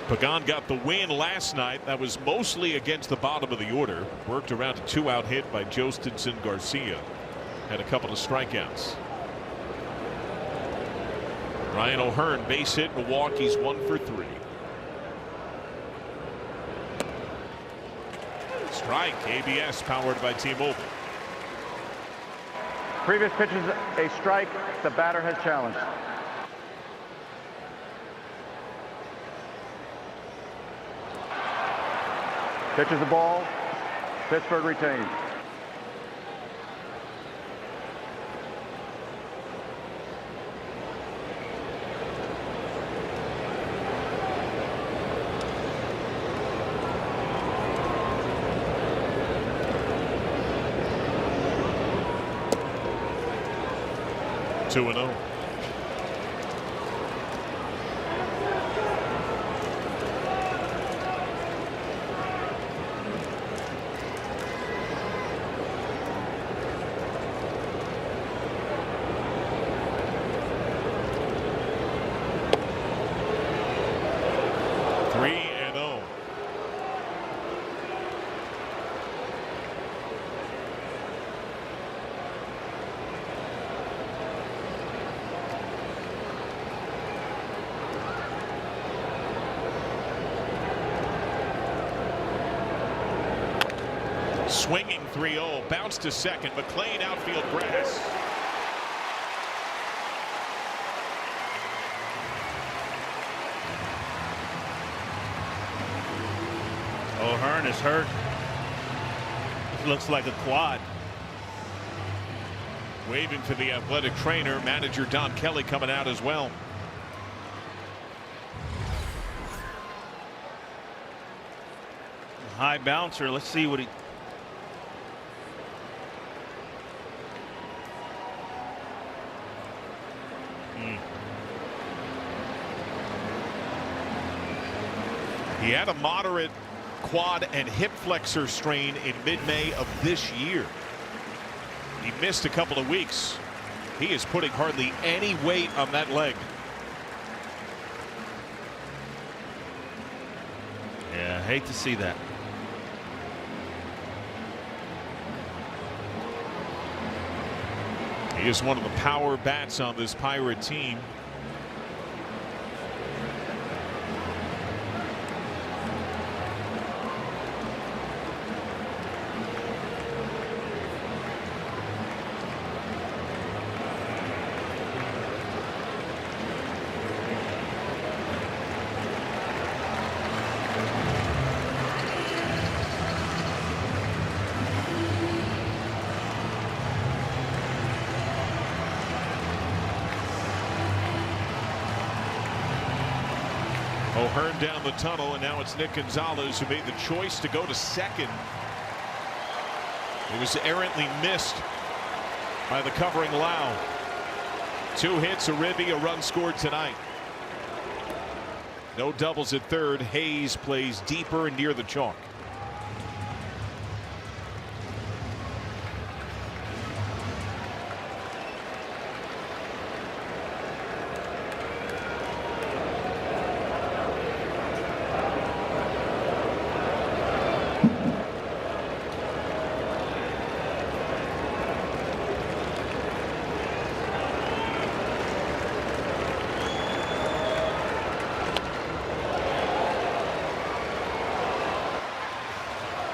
Pagan got the win last night. That was mostly against the bottom of the order. Worked around a 2-out hit by Jostinson Garcia. Had a couple of strikeouts. Ryan O'Hearn base hit. Milwaukee's 1 for 3. Strike. ABS powered by T-Mobile.
Previous pitch is a strike. The batter has challenged. Pitch is the ball. Pittsburgh retains.
Two and 0. Swinging 3-0, bounce to second. McLean outfield grass.
O'Hearn is hurt. This looks like a quad.
Waving for the athletic trainer, manager Don Kelly coming out as well.
High bouncer. Let's see what he.
He had a moderate quad and hip flexor strain in mid-May of this year. He missed a couple of weeks. He is putting hardly any weight on that leg.
Yeah, I hate to see that.
He is one of the power bats on this Pirate team. O'Hearn down the tunnel, and now it's Nick Gonzalez who made the choice to go to second. It was errantly missed by the covering Lau. 2 hits, a ribby, a run scored tonight. No doubles at third. Hayes plays deeper and near the chalk.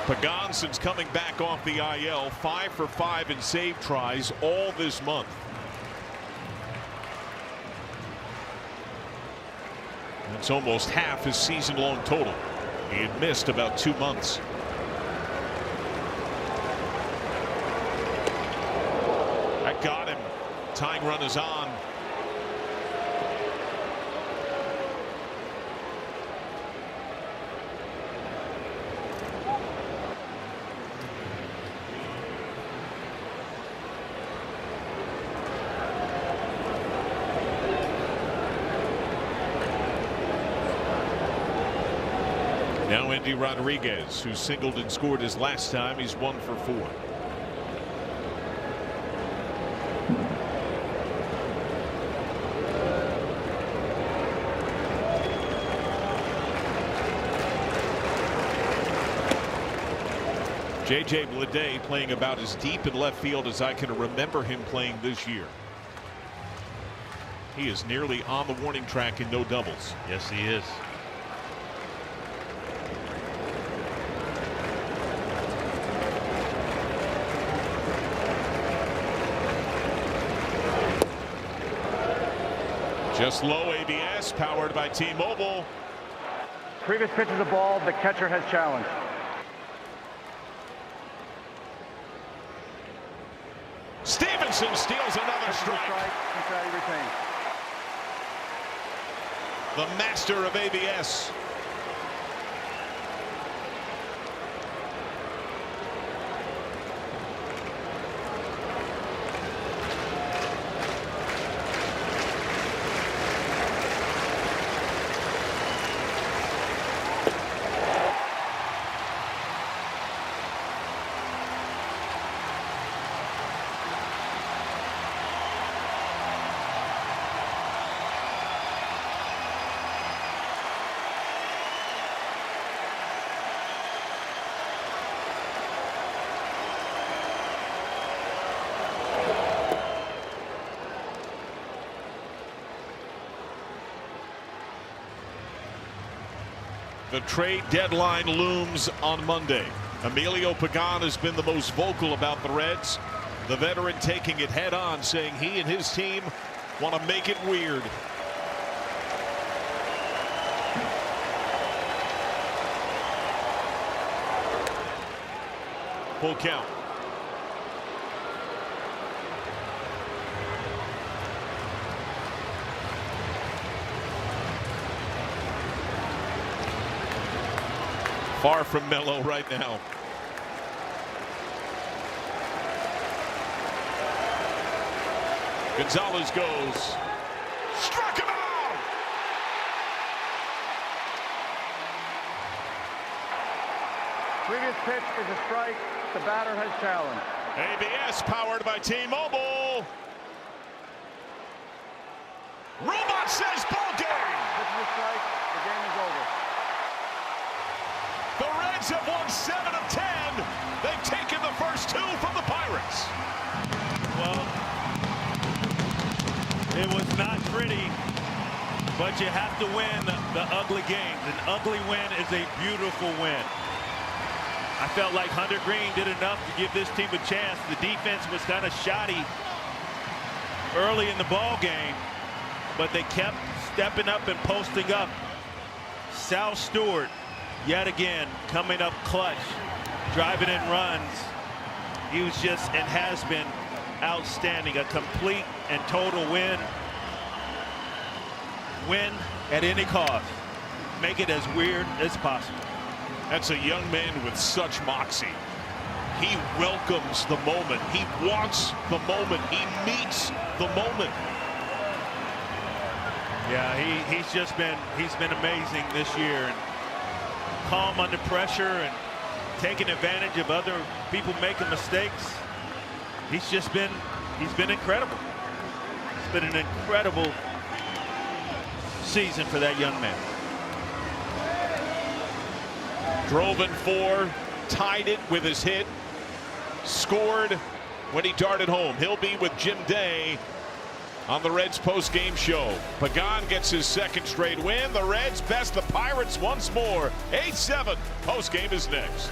Pagan, since coming back off the IL, 5 for 5 in save tries all this month. That's almost half his season-long total. He had missed about 2 months. That got him. Tying run is on. Now Andy Rodriguez, who singled and scored his last time. He's 1 for 4. J.J. Bleday playing about as deep in left field as I can remember him playing this year. He is nearly on the warning track in no doubles.
Yes, he is.
Just low ABS, powered by T-Mobile.
Previous pitch is a ball. The catcher has challenged.
Stevenson steals another strike.
Cincinnati retains.
The master of ABS. The trade deadline looms on Monday. Emilio Pagan has been the most vocal about the Reds. The veteran taking it head on, saying he and his team want to make it weird. Full count. Far from mellow right now. Gonzalez goes. Struck him out!
Previous pitch is a strike. The batter has challenged.
ABS powered by T-Mobile. Robot says ball game.
This is a strike. The game is over.
The Reds have won 7 of 10. They've taken the first 2 from the Pirates.
Well, it was not pretty, but you have to win the ugly games. An ugly win is a beautiful win. I felt like Hunter Green did enough to give this team a chance. The defense was kind of shoddy early in the ball game, but they kept stepping up and posting up. Sal Stewart, yet again, coming up clutch, driving in runs. He was just and has been outstanding. A complete and total win. Win at any cost. Make it as weird as possible.
That's a young man with such moxie. He welcomes the moment. He wants the moment. He meets the moment.
Yeah, he's been amazing this year. And calm under pressure and taking advantage of other people making mistakes. He's been incredible. It's been an incredible season for that young man.
Drove in 4, tied it with his hit, scored when he darted home. He'll be with Jim Day on the Reds post-game show. Pagan gets his 2nd straight win. The Reds best the Pirates once more. 8-7. Post-game is next.